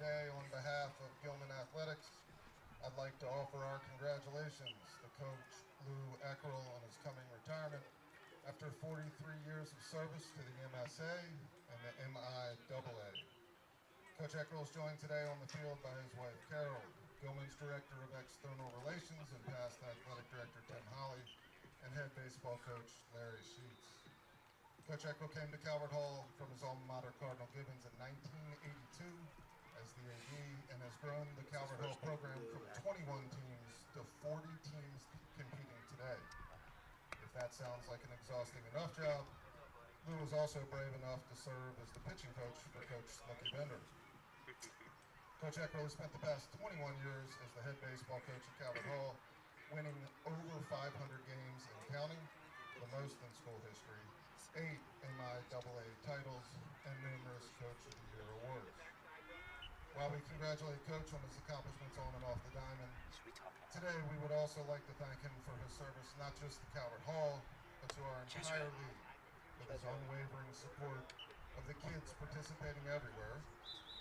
today on behalf of Gilman Athletics, I'd like to offer our congratulations to Coach Lou Eckrell on his coming retirement after 43 years of service to the MSA and the MIAA. Coach Eckrell is joined today on the field by his wife Carol, Gilman's Director of External Relations and past Athletic Director Tim Holly, and head baseball coach Larry Sheets. Coach Eckrell came to Calvert Hall from his alma mater Cardinal Gibbons in 1982 as the AD and has grown the Calvert Hall program from 21 teams to 40 teams competing today. If that sounds like an exhausting enough job, Lou was also brave enough to serve as the pitching coach for Coach Lucky Bender. Coach Eckrell has spent the past 21 years as the head baseball coach at Calvert Hall, winning over 500 games and counting, the most in school history, 8 MIAA titles, and numerous Coach of the Year awards. While we congratulate Coach on his accomplishments on and off the diamond, today we would also like to thank him for his service not just to Calvert Hall, but to our entire league, with his unwavering support of the kids participating everywhere,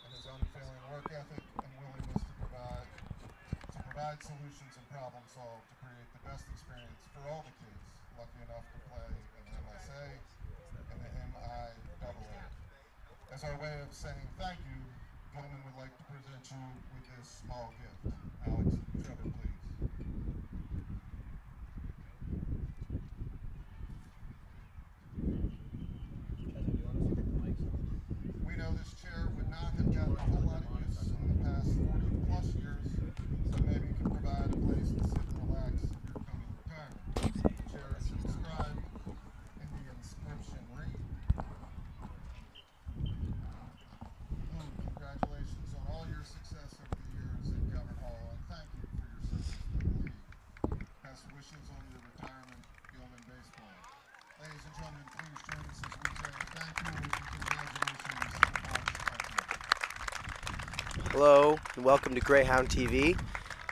and his unfailing work ethic and willingness to provide solutions and problem solve to create the best experience for all the kids lucky enough to play in the MSA and the MIAA. As our way of saying thank you, Gilman would like to present you with this small gift. Alex, Trevor, please. We know this chair would not have gotten a whole lot of use in the past 40 plus years, so maybe you can provide a place to sit and relax in your coming retirement. The chair is inscribed and the inscription reads, Lou, congratulations on all your success over the years at Calvert Hall, and thank you for your service to the league. Best wishes on your retirement, Gilman Baseball. Ladies and gentlemen, please join us as we say thank you and congratulations to Bob Eckrell. Hello and welcome to Greyhound TV.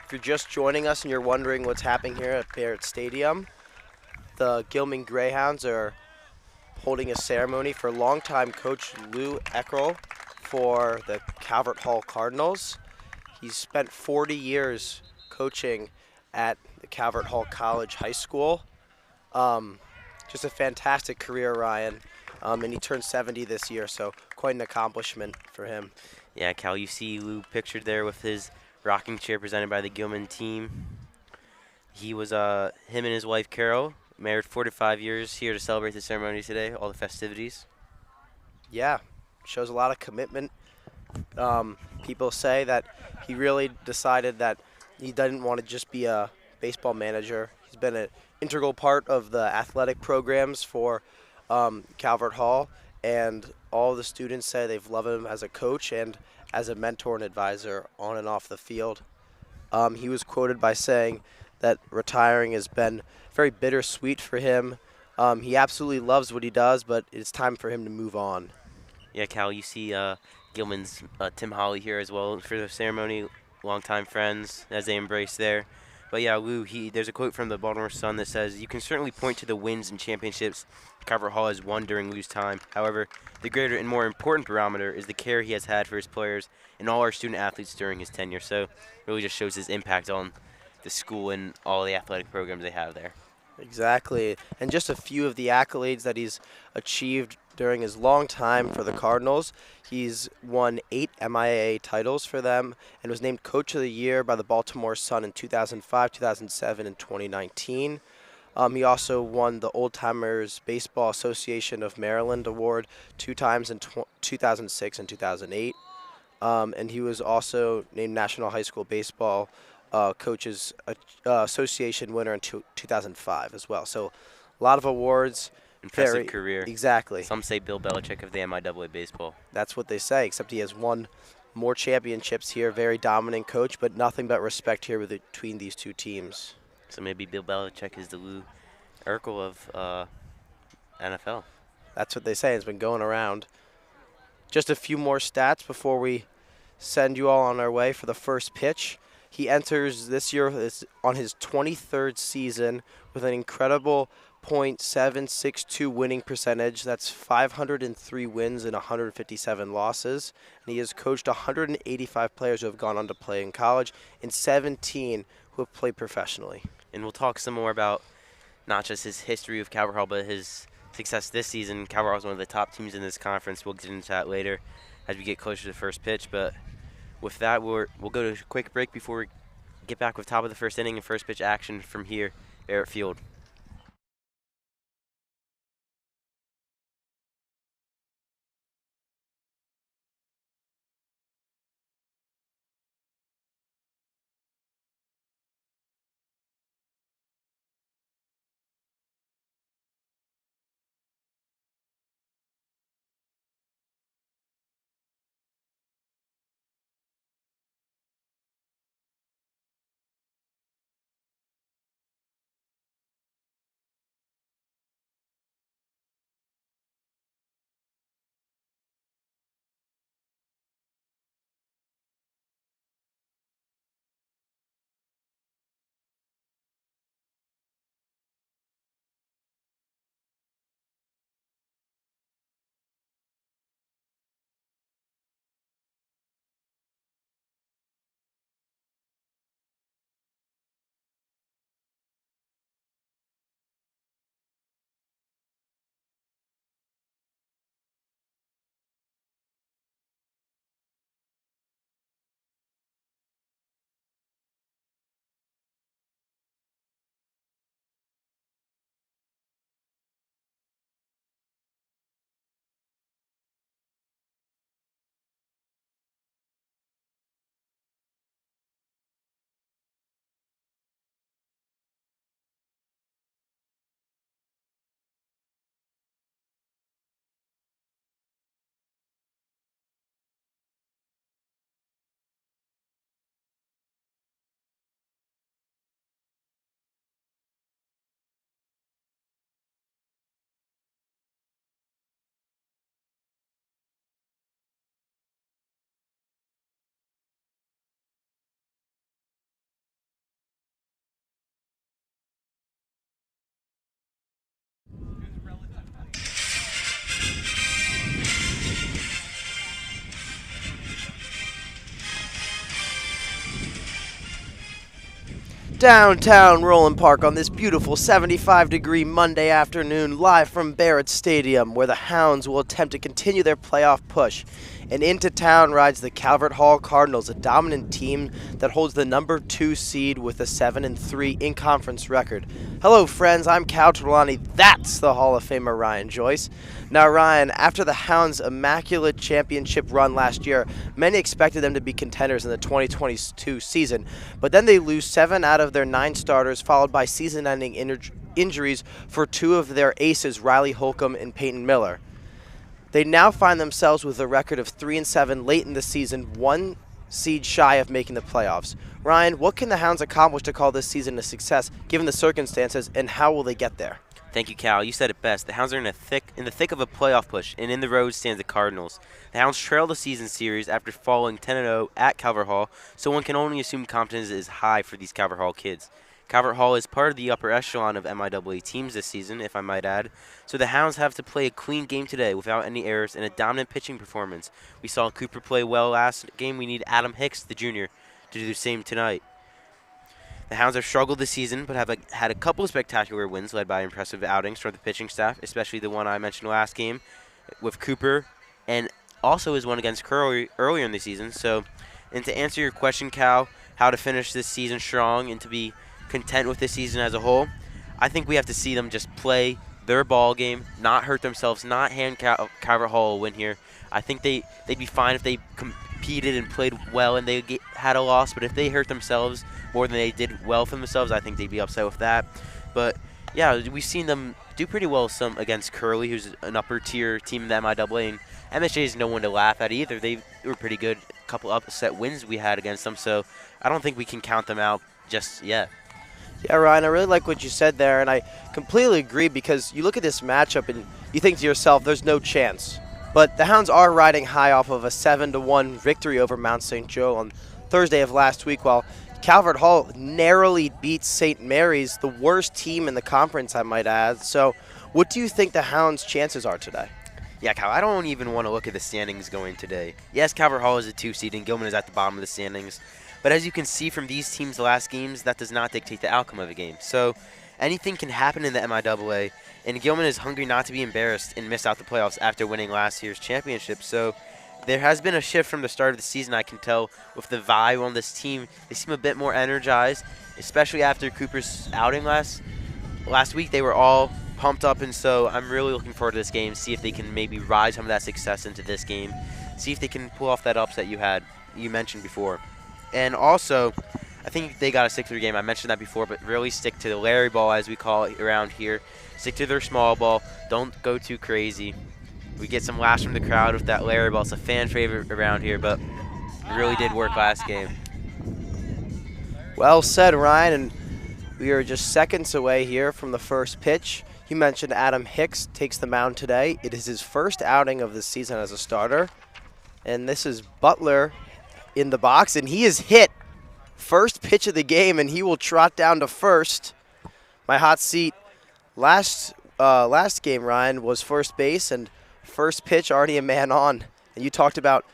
If you're just joining us and you're wondering what's happening here at Barrett Stadium, the Gilman Greyhounds are holding a ceremony for longtime coach Lou Eckrell for the Calvert Hall Cardinals. He's spent 40 years coaching at the Calvert Hall College High School. Just a fantastic career, Ryan. And he turned 70 this year, so quite an accomplishment for him. Yeah, Cal, you see Lou pictured there with his rocking chair presented by the Gilman team. He was, him and his wife Carol, married 45 years, here to celebrate the ceremony today, all the festivities. Yeah, shows a lot of commitment. People say that he really decided that he didn't want to just be a baseball manager. He's been an integral part of the athletic programs for Calvert Hall, and all the students say they've loved him as a coach and as a mentor and advisor on and off the field. He was quoted by saying that retiring has been very bittersweet for him. He absolutely loves what he does, but it's time for him to move on. Yeah, Cal, you see Gilman's Tim Holly here as well for the ceremony, longtime friends as they embrace there. But yeah, Lou, there's a quote from the Baltimore Sun that says, "You can certainly point to the wins and championships Calvert Hall has won during Lou's time. However, the greater and more important barometer is the care he has had for his players and all our student athletes during his tenure." So it really just shows his impact on the school and all the athletic programs they have there. Exactly. And just a few of the accolades that he's achieved during his long time for the Cardinals. He's won 8 MIAA titles for them and was named Coach of the Year by the Baltimore Sun in 2005, 2007, and 2019. He also won the Old Timers Baseball Association of Maryland Award 2 times in 2006 and 2008. And he was also named National High School Baseball Coaches Association winner in 2005 as well. So a lot of awards. Impressive career. Exactly. Some say Bill Belichick of the MIAA baseball. That's what they say, except he has won more championships here. Very dominant coach, but nothing but respect here between these two teams. So maybe Bill Belichick is the Lou Eckrell of NFL. That's what they say. It's been going around. Just a few more stats before we send you all on our way for the first pitch. He enters this year on his 23rd season with an incredible .762 winning percentage. That's 503 wins and 157 losses. And he has coached 185 players who have gone on to play in college and 17 who have played professionally. And we'll talk some more about not just his history of Calvert Hall, but his success this season. Calvert Hall is one of the top teams in this conference. We'll get into that later as we get closer to the first pitch. But with that, we'll go to a quick break before we get back with top of the first inning and first pitch action from here, Barrett Field. Downtown Roland Park on this beautiful 75-degree Monday afternoon, live from Barrett Stadium, where the Hounds will attempt to continue their playoff push. And into town rides the Calvert Hall Cardinals, a dominant team that holds the number 2 seed with a 7-3 in-conference record. Hello, friends. I'm Cal Trelawney. That's the Hall of Famer Ryan Joyce. Now, Ryan, after the Hounds' immaculate championship run last year, many expected them to be contenders in the 2022 season, but then they lose 7 out of their 9 starters, followed by season-ending injuries for 2 of their aces, Riley Holcomb and Peyton Miller. They now find themselves with a record of 3-7 late in the season, 1 seed shy of making the playoffs. Ryan, what can the Hounds accomplish to call this season a success, given the circumstances, and how will they get there? Thank you, Cal. You said it best. The Hounds are in the thick of a playoff push, and in the road stands the Cardinals. The Hounds trail the season series after falling 10-0 at Calvert Hall, so one can only assume confidence is high for these Calvert Hall kids. Calvert Hall is part of the upper echelon of MIAA teams this season, if I might add, so the Hounds have to play a clean game today without any errors and a dominant pitching performance. We saw Cooper play well last game. We need Adam Hicks, the junior, to do the same tonight. The Hounds have struggled this season, but have had a couple of spectacular wins led by impressive outings from the pitching staff, especially the one I mentioned last game with Cooper, and also his one against Curry earlier in the season. So, and to answer your question, Cal, how to finish this season strong and to be content with this season as a whole, I think we have to see them just play their ball game, not hurt themselves, not hand Calvert Hall a win here. I think they'd be fine if they competed and played well and they had a loss, but if they hurt themselves more than they did well for themselves, I think they'd be upset with that. But yeah, we've seen them do pretty well some against Curly, who's an upper tier team in the MIAA, and MSJ is no one to laugh at either. They were pretty good. A couple upset wins we had against them, so I don't think we can count them out just yet. Yeah, Ryan, I really like what you said there, and I completely agree, because you look at this matchup and you think to yourself, there's no chance. But the Hounds are riding high off of a 7-1 victory over Mount St. Joe on Thursday of last week, while Calvert Hall narrowly beats St. Mary's, the worst team in the conference, I might add. So what do you think the Hounds' chances are today? Yeah, Cal, I don't even want to look at the standings going today. Yes, Calvert Hall is a 2 seed and Gilman is at the bottom of the standings. But as you can see from these teams' last games, that does not dictate the outcome of a game. So anything can happen in the MIAA, and Gilman is hungry not to be embarrassed and miss out the playoffs after winning last year's championship. So there has been a shift from the start of the season, I can tell, with the vibe on this team. They seem a bit more energized, especially after Cooper's outing last week. They were all pumped up, and so I'm really looking forward to this game, see if they can maybe ride some of that success into this game, see if they can pull off that upset you mentioned before. And also, I think they got to stick to their game. I mentioned that before, but really stick to the Larry ball, as we call it around here. Stick to their small ball. Don't go too crazy. We get some laughs from the crowd with that Larry ball. It's a fan favorite around here, but it really did work last game. Well said, Ryan, and we are just seconds away here from the first pitch. You mentioned Adam Hicks takes the mound today. It is his first outing of the season as a starter. And this is Butler in the box, and he is hit. First pitch of the game, and he will trot down to first. My hot seat last game, Ryan, was first base, and first pitch, already a man on. And you talked about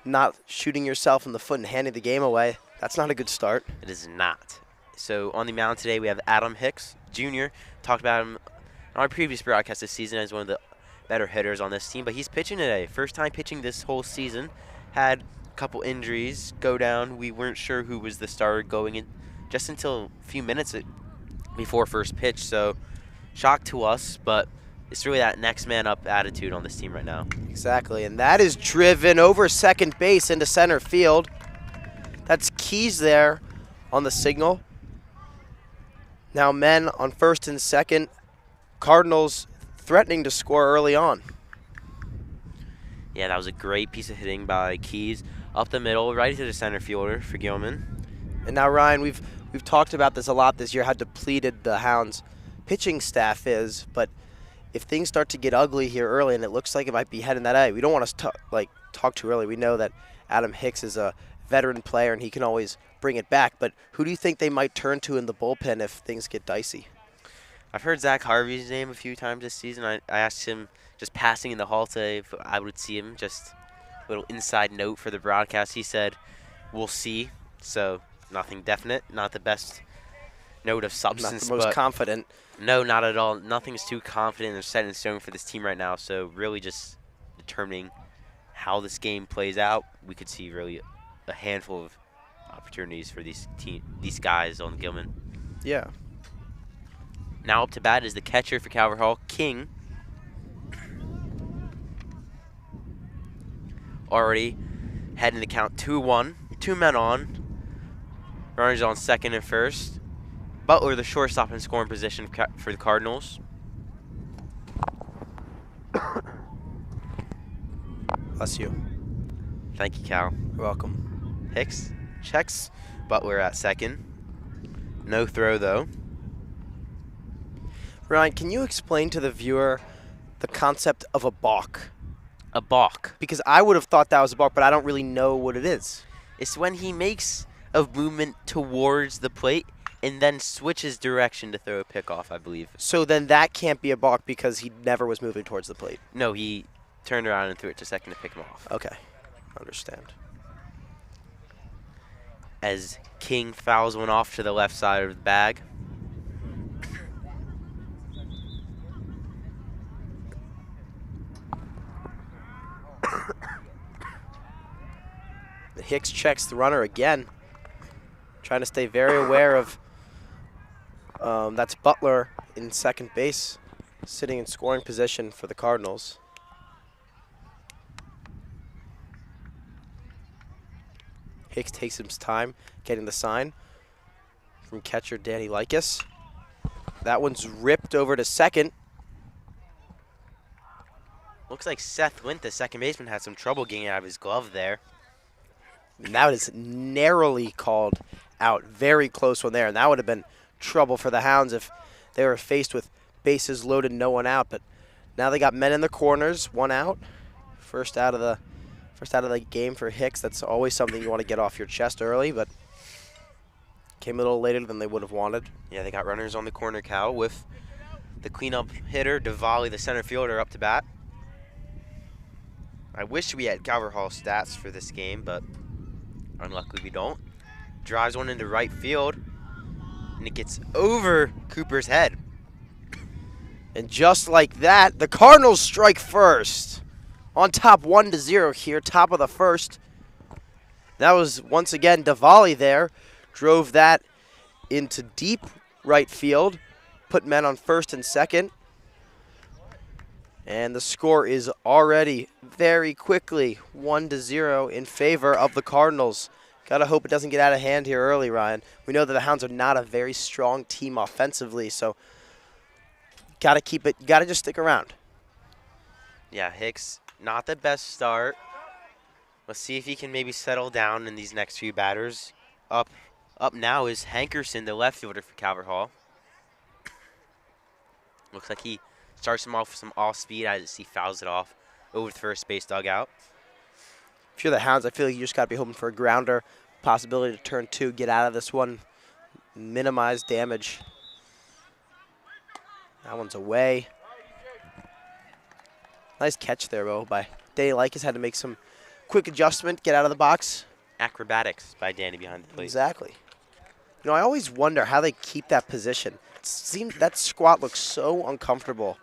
not shooting yourself in the foot and handing the game away. That's not a good start. It is not. So on the mound today, we have Adam Hicks Jr. Talked about him on our previous broadcast this season as one of the better hitters on this team, but he's pitching today. First time pitching this whole season. Had a couple injuries go down. We weren't sure who was the starter going in just until a few minutes before first pitch. So shock to us, but it's really that next man up attitude on this team right now. Exactly, and that is driven over second base into center field. That's Keys there on the signal. Now men on first and second. Cardinals threatening to score early on. Yeah, that was a great piece of hitting by Keys up the middle, right to the center fielder for Gilman. And now, Ryan, we've talked about this a lot this year, how depleted the Hounds' pitching staff is, but if things start to get ugly here early, and it looks like it might be heading that way, we don't want to talk too early. We know that Adam Hicks is a veteran player, and he can always bring it back, but who do you think they might turn to in the bullpen if things get dicey? I've heard Zach Harvey's name a few times this season. I asked him, just passing in the hall today, if I would see him. Just a little inside note for the broadcast. He said, we'll see. So nothing definite. Not the best note of substance. Not the most confident. No, not at all. Nothing's too confident or set in stone for this team right now. So really just determining how this game plays out. We could see really a handful of opportunities for these guys on Gilman. Yeah. Now up to bat is the catcher for Calvert Hall, King. Already heading the count 2-1. 2 men on. Runners on second and first. Butler, the shortstop, in scoring position for the Cardinals. Bless you. Thank you, Cal. You're welcome. Hicks checks. Butler at second. No throw, though. Ryan, can you explain to the viewer the concept of a balk? A balk. Because I would have thought that was a balk, but I don't really know what it is. It's when he makes a movement towards the plate and then switches direction to throw a pickoff, I believe. So then that can't be a balk because he never was moving towards the plate. No, he turned around and threw it to second to pick him off. Okay, understand. As King fouls one off to the left side of the bag. Hicks checks the runner again. Trying to stay very aware of, that's Butler in second base, sitting in scoring position for the Cardinals. Hicks takes his time getting the sign from catcher Danny Likas. That one's ripped over to second. Looks like Seth Wint, the second baseman, had some trouble getting out of his glove there. And that is narrowly called out. Very close one there. And that would have been trouble for the Hounds if they were faced with bases loaded, no one out. But now they got men in the corners, 1 out. First out of the game for Hicks. That's always something you want to get off your chest early. But Came a little later than they would have wanted. Yeah, they got runners on the corner, Cal, with the cleanup hitter, Diwali, the center fielder, up to bat. I wish we had Calvert Hall stats for this game, but unluckily we don't. Drives one into right field, and it gets over Cooper's head. And just like that, the Cardinals strike first. On top 1-0 here, top of the first. That was, once again, Diwali there. Drove that into deep right field. Put men on first and second. And the score is already very quickly 1-0 in favor of the Cardinals. Gotta hope it doesn't get out of hand here early, Ryan. We know that the Hounds are not a very strong team offensively, so gotta keep it. Gotta just stick around. Yeah, Hicks, not the best start. Let's see if he can maybe settle down in these next few batters. Up now is Hankerson, the left fielder for Calvert Hall. Looks like he starts him off with some off speed as he fouls it off over the first base dugout. If you're the Hounds, I feel like you just got to be hoping for a grounder, possibility to turn two, get out of this one, minimize damage. That one's away. Nice catch there, though, by Danny Likis. Had to make some quick adjustment, get out of the box. Acrobatics by Danny behind the plate. Exactly. You know, I always wonder how they keep that position. It seems that squat looks so uncomfortable.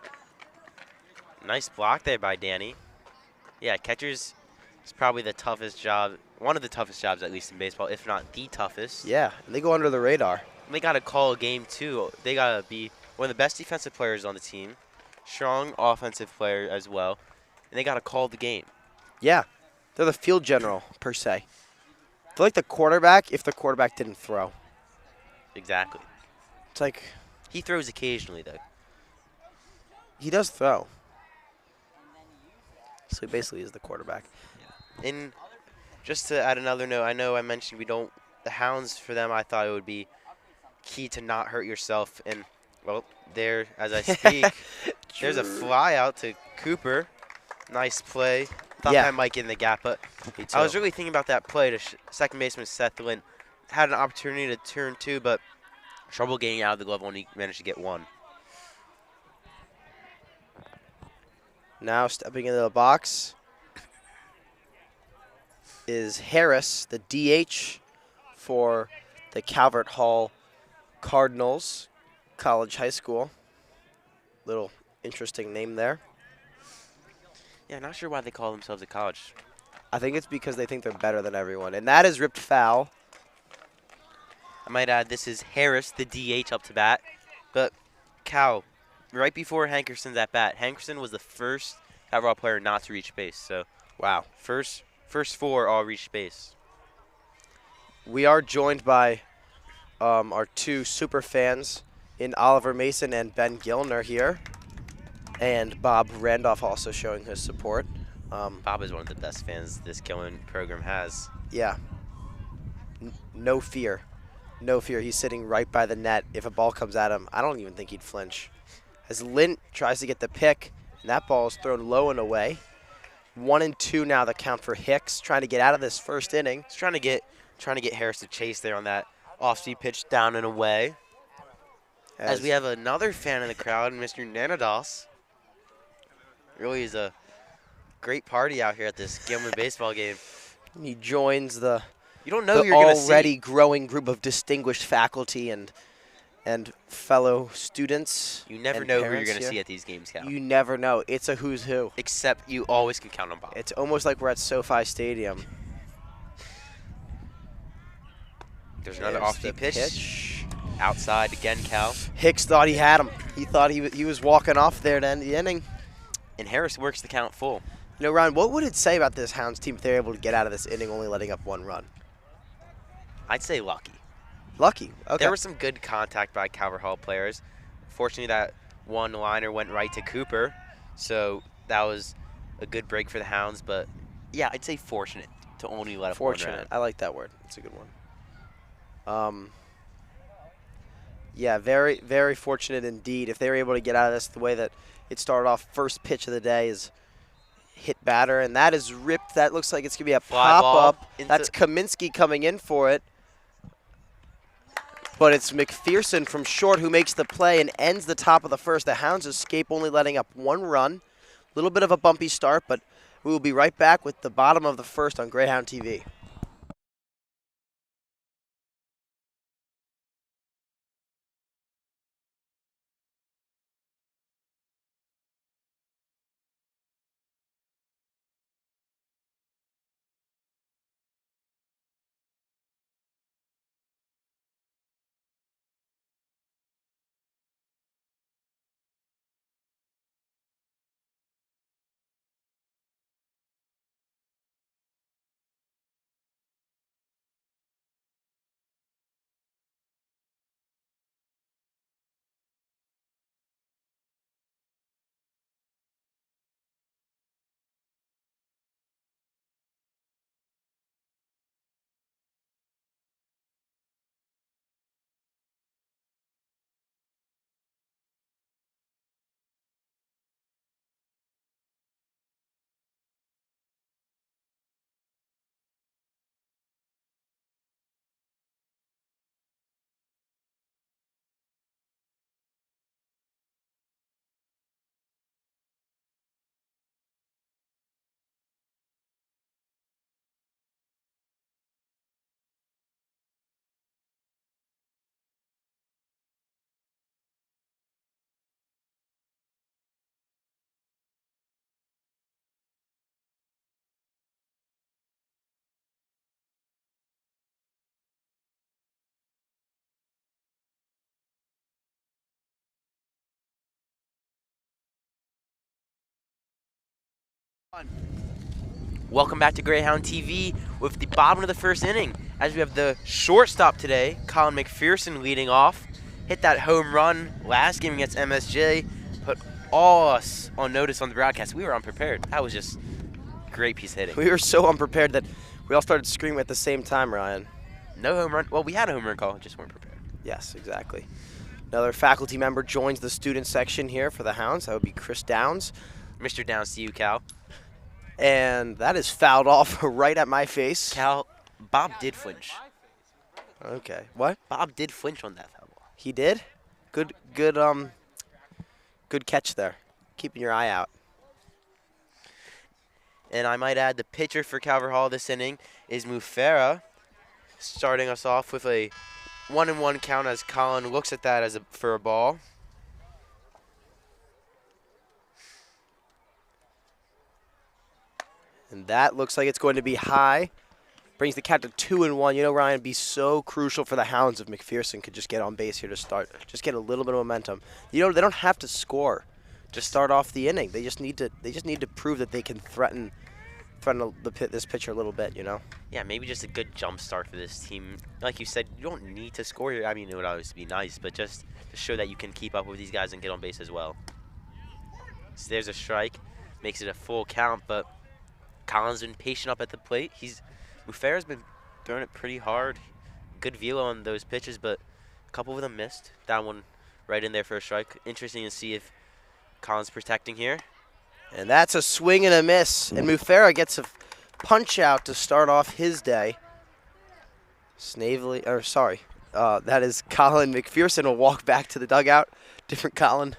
Nice block there by Danny. Yeah, catchers is probably the toughest job, one of the toughest jobs at least in baseball, if not the toughest. Yeah, and they go under the radar. They got to call a game too. They got to be one of the best defensive players on the team, strong offensive player as well, and they got to call the game. Yeah, they're the field general, per se. They're like the quarterback if the quarterback didn't throw. Exactly. It's like he throws occasionally, though. He does throw. So he basically is the quarterback. And just to add another note, I know I mentioned the Hounds for them, I thought it would be key to not hurt yourself. And, well, there, as I speak, there's a fly out to Cooper. Nice play. Thought that might get in the gap, but I was really thinking about that play to second baseman Seth Lynn. Had an opportunity to turn two, but trouble getting out of the glove when he managed to get one. Now stepping into the box is Harris, the DH for the Calvert Hall Cardinals College High School. Little interesting name there. Yeah, not sure why they call themselves a college. I think it's because they think they're better than everyone. And that is ripped foul. I might add this is Harris, the DH, up to bat. But Cal, right before Hankerson's at bat, Hankerson was the first Calvert Hall player not to reach base. So, wow, first four all reached base. We are joined by our two super fans in Oliver Mason and Ben Gilner here. And Bob Randolph also showing his support. Bob is one of the best fans this Gilman program has. Yeah. No fear. No fear. He's sitting right by the net. If a ball comes at him, I don't even think he'd flinch. As Lint tries to get the pick, and that ball is thrown low and away. 1-2 now the count for Hicks, trying to get out of this first inning. He's trying to get Harris to chase there on that off-speed pitch down and away. As we have another fan in the crowd, Mr. Nanados. Really is a great party out here at this Gilman baseball game. He joins the already growing group of distinguished faculty and fellow students. You never know who you're going to see at these games, Cal. You never know. It's a who's who. Except you always can count on Bob. It's almost like we're at SoFi Stadium. There's another off-speed pitch. Outside again, Cal. Hicks thought he had him. He thought he was walking off there to end the inning. And Harris works the count full. You know, Ryan, what would it say about this Hounds team if they're able to get out of this inning only letting up one run? I'd say lucky. Lucky. Okay. There was some good contact by Calvert Hall players. Fortunately, that one liner went right to Cooper, so that was a good break for the Hounds. But yeah, I'd say fortunate to only let up one run. Fortunate. I like that word. It's a good one. Yeah, very, very fortunate indeed. If they were able to get out of this the way that it started off, first pitch of the day is hit batter, and that is ripped. That looks like it's going to be a pop-up. That's Kaminsky coming in for it. But it's McPherson from short who makes the play and ends the top of the first. The Hounds escape, only letting up 1 run. A little bit of a bumpy start, but we will be right back with the bottom of the first on Greyhound TV. Welcome back to Greyhound TV with the bottom of the first inning. As we have the shortstop today, Colin McPherson leading off. Hit that home run last game against MSJ. Put all us on notice on the broadcast. We were unprepared. That was just a great piece of hitting. We were so unprepared that we all started screaming at the same time, Ryan. No home run. Well, we had a home run call, just weren't prepared. Yes, exactly. Another faculty member joins the student section here for the Hounds. That would be Chris Downs. Mr. Downs to you, Cal. And that is fouled off right at my face. Cal, Bob did flinch. Okay. What? Bob did flinch on that foul ball. He did? Good catch there. Keeping your eye out. And I might add the pitcher for Calvert Hall this inning is Mufera, starting us off with a 1-1 count as Colin looks at that as for a ball. And that looks like it's going to be high. Brings the count to 2-1. You know, Ryan, it'd be so crucial for the Hounds if McPherson could just get on base here to start. Just get a little bit of momentum. You know, they don't have to score to start off the inning. They just need to prove that they can threaten this pitcher a little bit, you know? Yeah, maybe just a good jump start for this team. Like you said, you don't need to score here. I mean, it would always be nice, but just to show that you can keep up with these guys and get on base as well. So there's a strike. Makes it a full count, but Colin's been patient up at the plate. Mufera's been throwing it pretty hard. Good velo on those pitches, but a couple of them missed. That one right in there for a strike. Interesting to see if Colin's protecting here. And that's a swing and a miss. And Mufera gets a punch out to start off his day. That is Colin McPherson will walk back to the dugout. Different Colin.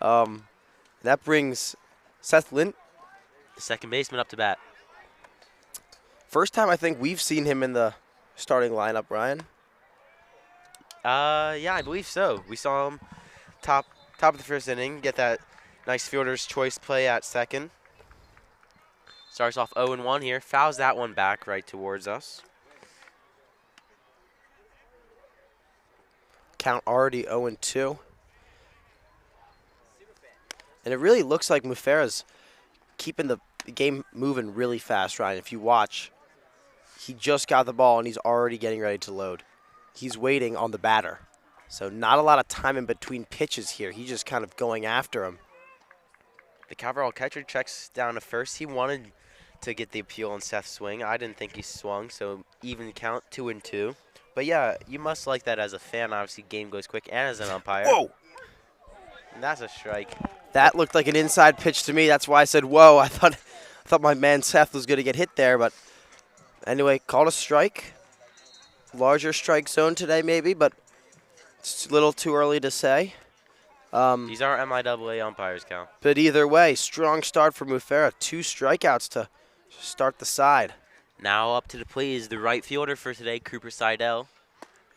That brings Seth Lint, The second baseman, up to bat. first time I think we've seen him in the starting lineup, Ryan. Yeah, I believe so. We saw him top of the first inning, get that nice fielder's choice play at second. Starts off 0-1 here. Fouls that one back right towards us. Count already 0-2. And it really looks like Mufera's keeping the game moving really fast, Ryan. If you watch, he just got the ball and he's already getting ready to load. He's waiting on the batter. So not a lot of time in between pitches here. He's just kind of going after him. The Calvert Hall catcher checks down to first. He wanted to get the appeal on Seth's swing. I didn't think he swung, so even count, 2-2. But yeah, you must like that as a fan. Obviously, game goes quick, and as an umpire. Whoa! And that's a strike. That looked like an inside pitch to me. That's why I said, whoa. I thought my man Seth was going to get hit there. But anyway, called a strike. Larger strike zone today maybe, but It's a little too early to say. These aren't MIAA umpires, Cal. But either way, strong start for Mufera. 2 strikeouts to start the side. Now up to the plate is the right fielder for today, Cooper Seidel,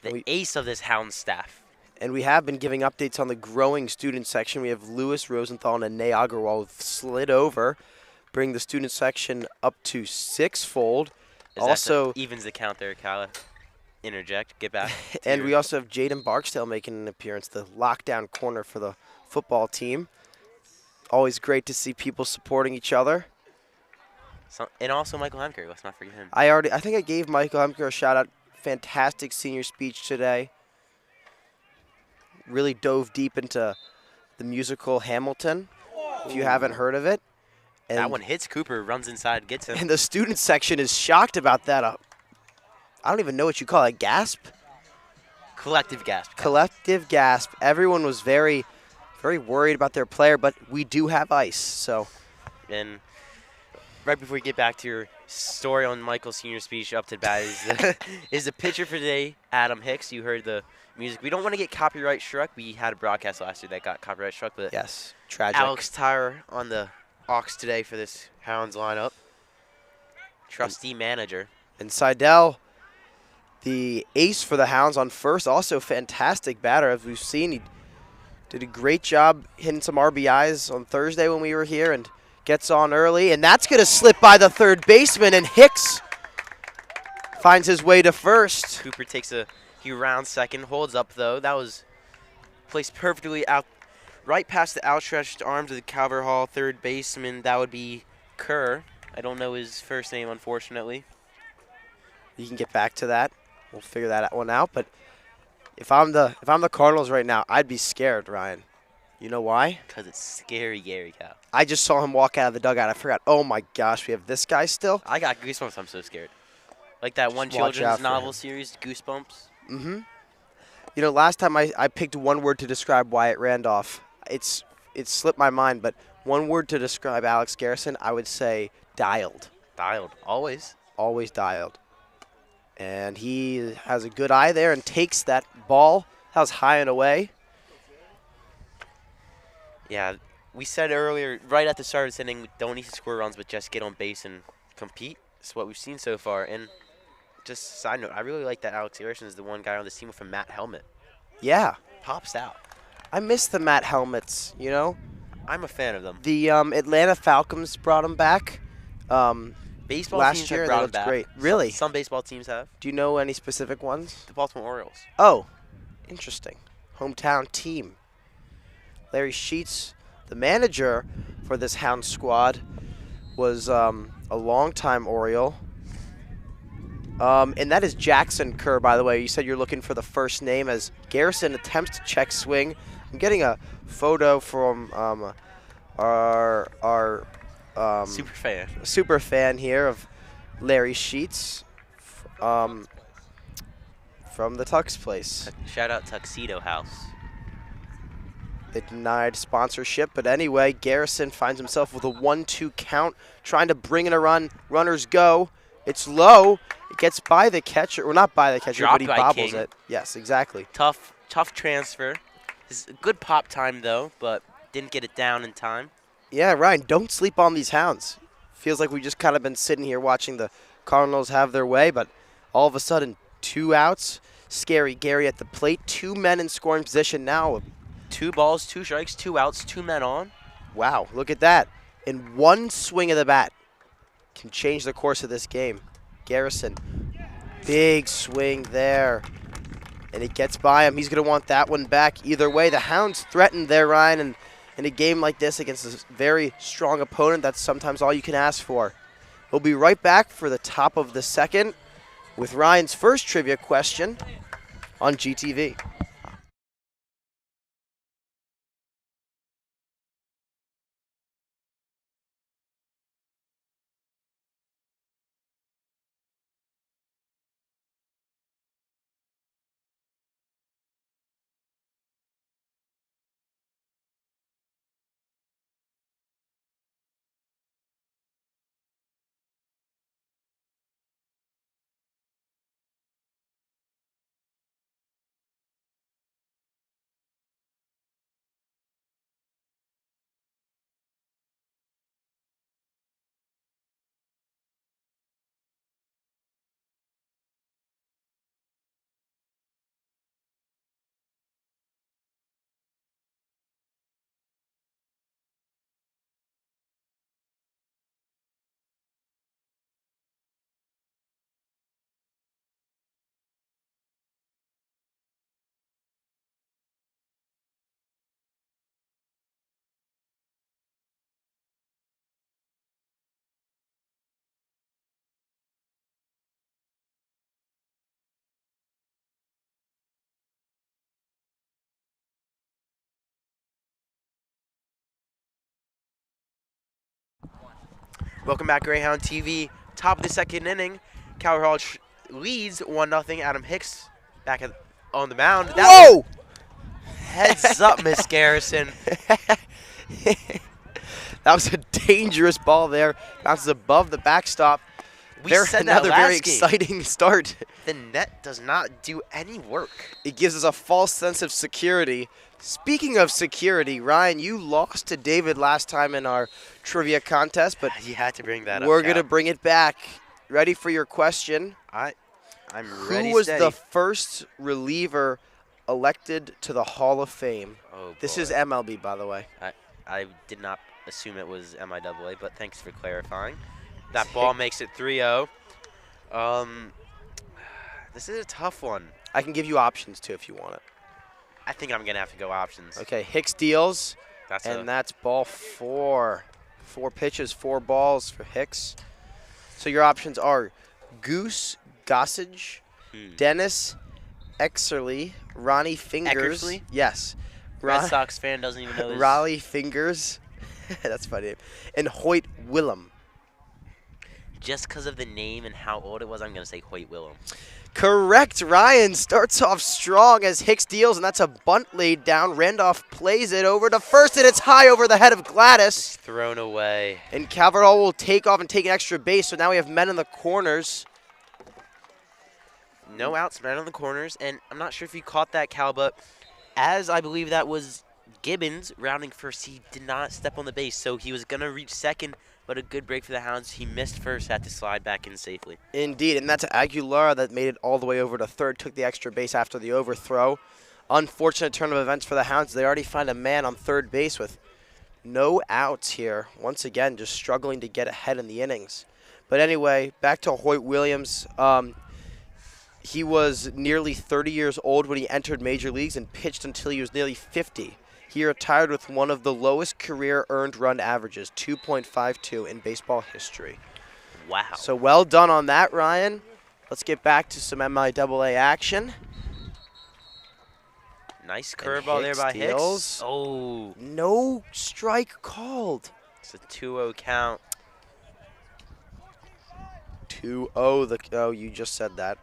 the ace of this Hound staff. And we have been giving updates on the growing student section. We have Lewis Rosenthal and Nay Agarwal who've slid over, bring the student section up to 6-fold. Also, evens the count there, Cal. Interject, get back. And we also have Jaden Barksdale making an appearance, the lockdown corner for the football team. Always great to see people supporting each other. And also Michael Heimker, let's not forget him. I think I gave Michael Heimker a shout out. Fantastic senior speech today. Really dove deep into the musical Hamilton, if you haven't heard of it. And that one hits Cooper, runs inside, gets him. And the student section is shocked about that. I don't even know what you call it. Gasp? Collective gasp. Collective gasp. Everyone was very, very worried about their player, but we do have ice, so. And right before we get back to your story on Michael's senior speech, up to bat is the pitcher for today, Adam Hicks. You heard the music. We don't want to get copyright struck. We had a broadcast last year that got copyright struck, but yes, tragic. Alex Tyre on the aux today for this Hounds lineup. Trustee manager. And Seidel, the ace for the Hounds on first, also fantastic batter. As we've seen, he did a great job hitting some RBIs on Thursday when we were here and gets on early. And that's going to slip by the third baseman, and Hicks finds his way to first. Cooper takes he rounds second, holds up though. That was placed perfectly out, right past the outstretched arms of the Calvert Hall third baseman. That would be Kerr. I don't know his first name, unfortunately. You can get back to that. We'll figure that one out. But if I'm the Cardinals right now, I'd be scared, Ryan. You know why? Because it's scary, Gary Cal. I just saw him walk out of the dugout. I forgot. Oh my gosh, we have this guy still. I got goosebumps. I'm so scared. Like that one children's novel series, Goosebumps. Mm-hmm. You know, last time I picked one word to describe Wyatt Randolph. It slipped my mind, but one word to describe Alex Garrison, I would say dialed. Dialed, always. Always dialed. And he has a good eye there and takes that ball. That was high and away. Yeah, we said earlier, right at the start of this inning, we don't need to score runs, but just get on base and compete. That's what we've seen so far. And just side note, I really like that Alex Garrison is the one guy on this team with a matte helmet. Yeah. Pops out. I miss the matte helmets, you know. I'm a fan of them. The Atlanta Falcons brought them back. Baseball last teams year, have brought them back. Great. Really? Some baseball teams have. Do you know any specific ones? The Baltimore Orioles. Oh, interesting. Hometown team. Larry Sheets, the manager for this Hound squad, was a longtime Oriole. And that is Jackson Kerr, by the way. You said you're looking for the first name as Garrison attempts to check swing. I'm getting a photo from our super fan here of Larry Sheets from the Tux place. Shout out Tuxedo House. They denied sponsorship, but anyway, Garrison finds himself with a 1-2 count, trying to bring in a run. Runners go. It's low. It gets by the catcher, or not by the catcher, Dropped but he by bobbles King. it. Yes, exactly. Tough transfer. It's a good pop time though, but didn't get it down in time. Yeah, Ryan, don't sleep on these Hounds. Feels like we just kind of been sitting here watching the Cardinals have their way, but all of a sudden, 2 outs. Scary Gary at the plate. 2 men in scoring position now. 2 balls, 2 strikes, 2 outs, 2 men on. Wow, look at that. In one swing of the bat can change the course of this game. Garrison, big swing there. And it gets by him. He's going to want that one back. Either way, the Hounds threatened there, Ryan. And in a game like this against a very strong opponent, that's sometimes all you can ask for. We'll be right back for the top of the second with Ryan's first trivia question on GTV. Welcome back, Greyhound TV. Top of the second inning. Calvert Hall leads 1-0. Adam Hicks back on the mound. Whoa! Heads up, Miss Garrison. That was a dangerous ball there. Bounces above the backstop. We said that another last very game. exciting start. The net does not do any work. It gives us a false sense of security. Speaking of security, Ryan, you lost to David last time in our trivia contest, but You had to bring that up. we're going to Cal. bring it back. Ready for your question? I'm ready. Who was steady. the first reliever elected to the Hall of Fame? Oh, This boy. is MLB, by the way. I did not assume it was MIAA, but thanks for clarifying. That ball makes it 3-0. This is a tough one. I can give you options, too, if you want it. I think I'm gonna have to go options. Okay, Hicks deals, That's that's ball 4. 4 pitches, 4 balls for Hicks. So your options are Goose Gossage, Dennis Exerly, Ronnie Fingers. Eckersley? Yes. Red Sox fan doesn't even know this. Raleigh Fingers. That's funny. And Hoyt Willem. Just because of the name and how old it was, I'm gonna say Hoyt Willem. Correct. Ryan starts off strong as Hicks deals, and that's a bunt laid down. Randolph plays it over to first, and it's high over the head of Gladys. It's thrown away. And Calvert Hall will take off and take an extra base, so now we have men in the corners. No outs, men on the corners, and I'm not sure if you caught that, Cal, but as I believe that was Gibbons rounding first, he did not step on the base, so he was gonna reach second. But a good break for the Hounds. He missed first, had to slide back in safely. Indeed, and that's Aguilar that made it all the way over to third, took the extra base after the overthrow. Unfortunate turn of events for the Hounds. They already find a man on third base with no outs here. Once again, just struggling to get ahead in the innings. But anyway, back to Hoyt Williams. He was nearly 30 years old when he entered major leagues and pitched until he was nearly 50. He retired with one of the lowest career earned run averages, 2.52 in baseball history. Wow. So well done on that, Ryan. Let's get back to some MIAA action. Nice curveball there by deals. Hicks. Oh, No strike called. it's a 2-0 count. 2-0. Oh, you just said that.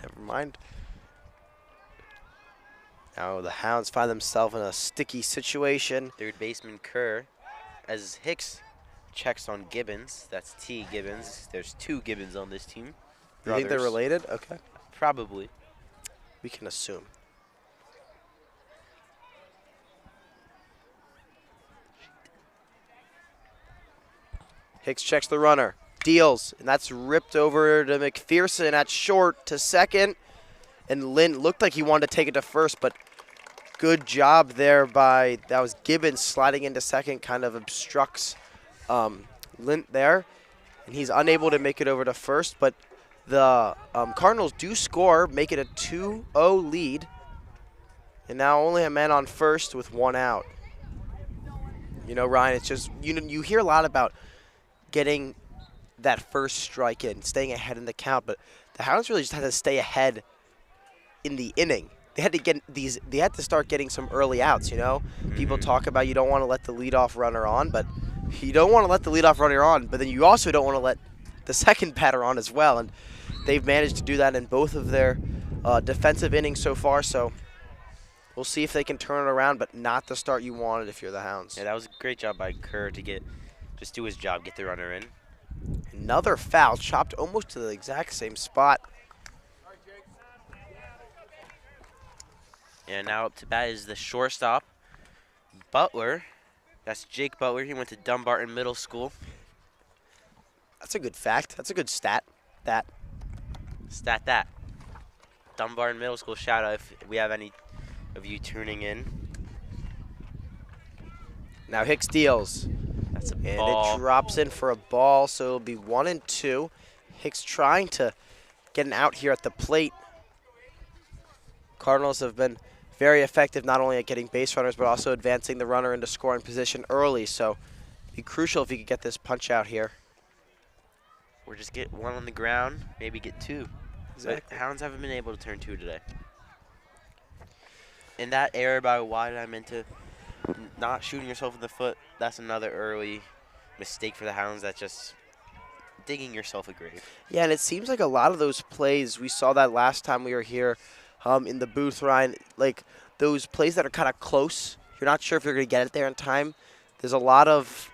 Never mind. Now the Hounds find themselves in a sticky situation. Third baseman Kerr, as Hicks checks on Gibbons. That's T. Gibbons. There's 2 Gibbons on this team. You think they're Brothers. related? Okay. Probably. We can assume. Hicks checks the runner. Deals. And that's ripped over to McPherson at short to second. And Lynn looked like he wanted to take it to first, but good job there that was Gibbons sliding into second, kind of obstructs Lint there. And he's unable to make it over to first, but the Cardinals do score, make it a 2-0 lead. And now only a man on first with 1 out. You know, Ryan, it's just, you hear a lot about getting that first strike in, staying ahead in the count, but the Hounds really just had to stay ahead in the inning. They had to start getting some early outs, you know? People talk about you don't want to let the leadoff runner on, but you don't want to let the leadoff runner on, but then you also don't want to let the second batter on as well. And they've managed to do that in both of their defensive innings so far, so we'll see if they can turn it around, but not the start you wanted if you're the Hounds. Yeah, that was a great job by Kerr to just do his job, get the runner in. Another foul, chopped almost to the exact same spot. And now up to bat is the shortstop, Butler. That's Jake Butler. He went to Dumbarton Middle School. That's a good fact. That's a good stat. Stat that. Dumbarton Middle School shout out if we have any of you tuning in. Now Hicks deals. That's a And ball. it drops in for a ball, so it'll be 1-2. Hicks trying to get an out here at the plate. Cardinals have been very effective not only at getting base runners, but also advancing the runner into scoring position early. So it'd be crucial if he could get this punch out here. Or just get 1 on the ground, maybe get 2. Exactly. But Hounds haven't been able to turn 2 today. And that error by wide, I'm into not shooting yourself in the foot. That's another early mistake for the Hounds that just digging yourself a grave. Yeah, and it seems like a lot of those plays, we saw that last time we were here in the booth, Ryan, like those plays that are kind of close. You're not sure if you're going to get it there in time. There's a lot of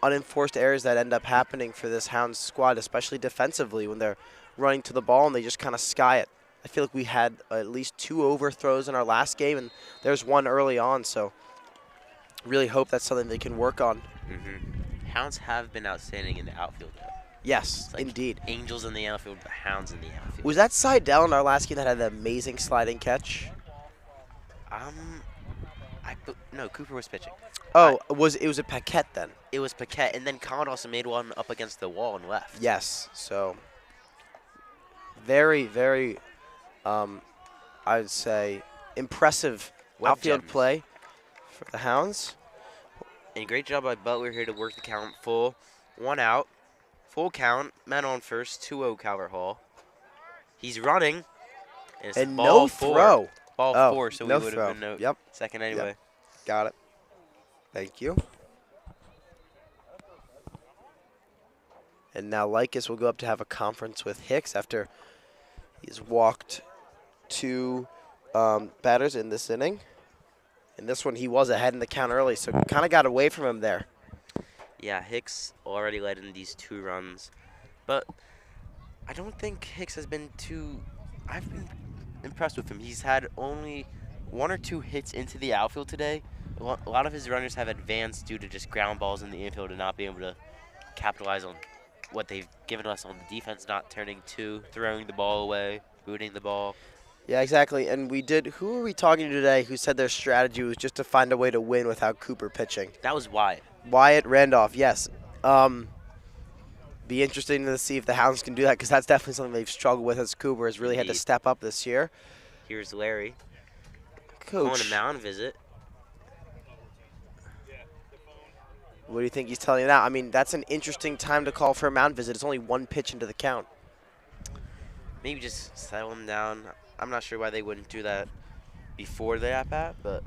unenforced errors that end up happening for this Hounds squad, especially defensively when they're running to the ball and they just kind of sky it. I feel like we had at least 2 overthrows in our last game, and there's one early on, so really hope that's something they can work on. Hounds have been outstanding in the outfield, though. Yes, It's like indeed. Angels in the outfield, but Hounds in the outfield. Was that Seidel in our last game that had the amazing sliding catch? No, Cooper was pitching. Oh, it was a Paquette then? It was Paquette, and then Collin also made one up against the wall and left. Yes, so very, very, I would say, impressive Web outfield gems. play for the Hounds. And great job by Butler here to work the count full. 1 out. Full count. Men on first. 2-0 Calvert Hall. He's running. And, it's And ball no 4. throw. Ball Oh, 4, so no we would throw. have been Yep. second anyway. Yep. Got it. Thank you. And now Lycus will go up to have a conference with Hicks after he's walked 2 batters in this inning. In this one, he was ahead in the count early, so kind of got away from him there. Yeah, Hicks already led in these 2 runs. But I don't think Hicks has been too... I've been impressed with him. He's had only 1 or 2 hits into the outfield today. A lot of his runners have advanced due to just ground balls in the infield and not being able to capitalize on what they've given us on the defense, not turning to, throwing the ball away, booting the ball. Yeah, exactly. And we did. Who were we talking to today who said their strategy was just to find a way to win without Cooper pitching? That was Wyatt. Wyatt Randolph, yes. Be interesting to see if the Hounds can do that, because that's definitely something they've struggled with as Cooper has really had to Indeed. step up this year. Here's Larry on a Coach, mound visit. what do you think he's telling you now? I mean, that's an interesting time to call for a mound visit. It's only 1 pitch into the count. Maybe just settle him down. I'm not sure why they wouldn't do that before the at-bat, but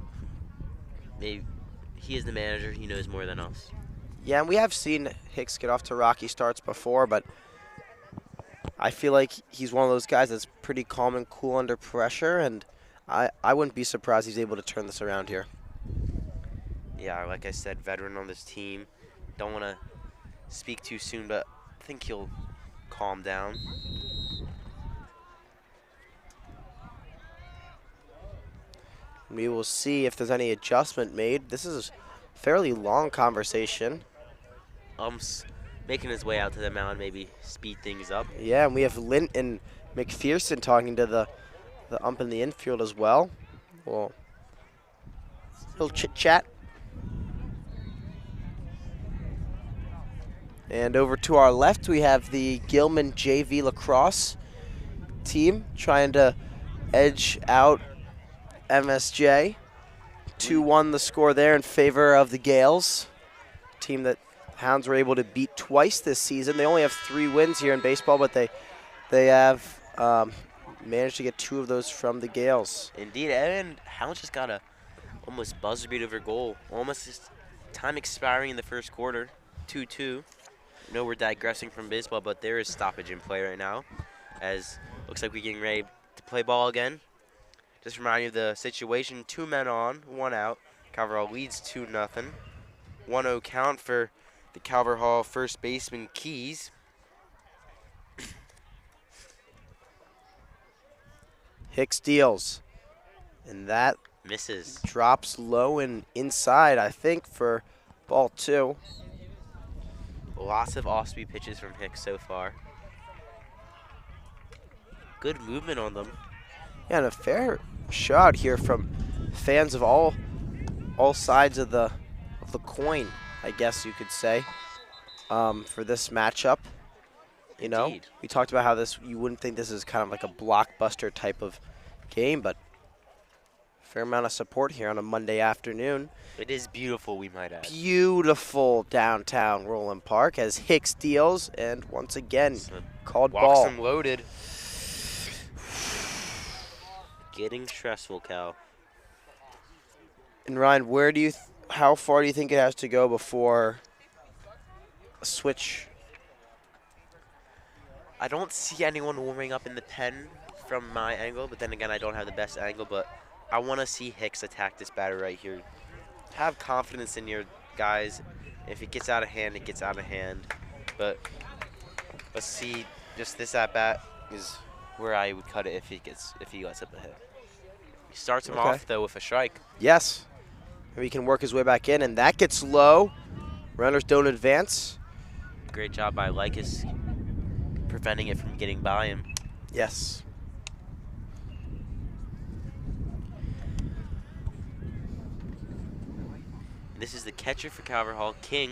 maybe he is the manager. He knows more than us. Yeah, and we have seen Hicks get off to rocky starts before, but I feel like he's one of those guys that's pretty calm and cool under pressure, and I wouldn't be surprised he's able to turn this around here. Yeah, like I said, veteran on this team. Don't want to speak too soon, but I think he'll calm down. We will see if there's any adjustment made. This is a fairly long conversation. Making his way out to the mound, maybe speed things up. Yeah, and we have Lint and McPherson talking to the ump in the infield as well. Well, little chit-chat. And over to our left, we have the Gilman JV lacrosse team trying to edge out MSJ. 2-1 the score there in favor of the Gales. Team that Hounds were able to beat twice this season. They only have 3 wins here in baseball, but they have managed to get 2 of those from the Gales. Indeed, and Hounds just got a almost buzzer beater goal. Almost just time expiring in the first quarter. 2-2. I know we're digressing from baseball, but there is stoppage in play right now, as looks like we're getting ready to play ball again. Just remind you of the situation: 2 men on, 1 out. Calvert Hall leads 2-0. 1-0 count for the Calvert Hall first baseman Keys. Hicks deals, and that Misses. drops low and inside, I think, for ball 2. Lots of off-speed pitches from Hicks so far. Good movement on them. Yeah, and a fair shot here from fans of all sides of the coin, I guess you could say, for this matchup. You know, Indeed. we talked about how you wouldn't think this is kind of like a blockbuster type of game, but fair amount of support here on a Monday afternoon. It is beautiful, we might add. Beautiful downtown Roland Park as Hicks deals, and once again, So called walks ball. him loaded. Getting stressful, Cal. And Ryan, how far do you think it has to go before a switch I don't see anyone warming up in the pen from my angle, but then again, I don't have the best angle. But I want to see Hicks attack this batter right here. Have confidence in your guys. If it gets out of hand, it gets out of hand. But let's see. Just this at bat is where I would cut it if he lets up a hit. He starts him off though with a strike. Yes. Maybe he can work his way back in, and that gets low. Runners don't advance. Great job by Lycus preventing it from getting by him. Yes. This is the catcher for Calvert Hall, King.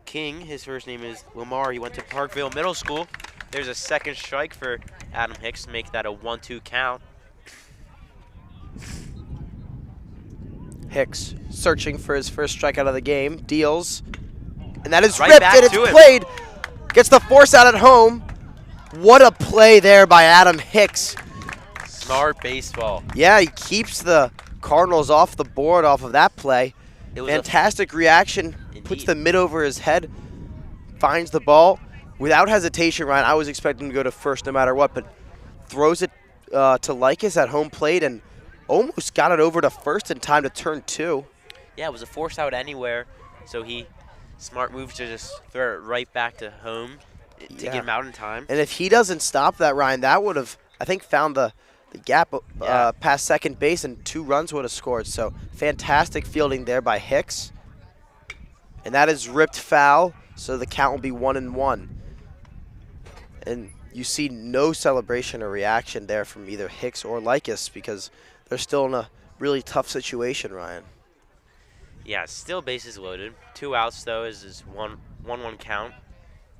King, his first name is Lamar. He went to Parkville Middle School. There's a second strike for Adam Hicks to make that a 1-2 count. Hicks searching for his first strikeout of the game. Deals. And that is Right ripped, back and it's to him. played. Gets the force out at home. What a play there by Adam Hicks. Smart baseball. Yeah, he keeps the Cardinals off the board off of that play. It was Fantastic reaction. Puts Indeed. the mitt over his head. Finds the ball. Without hesitation, Ryan, I was expecting to go to first no matter what, but throws it to Lycus at home plate and almost got it over to first in time to turn 2. Yeah, it was a force out anywhere. So smart move to just throw it right back to home to get him out in time. And if he doesn't stop that, Ryan, that would have, I think, found the gap past second base, and 2 runs would have scored. So fantastic fielding there by Hicks. And that is ripped foul, so the count will be 1-1. And you see no celebration or reaction there from either Hicks or Lycus because they're still in a really tough situation, Ryan. Yeah, still bases loaded. 2 outs, though, is 1-1 count.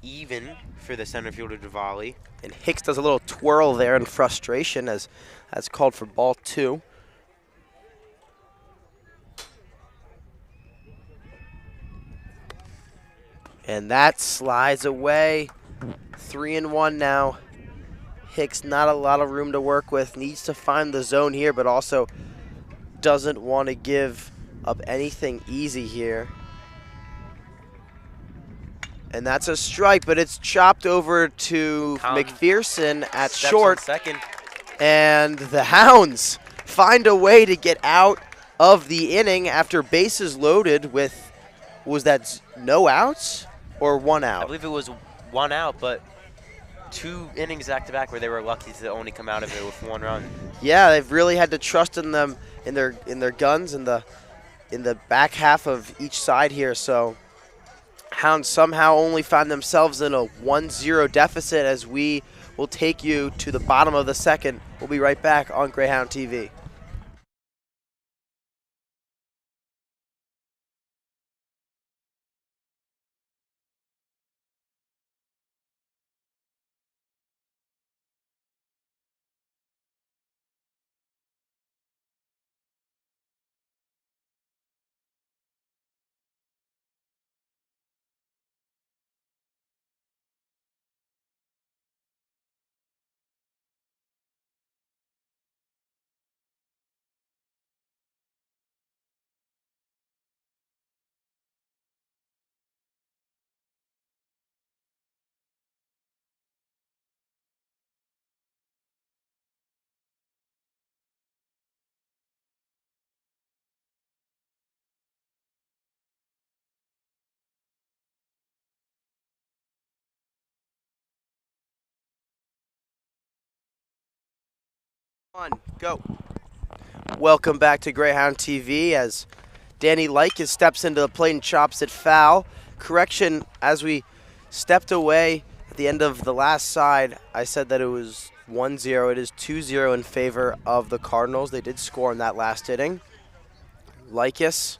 Even for the center fielder, Diwali. And Hicks does a little twirl there in frustration as that's called for ball 2. And that slides away. 3-1 now. Hicks not a lot of room to work with. Needs to find the zone here, but also doesn't want to give up anything easy here. And that's a strike, but it's chopped over to McPherson at short. Second. And the Hounds find a way to get out of the inning after bases loaded with, was that no outs or 1 out? I believe it was 1 out, but 2 innings back-to-back where they were lucky to only come out of it with 1 run. Yeah, they've really had to trust in them, in their guns in the back half of each side here. So Hounds somehow only find themselves in a 1-0 deficit as we will take you to the bottom of the second. We'll be right back on Greyhound TV. Go. Welcome back to Greyhound TV as Danny Lycus steps into the plate and chops it foul. Correction, as we stepped away at the end of the last side, I said that it was 1-0. It is 2-0 in favor of the Cardinals. They did score in that last inning. Lycus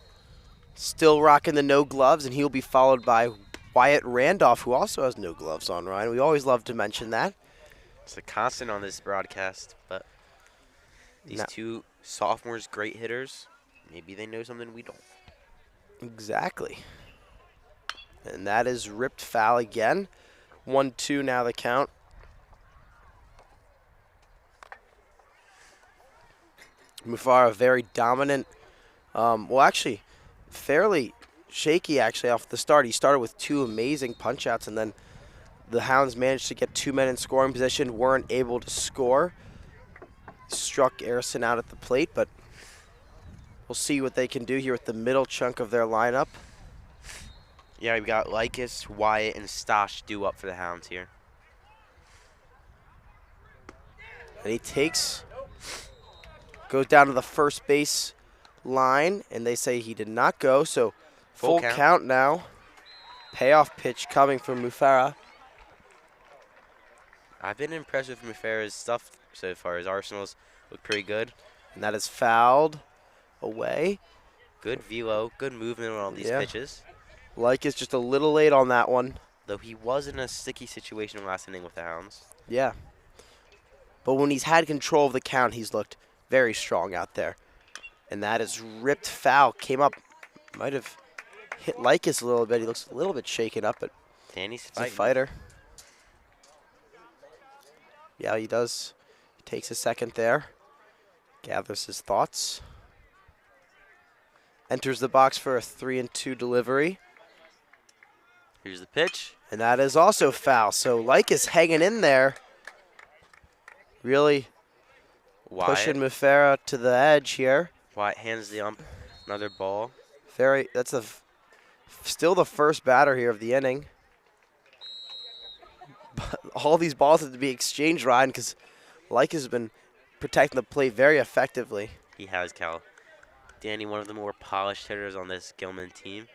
still rocking the no gloves, and he'll be followed by Wyatt Randolph, who also has no gloves on, Ryan. We always love to mention that. It's a constant on this broadcast, but these 2 sophomores, great hitters, maybe they know something we don't. Exactly. And that is ripped foul again. 1-2 now the count. Mufara very dominant. Well, actually, fairly shaky actually off the start. He started with 2 amazing punch-outs, and then the Hounds managed to get 2 men in scoring position, weren't able to score. Struck Arison out at the plate, but we'll see what they can do here with the middle chunk of their lineup. Yeah, we got Lycus, Wyatt, and Stosh due up for the Hounds here. And he goes down to the first base line, and they say he did not go, so full count now. Payoff pitch coming from Mufara. I've been impressed with Mufara's stuff so far. His arsenals look pretty good. And that is fouled away. Good velo, good movement on all these pitches. Lycus just a little late on that one. Though he was in a sticky situation last inning with the Hounds. Yeah. But when he's had control of the count, he's looked very strong out there. And that is ripped foul. Came up, might have hit Lycus a little bit. He looks a little bit shaken up, but Danny's he's a fighter. Yeah, he does. He takes a second there. Gathers his thoughts. Enters the box for a 3-2 delivery. Here's the pitch. And that is also foul. So Lycus hanging in there. Really pushing Mufara to the edge here. Wyatt hands the ump another ball. That's still the first batter here of the inning. But all these balls have to be exchanged, Ryan, because Lycus has been protecting the plate very effectively. He has, Cal. Danny, one of the more polished hitters on this Gilman team.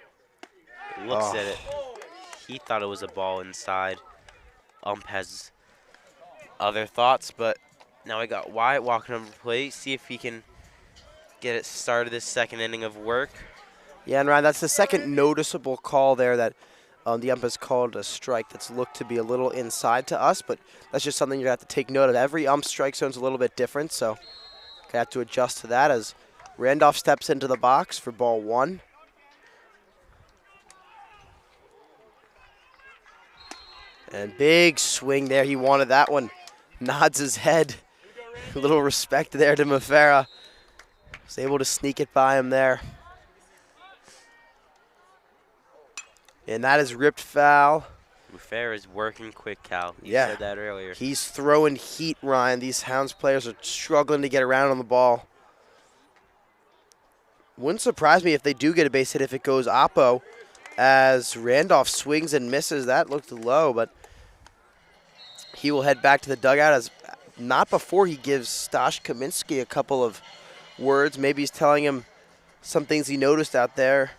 Looks at it. He thought it was a ball inside. Ump has other thoughts, but now we got Wyatt walking over the plate. See if he can get it started this second inning of work. Yeah, and Ryan, that's the second noticeable call there that the ump has called a strike that's looked to be a little inside to us, but that's just something you have to take note of. Every ump strike zone's a little bit different, so I have to adjust to that as Randolph steps into the box for ball 1. And big swing there. He wanted that one. Nods his head. A little respect there to Mufara. Was able to sneak it by him there. And that is ripped foul. Mufara is working quick, Cal. You Yeah. said that earlier. He's throwing heat, Ryan. These Hounds players are struggling to get around on the ball. Wouldn't surprise me if they do get a base hit if it goes oppo, as Randolph swings and misses. That looked low, but he will head back to the dugout, as not before he gives Stosh Kaminsky a couple of words. Maybe he's telling him some things he noticed out there.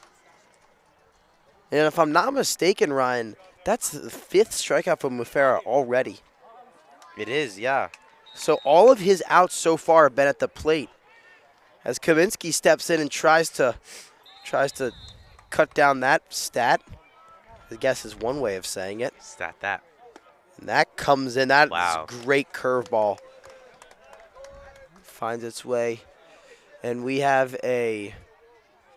And if I'm not mistaken, Ryan, that's the 5th strikeout from Mufara already. It is, yeah. So all of his outs so far have been at the plate. As Kaminsky steps in and tries to cut down that stat, I guess is one way of saying it. Stat that. And that comes in. That is Wow. a great curveball. Finds its way. And we have a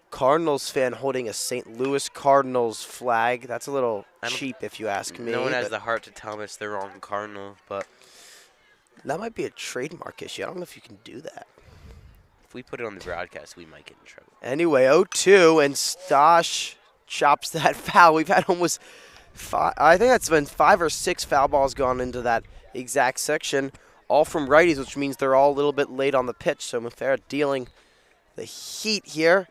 Cardinals fan holding a St. Louis Cardinals flag. That's a little cheap if you ask me. No one has the heart to tell us they're wrong Cardinal, but that might be a trademark issue. I don't know if you can do that. if we put it on the broadcast, we might get in trouble. Anyway, 0-2, and Stosh chops that foul. We've had almost I think that's been 5 or 6 foul balls gone into that exact section, all from righties, which means they're all a little bit late on the pitch. So Mufara dealing the heat here.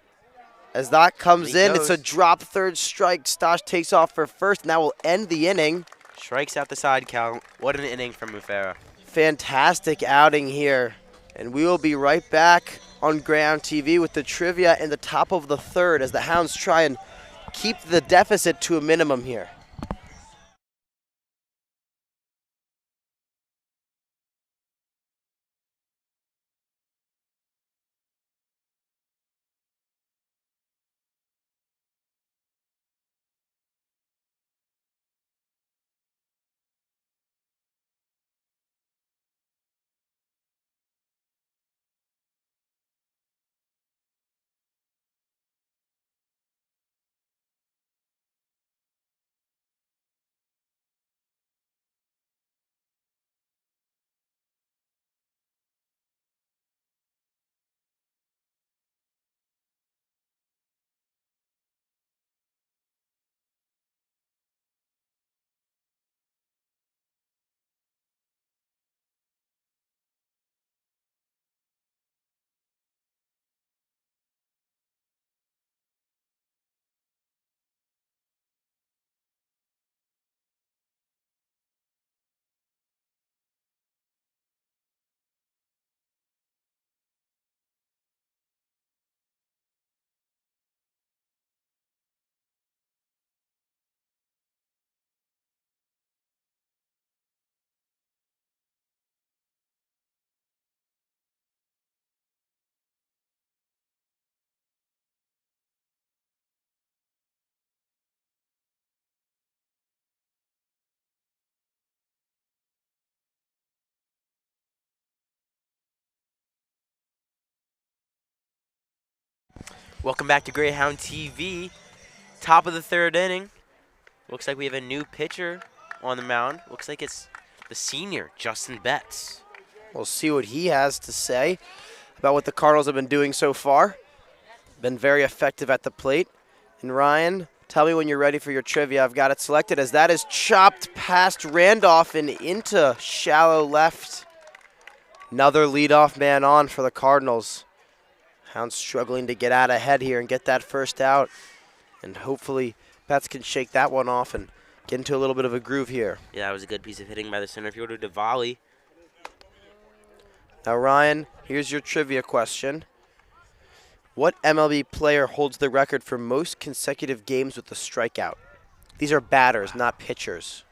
As that comes in, it's a drop third strike. Stosh takes off for first, and that will end the inning. Strikes out the side, Cal. What an inning from Mufara. Fantastic outing here. And we will be right back on Ground TV with the trivia in the top of the third as the Hounds try and keep the deficit to a minimum here. Welcome back to Greyhound TV. Top of the third inning. Looks like we have a new pitcher on the mound. Looks like it's the senior, Justin Betts. We'll see what he has to say about what the Cardinals have been doing so far. Been very effective at the plate. And Ryan, tell me when you're ready for your trivia. I've got it selected as that is chopped past Randolph and into shallow left. Another leadoff man on for the Cardinals. Hounds struggling to get out ahead here and get that first out. And hopefully Betts can shake that one off and get into a little bit of a groove here. Yeah, that was a good piece of hitting by the center fielder, Diwali. Now, Ryan, here's your trivia question. What MLB player holds the record for most consecutive games with a strikeout? These are batters, not pitchers.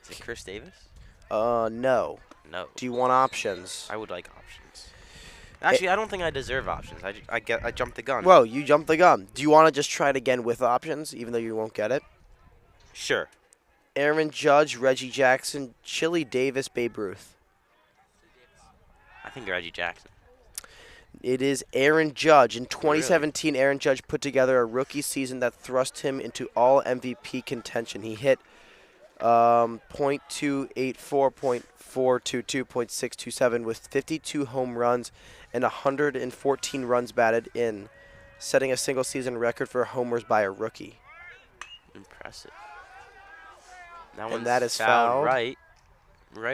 Is it Chris Davis? No. No. Do you want options? I would like options. Actually, I don't think I deserve options. I jumped the gun. Well, you jumped the gun. Do you want to just try it again with options, even though you won't get it? Sure. Aaron Judge, Reggie Jackson, Chili Davis, Babe Ruth. I think Reggie Jackson. It is Aaron Judge. In 2017, Aaron Judge put together a rookie season that thrust him into all MVP contention. He hit .284, .422, .627 with 52 home runs and 114 runs batted in, setting a single-season record for homers by a rookie. Impressive. And that is fouled. Right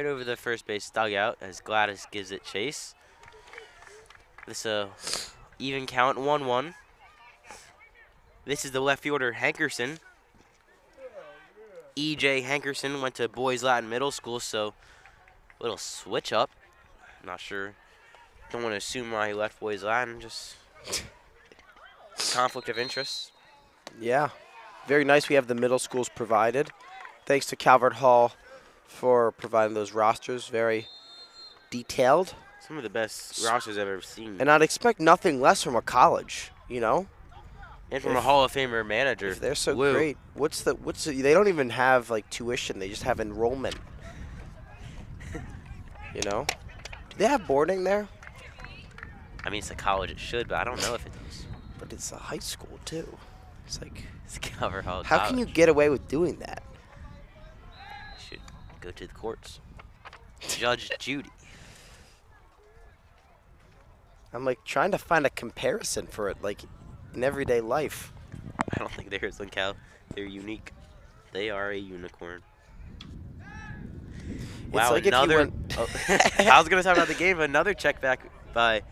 over the first base dugout as Gladys gives it chase. This even count 1-1. This is the left fielder Hankerson. E.J. Hankerson went to Boys Latin Middle School, so a little switch up. Not sure. Don't want to assume why he left Boys Latin. Just conflict of interest. Yeah. Very nice we have the middle schools provided. Thanks to Calvert Hall for providing those rosters. Very detailed. Some of the best rosters I've ever seen. And I'd expect nothing less from a college, you know? And from a Hall of Famer manager. If they're so great. What's the they don't even have like tuition, they just have enrollment. You know? Do they have boarding there? I mean, it's a college, it should, but I don't know if it does. But it's a high school too. It's like, it's Calvert Hall how College. can you get away with doing that? You should go to the courts. Judge Judy. I'm like trying to find a comparison for it, like in everyday life. I don't think there is one, Cal. They're unique. They are a unicorn. Wow, like another. I was going to talk about the game, but another check back by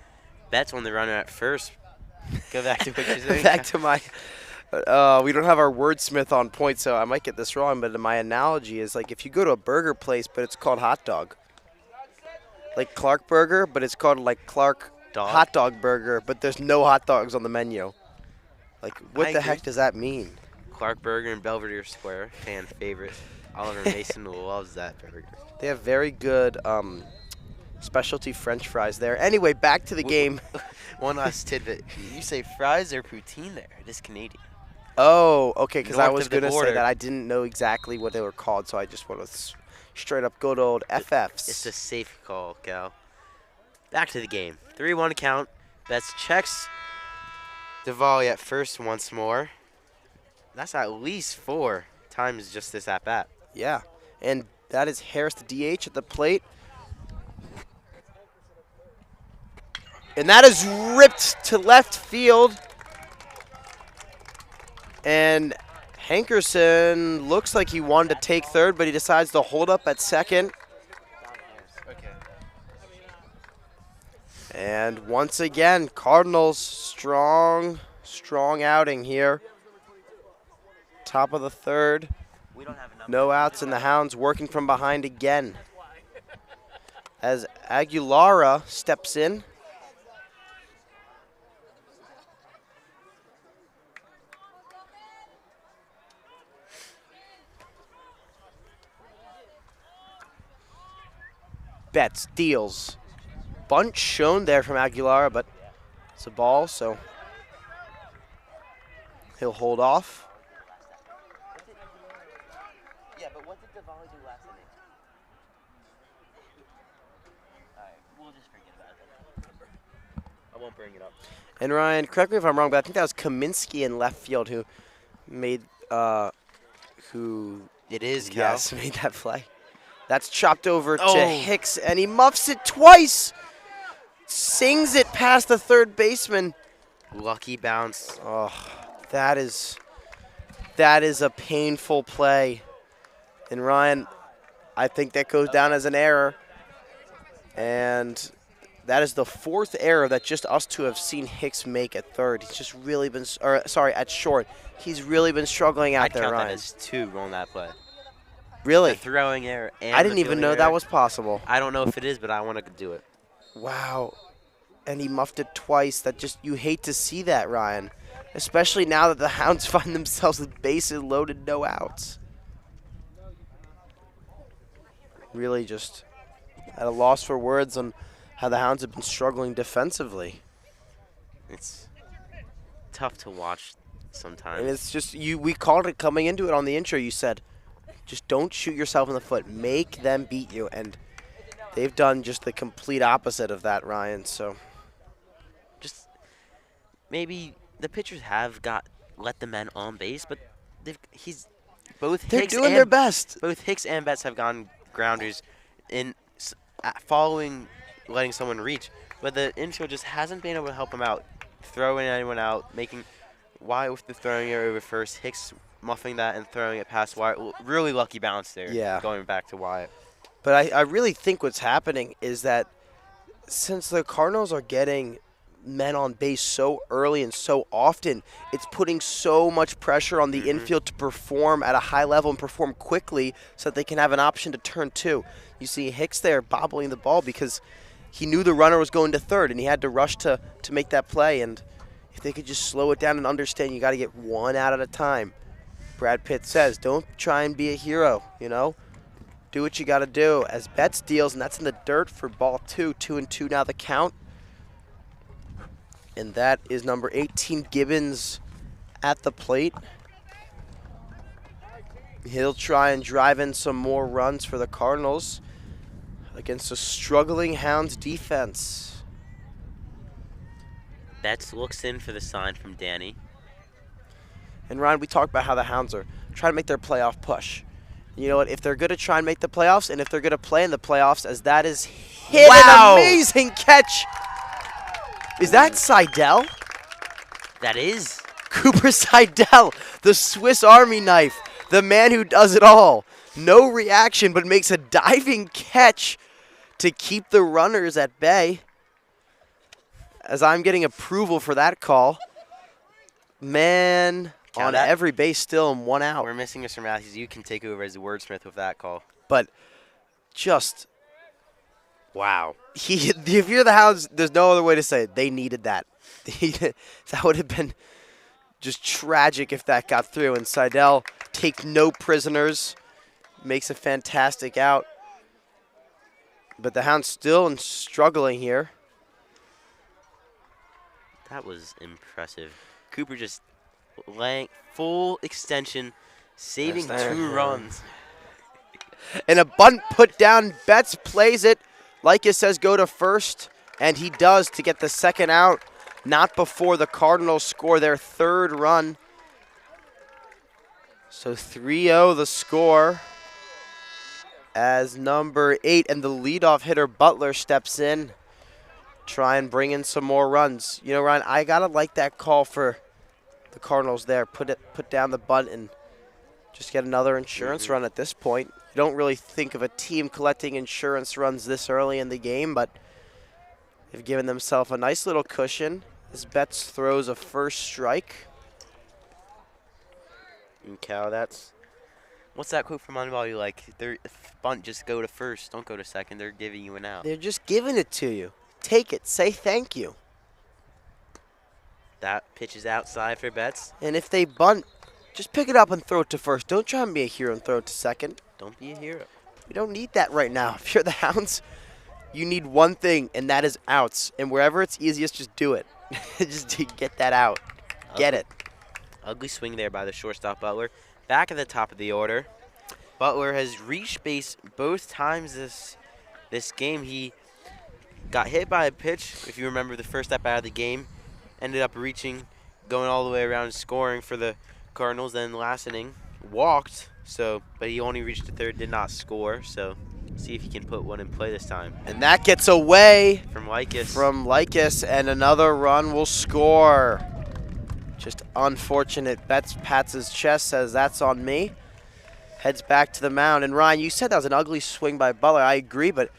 Betts on the runner at first. Go back to what you're saying. Back to my. We don't have our wordsmith on point, so I might get this wrong, but my analogy is like if you go to a burger place, but it's called hot dog. Like Clark Burger, but it's called like Clark Hot Dog Burger, but there's no hot dogs on the menu. Like, what the heck does that mean? Clark Burger in Belvedere Square, fan favorite. Oliver Mason loves that burger. They have very good specialty French fries there. Anyway, back to the game. One last tidbit. You say fries or poutine there? It is Canadian. Oh, okay, because I North was of the going to say border. that I didn't know exactly what they were called, so I just went with straight up good old FFs. It's a safe call, Cal. Back to the game. 3-1 count. Betts checks Diwali at first once more. That's at least 4 times just this at-bat. Yeah, and that is Harris, the DH, at the plate. And that is ripped to left field. And Hankerson looks like he wanted to take third, but he decides to hold up at second. And once again, Cardinals strong outing here. Top of the third. No outs, and the Hounds working from behind again. As Aguilara steps in. Betts deals. Bunt shown there from Aguilara, but it's a ball, so he'll hold off. Yeah, but what did Diwali do last inning? All right, we'll just forget about it. I won't bring it up. And Ryan, correct me if I'm wrong, but I think that was Kaminsky in left field who made who It is, Cal. yes made that play. That's chopped over to Oh. Hicks, and he muffs it twice. Sings it past the third baseman. Lucky bounce. Oh, that is a painful play. And Ryan, I think that goes down as an error. And that is the fourth error that just us two have seen Hicks make at third. He's just really been, at short. He's really been struggling out I'd there, count Ryan. that as 2 on that play. Really? The throwing error and I the didn't even fielding know error. that was possible. I don't know if it is, but I want to do it. Wow. And he muffed it twice. You hate to see that, Ryan. Especially now that the Hounds find themselves with bases loaded, no outs. Really just at a loss for words on how the Hounds have been struggling defensively. It's tough to watch sometimes. And it's just, we called it coming into it on the intro. You said, just don't shoot yourself in the foot. Make them beat you. And they've done just the complete opposite of that, Ryan. So Just maybe the pitchers have let the men on base, but they're doing their best. Both Hicks and Betts have gone grounders in following letting someone reach, but the infield just hasn't been able to help them out, throwing anyone out, making Wyatt with the throwing error over first, Hicks muffing that and throwing it past Wyatt. Really lucky bounce there. Yeah. Going back to Wyatt. But I really think what's happening is that since the Cardinals are getting men on base so early and so often, it's putting so much pressure on the infield to perform at a high level and perform quickly so that they can have an option to turn two. You see Hicks there bobbling the ball because he knew the runner was going to third and he had to rush to make that play. And if they could just slow it down and understand you got to get one out at a time. Brad Pitt says, don't try and be a hero, Do what you got to do. As Betts deals, and that's in the dirt for ball 2. 2-2 now the count. And that is number 18, Gibbons, at the plate. He'll try and drive in some more runs for the Cardinals against a struggling Hounds defense. Betts looks in for the sign from Danny. And Ryan, we talked about how the Hounds are trying to make their playoff push. You know what? If they're going to try and make the playoffs, and if they're going to play in the playoffs, as that is hit, Wow. An amazing catch. Is that Seidel? That is. Cooper Seidel, the Swiss Army knife, the man who does it all. No reaction, but makes a diving catch to keep the runners at bay. As I'm getting approval for that call. Man on every base still and one out. We're missing Mr. Matthews. You can take over as the wordsmith with that call. But just, wow. If you're the Hounds, there's no other way to say it. They needed that. That would have been just tragic if that got through. And Seidel take no prisoners. Makes a fantastic out. But the Hounds still struggling here. That was impressive. Cooper just laying full extension, saving 2 runs. And a bunt put down. Betts plays it. Like it says, go to first. And he does to get the second out. Not before the Cardinals score their third run. So 3-0 the score. As number 8 and the leadoff hitter Butler steps in. Try and bring in some more runs. Ryan, I got to like that call for the Cardinals there. Put down the bunt and just get another insurance run at this point. You don't really think of a team collecting insurance runs this early in the game, but they've given themselves a nice little cushion as Betts throws a first strike. And Cal, what's that quote from Moneyball you like? Bunt, just go to first, don't go to second. They're giving you an out. They're just giving it to you. Take it. Say thank you. That pitch is outside for Betts. And if they bunt, just pick it up and throw it to first. Don't try and be a hero and throw it to second. Don't be a hero. We don't need that right now. If you're the Hounds, you need one thing, and that is outs. And wherever it's easiest, just do it. Just to get that out. Get it. Ugly swing there by the shortstop Butler. Back at the top of the order. Butler has reached base both times this game. He got hit by a pitch, if you remember the first step out of the game. Ended up reaching, going all the way around and scoring for the Cardinals. Then last inning, walked, but he only reached the third, did not score. So see if he can put one in play this time. And that gets away From Lycus. And another run will score. Just unfortunate. Pats his chest, says that's on me. Heads back to the mound. And Ryan, you said that was an ugly swing by Butler. I agree, but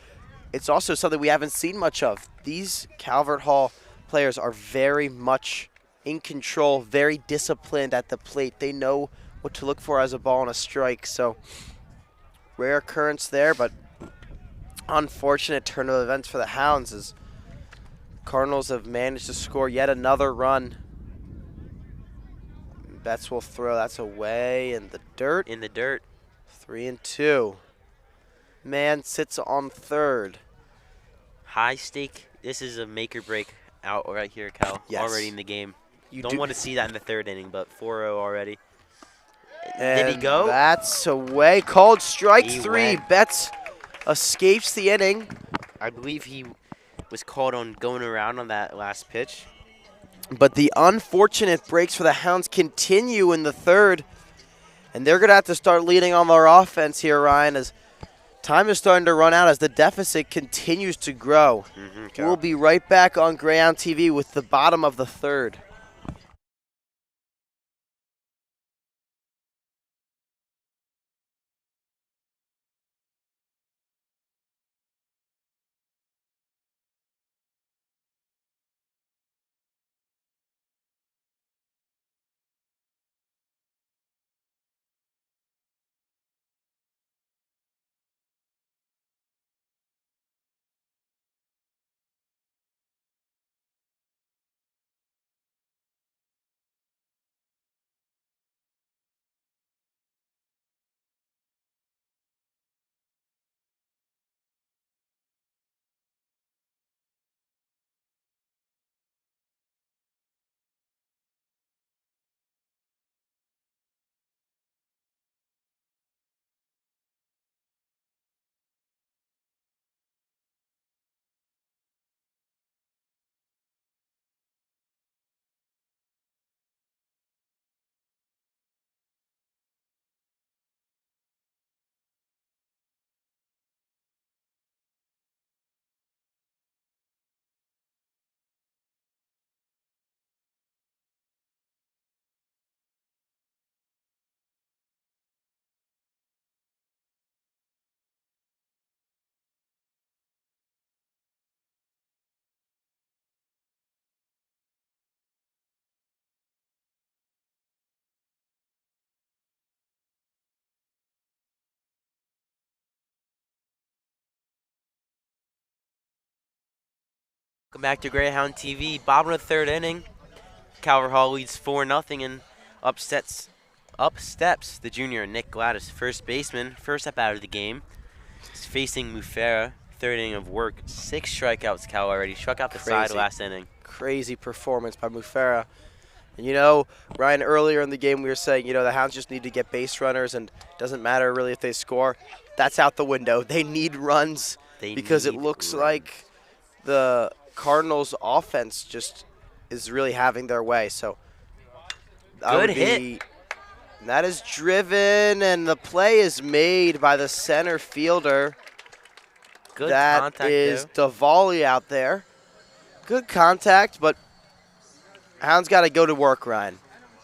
it's also something we haven't seen much of. These Calvert Hall players are very much in control, very disciplined at the plate. They know what to look for as a ball and a strike. So rare occurrence there, but unfortunate turn of events for the Hounds as Cardinals have managed to score yet another run. Betts will throw. That's away in the dirt. 3-2. Man sits on third. High stake. This is a make or break out right here, Cal. Yes. Already in the game. You Don't want to see that in the third inning, but 4-0 already. And did he go? That's away. Called strike He 3. went. Betts escapes the inning. I believe he was called on going around on that last pitch. But the unfortunate breaks for the Hounds continue in the third. And they're going to have to start leading on their offense here, Ryan, as time is starting to run out as the deficit continues to grow. We'll be right back on Greyhound TV with the bottom of the third. Welcome back to Greyhound TV. Bottom of the third inning. Calvert Hall leads 4-0 and up steps the junior Nick Gladys, first baseman. First up out of the game. He's facing Mufera. Third inning of work. 6 strikeouts, Cal already. Struck out the side last inning. Crazy performance by Mufera. And you know, Ryan, earlier in the game we were saying, you know, the Hounds just need to get base runners and it doesn't matter really if they score. That's out the window. They need runs because it looks like the Cardinals offense just is really having their way. So good hit. That is driven and the play is made by the center fielder. Good contact. That is Davali out there. Good contact, but Hounds got to go to work, Ryan.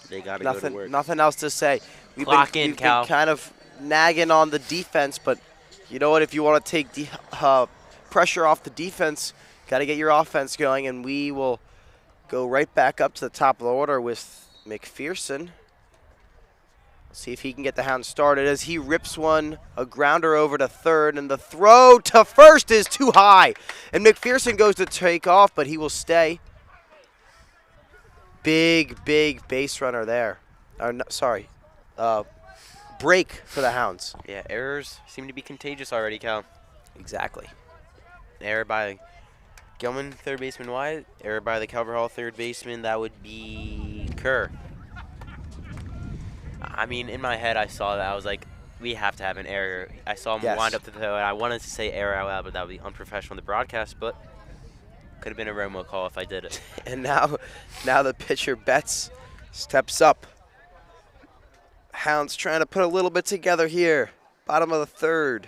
They got to go to work. Nothing else to say. We've been kind of nagging on the defense, but you know what? If you want to take pressure off the defense, got to get your offense going, and we will go right back up to the top of the order with McPherson. See if he can get the Hounds started as he rips a grounder over to third, and the throw to first is too high. And McPherson goes to take off, but he will stay. Big base runner there. Break for the Hounds. Yeah, errors seem to be contagious already, Cal. Exactly. Error by Gilman, third baseman wide. Error by the Calvert Hall third baseman. That would be Kerr. I mean, in my head, I saw that. I was like, we have to have an error. I saw him wind up to the throw, and I wanted to say error out loud, but that would be unprofessional in the broadcast. But Could have been a Romo call if I did it. And now the pitcher Betts steps up. Hounds trying to put a little bit together here. Bottom of the third.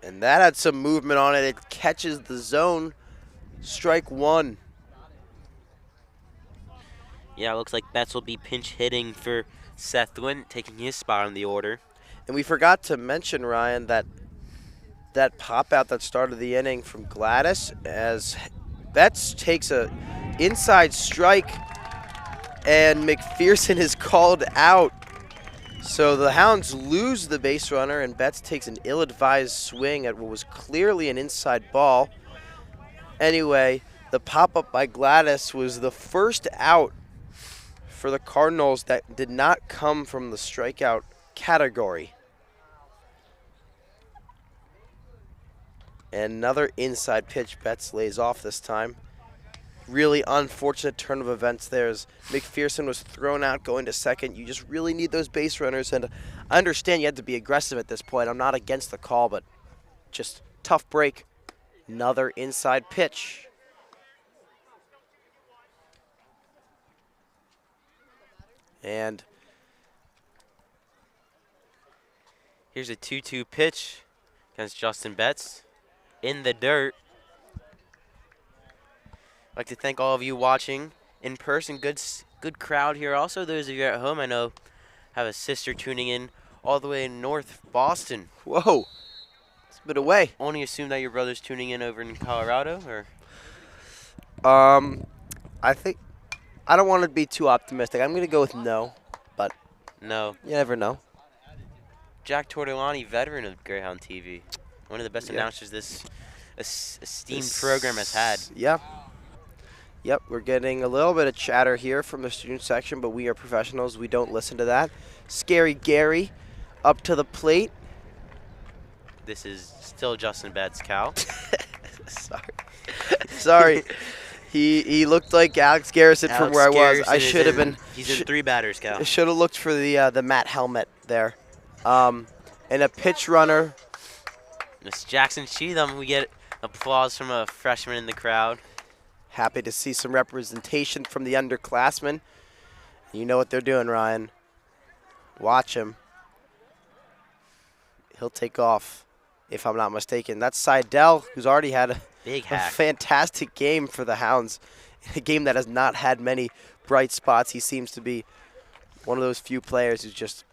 And that had some movement on it. It catches the zone. Strike one. Yeah, it looks like Betts will be pinch hitting for Seth Wynn, taking his spot on the order. And we forgot to mention, Ryan, that pop out that started the inning from Gladys as Betts takes a inside strike and McPherson is called out. So the Hounds lose the base runner and Betts takes an ill-advised swing at what was clearly an inside ball. Anyway, the pop-up by Gladys was the first out for the Cardinals that did not come from the strikeout category. And another inside pitch Betts lays off this time. Really unfortunate turn of events there as McPherson was thrown out going to second. You just really need those base runners, and I understand you had to be aggressive at this point. I'm not against the call, but just tough break. Another inside pitch. And here's a 2-2 pitch against Justin Betts in the dirt. I'd like to thank all of you watching in person. Good crowd here. Also, those of you at home, I know, have a sister tuning in all the way in North Boston. whoa, it's a bit away. Only assume that your brother's tuning in over in Colorado, or? I think I don't want to be too optimistic. I'm going to go with no, but No. you never know. Jack Tortolani, veteran of Greyhound TV. One of the best Yeah. announcers this esteemed program has had. Yeah. Yep, we're getting a little bit of chatter here from the student section, but we are professionals. We don't listen to that. Scary Gary up to the plate. This is still Justin Betts, Cal. Sorry. He looked like Alex Garrison from Alex where I was. Garrison I is should have in- been. He's in 3 batters, Cal. I should have looked for the Matt helmet there. And a pitch runner. Miss Jackson Cheatham, we get applause from a freshman in the crowd. Happy to see some representation from the underclassmen. You know what they're doing, Ryan. Watch him. He'll take off, if I'm not mistaken. That's Seidel, who's already had a Big hack. fantastic game for the Hounds. A game that has not had many bright spots. He seems to be one of those few players who's just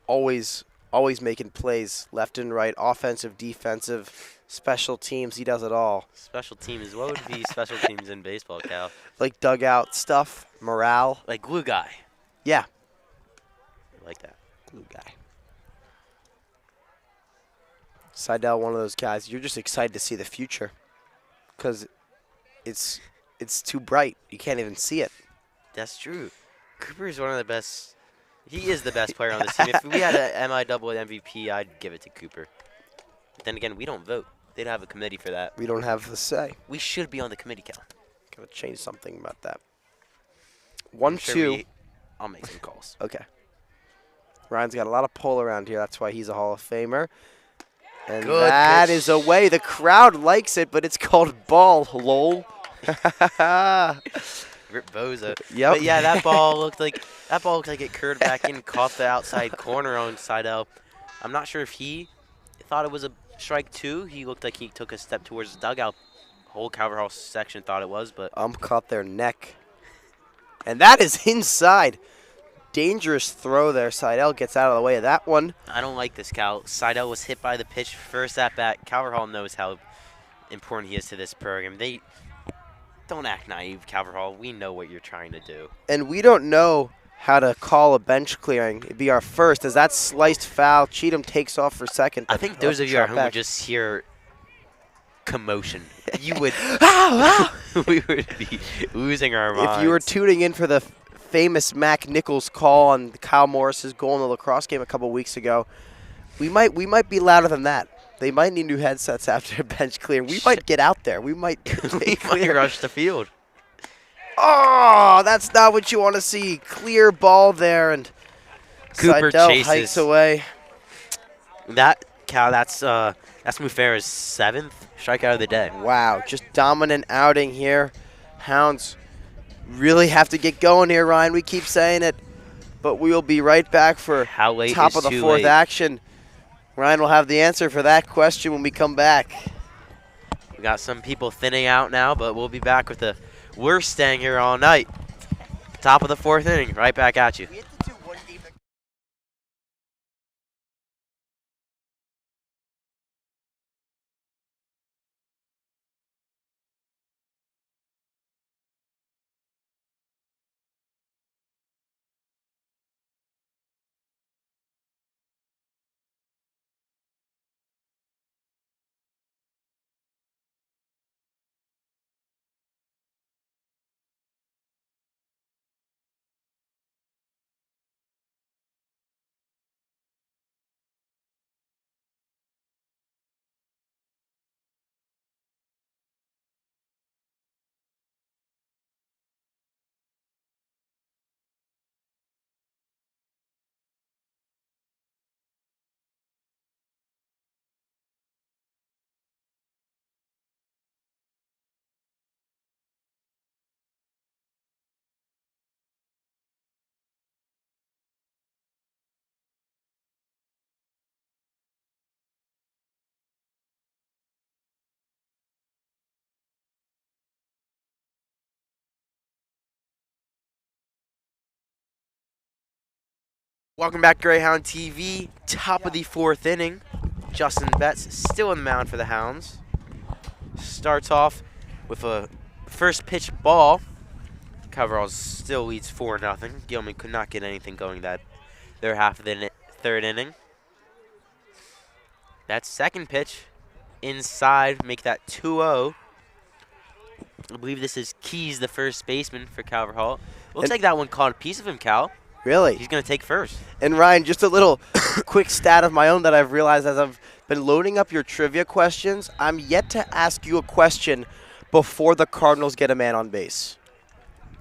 always making plays left and right, offensive, defensive, special teams. He does it all. Special teams. What would be special teams in baseball, Cal? Like dugout stuff, morale. Like glue guy. Yeah. I like that. Glue guy. Seidel, one of those guys. You're just excited to see the future because it's too bright. You can't even see it. That's true. Cooper is one of the best. He is the best player on this team. If we had an MIAA MVP, I'd give it to Cooper. But then again, we don't vote. They'd have a committee for that. We don't have the say. We should be on the committee, Cal. Gotta change something about that. I'm 1-2. I'll make some calls. Okay. Ryan's got a lot of pull around here. That's why he's a Hall of Famer. And Good that pitch. is away. The crowd likes it, but it's called ball, lol. Rip Boza. Yep. But yeah, that ball looked like it curved back in, caught the outside corner on Seidel. I'm not sure if he thought it was a strike 2. He looked like he took a step towards the dugout. Whole Calvert Hall section thought it was, but Caught their neck. And that is inside. Dangerous throw there. Seidel gets out of the way of that one. I don't like this, Cal. Seidel was hit by the pitch first at bat. Calvert Hall knows how important he is to this program. They don't act naive, Calvert Hall. We know what you're trying to do. And we don't know how to call a bench clearing. It'd be our first. As that sliced foul, Cheatham takes off for second. I think those of you at home would just hear commotion. You would. We would be losing our minds. If you were tuning in for the famous Mac Nichols call on Kyle Morris's goal in the lacrosse game a couple weeks ago, we might be louder than that. They might need new headsets after a bench clear. We might get out there. We might rush the field. Oh, that's not what you want to see. Clear ball there, and Cooper Seidel chases. hikes away. That Cal, that's That's Mufera's 7th strikeout of the day. Wow, just dominant outing here. Hounds really have to get going here, Ryan. We keep saying it, but we will be right back for How late top is of the too fourth late? action. Ryan will have the answer for that question when we come back. We got some people thinning out now, but we'll be back with the we're staying here all night. Top of the 4th inning, right back at you. Welcome back, Greyhound TV. Top of the 4th inning. Justin Betts still in the mound for the Hounds. Starts off with a first pitch ball. Coveralls still leads 4-0. Gilman could not get anything going their half of the 3rd inning. That second pitch inside, make that 2-0. I believe this is Keys, the first baseman for Calvert. Looks like that one caught a piece of him, Cal. Really? He's going to take first. And Ryan, just a little quick stat of my own that I've realized as I've been loading up your trivia questions. I'm yet to ask you a question before the Cardinals get a man on base.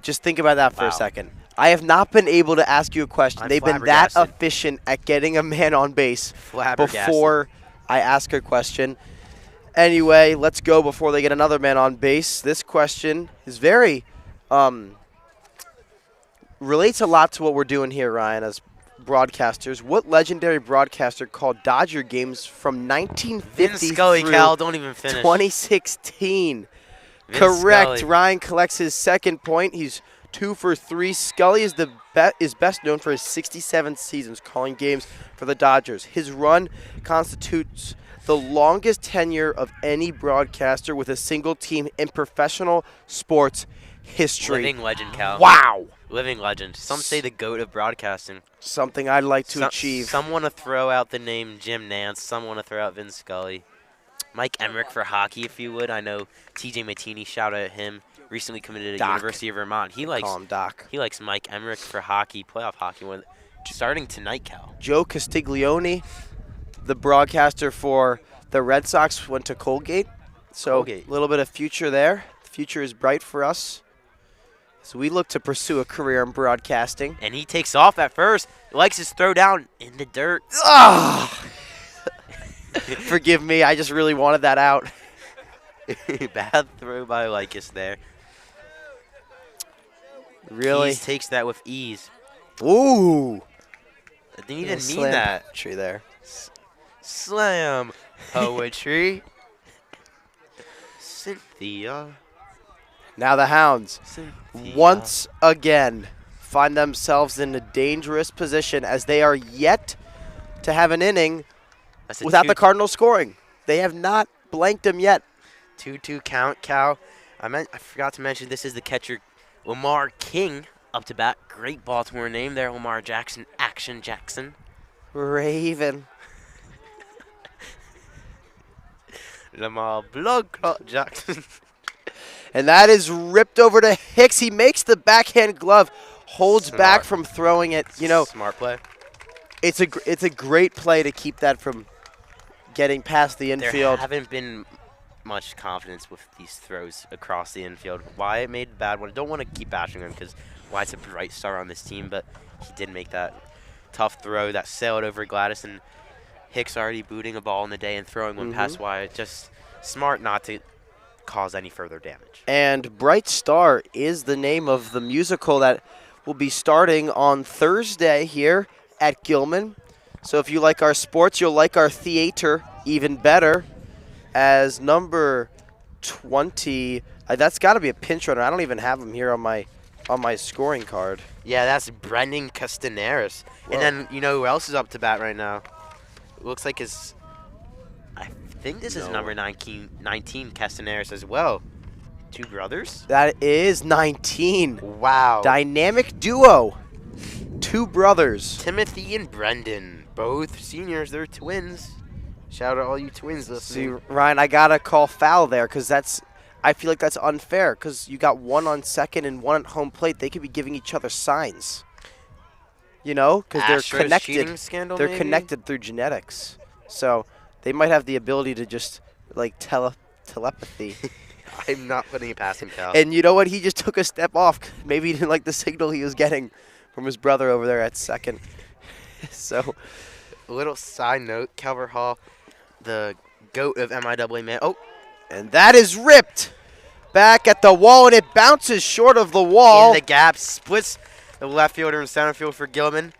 Just think about that for a second. I have not been able to ask you a question. They've been that efficient at getting a man on base before I ask a question. Anyway, let's go before they get another man on base. This question is very relates a lot to what we're doing here, Ryan, as broadcasters. What legendary broadcaster called Dodger games from 1950 Scully, through Cal, don't even finish. 2016? Vince Correct. Scully. Ryan collects his second point. He's 2 for 3. Scully is best known for his 67 seasons calling games for the Dodgers. His run constitutes the longest tenure of any broadcaster with a single team in professional sports history. Living legend, Cal. Wow. Living legend. Some say the GOAT of broadcasting. Something I'd like to achieve. Some want to throw out the name Jim Nance. Some want to throw out Vince Scully. Mike Emmerich for hockey, if you would. I know TJ Matini, shout out at him, recently committed to University of Vermont. He likes Call him Doc. He likes Mike Emmerich for hockey, playoff hockey, starting tonight, Cal. Joe Castiglione, the broadcaster for the Red Sox, went to Colgate. So a little bit of future there. The future is bright for us. So we look to pursue a career in broadcasting. And he takes off at first. He likes his throw down in the dirt. Ah! Forgive me, I just really wanted that out. Bad throw by Lycus there. Really? Keys takes that with ease. Ooh. I didn't even mean that. Tree there. Slam poetry. Cynthia. Now the Hounds, Cynthia. once again, find themselves in a dangerous position as they are yet to have an inning without the Cardinals scoring. They have not blanked them yet. 2-2 count, Cal. I forgot to mention this is the catcher, Lamar King, up to bat. Great Baltimore name there, Lamar Jackson, Action Jackson. Raven. Lamar Blood Clot Jackson. And that is ripped over to Hicks. He makes the backhand glove, holds back from throwing it. You know, smart play. It's a great play to keep that from getting past the infield. There haven't been much confidence with these throws across the infield. Wyatt made a bad one. I don't want to keep bashing him because Wyatt's a bright star on this team, but he did make that tough throw that sailed over Gladys. And Hicks already booting a ball in the day and throwing one past wide. Just smart not to cause any further damage. And Bright Star is the name of the musical that will be starting on Thursday here at Gilman. So if you like our sports, you'll like our theater even better. As number 20, that's got to be a pinch runner. I don't even have him here on my scoring card. Yeah, that's Brendan Castaneris. Whoa. And then, you know who else is up to bat right now? Looks like I think this is number 19 Castaneris as well. Two brothers? That is 19. Wow. Dynamic duo. Two brothers. Timothy and Brendan, both seniors. They're twins. Shout out all you twins listening. See, Ryan, I got to call foul there because I feel like that's unfair because you got one on second and one at home plate. They could be giving each other signs. You know, because they're connected. Scandal, they're maybe? connected through genetics. So they might have the ability to just, like, telepathy. I'm not putting it past him, Cal. And you know what? He just took a step off. Maybe he didn't like the signal he was getting from his brother over there at second. So, A little side note, Calvert Hall, the GOAT of MIAA man. Oh, and that is ripped back at the wall, and it bounces short of the wall. in the gap, splits the left fielder and center field for Gilman.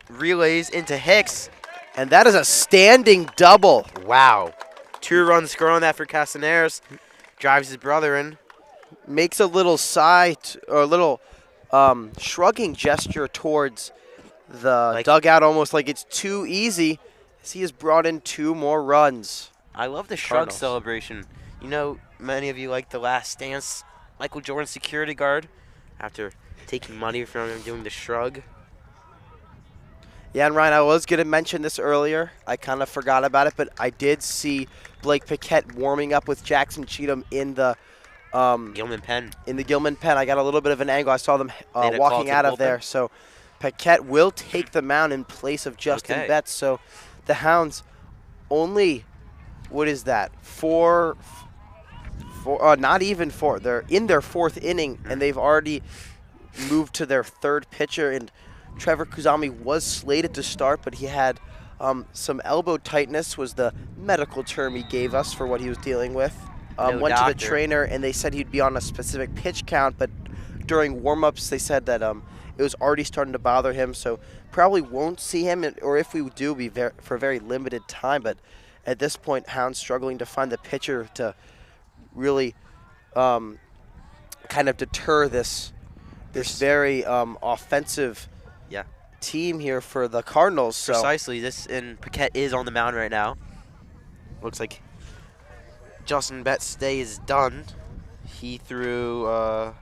Relays into Hicks. And that is a standing double. Wow. 2 runs scored on that for Castaneris. Drives his brother in. Makes a little shrugging gesture towards the dugout, almost like it's too easy. As he has brought in 2 more runs. I love the shrug celebration. You know, many of you like The Last Dance, Michael Jordan's security guard, after taking money from him doing the shrug. Yeah, and Ryan, I was going to mention this earlier. I kind of forgot about it, but I did see Blake Paquette warming up with Jackson Cheatham in the Gilman pen. In the Gilman pen. I got a little bit of an angle. I saw them They had a call walking to out the of there. bullpen? So Paquette will take the mound in place of Justin Okay. Betts. So the Hounds only, what is that, not even 4. They're in their 4th inning, and they've already moved to their 3rd pitcher. And Trevor Kuzami was slated to start, but he had some elbow tightness was the medical term he gave us for what he was dealing with. No Went to the doctor. trainer, and they said he'd be on a specific pitch count, but during warm-ups they said that it was already starting to bother him, so probably won't see him, or if we do, be for a very limited time. But at this point, Hounds struggling to find the pitcher to really kind of deter this very offensive team here for the Cardinals. So. Precisely. And Paquette is on the mound right now. Looks like Justin Betts' day is done. He threw, I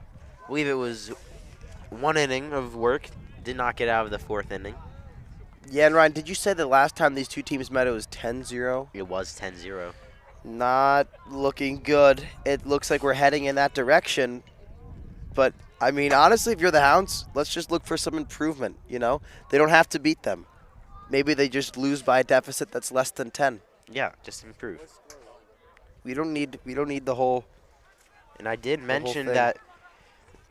believe it was 1 inning of work. Did not get out of the 4th inning. Yeah, and Ryan, did you say the last time these two teams met it was 10-0? It was 10-0. Not looking good. It looks like we're heading in that direction. But, I mean, honestly, if you're the Hounds, let's just look for some improvement, you know? They don't have to beat them. Maybe they just lose by a deficit that's less than 10. Yeah, just improve. We don't need the whole. And I did mention thing. that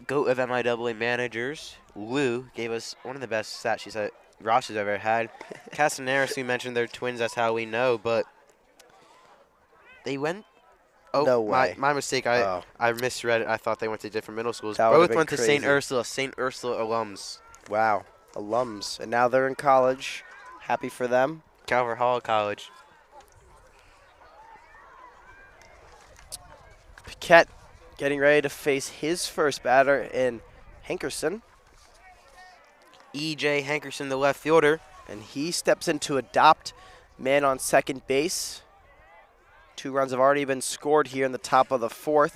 GOAT of MIAA managers, Lou, gave us one of the best stat sheets that Ross has ever had. Castaneris, we mentioned they're twins, that's how we know, but they went. Oh, No way. My mistake. I misread it. I thought they went to different middle schools. That would've Both been went to St. crazy. Ursula alums. Wow, alums. And now they're in college. Happy for them. Calvert Hall College. Paquette getting ready to face his first batter in Hankerson. E.J. Hankerson, the left fielder. And he steps in to adopt man on second base. 2 runs have already been scored here in the top of the 4th.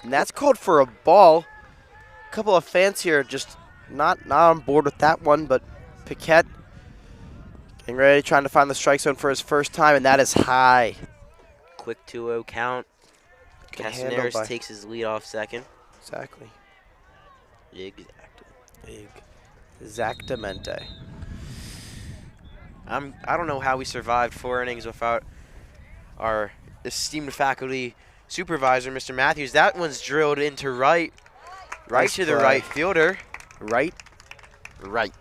And that's called for a ball. A couple of fans here just not on board with that one, but Paquette getting ready, trying to find the strike zone for his first time, and that is high. Quick 2-0 count. Good handle by- Castaneris takes his lead off second. Exactly. Exactly. Exactamente. I don't know how we survived 4 innings without our esteemed faculty supervisor, Mr. Matthews. That one's drilled into right Nice to the play. right fielder. Right. Right.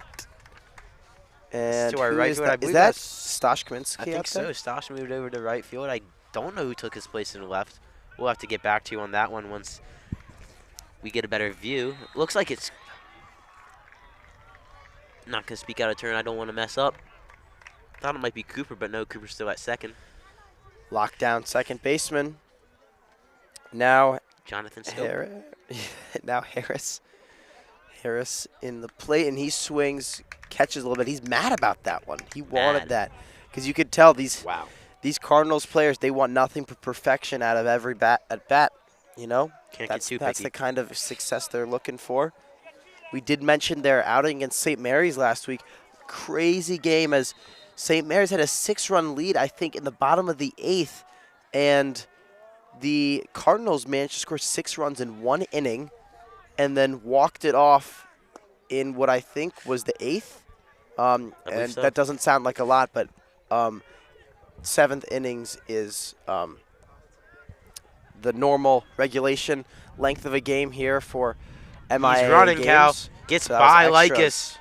And to our who right is field. I that? Is believe that that's. Stosh I Kaminsky think out so. there? Stosh moved over to right field. I don't know who took his place in the left. We'll have to get back to you on that one once we get a better view. Looks like it's not going to speak out of turn. I don't want to mess up. Thought it might be Cooper, but no, Cooper's still at second. Lockdown second baseman. Now Jonathan Stope. Harris. Harris in the plate, and he swings, catches a little bit. He's mad about that one. He wanted Mad. that because you could tell these Wow. Cardinals players, they want nothing but perfection out of every bat at bat. You know, Can't get that's too the picky. kind of success they're looking for. We did mention their outing against St. Mary's last week. Crazy game as St. Mary's had a 6-run lead, I think, in the bottom of the 8th, and the Cardinals managed to score 6 runs in 1 inning and then walked it off in what I think was the 8th. And so. that doesn't sound like a lot, but 7th innings is the normal regulation length of a game here for MIA He's running, games. Cal. Gets So that was by extra. Likas.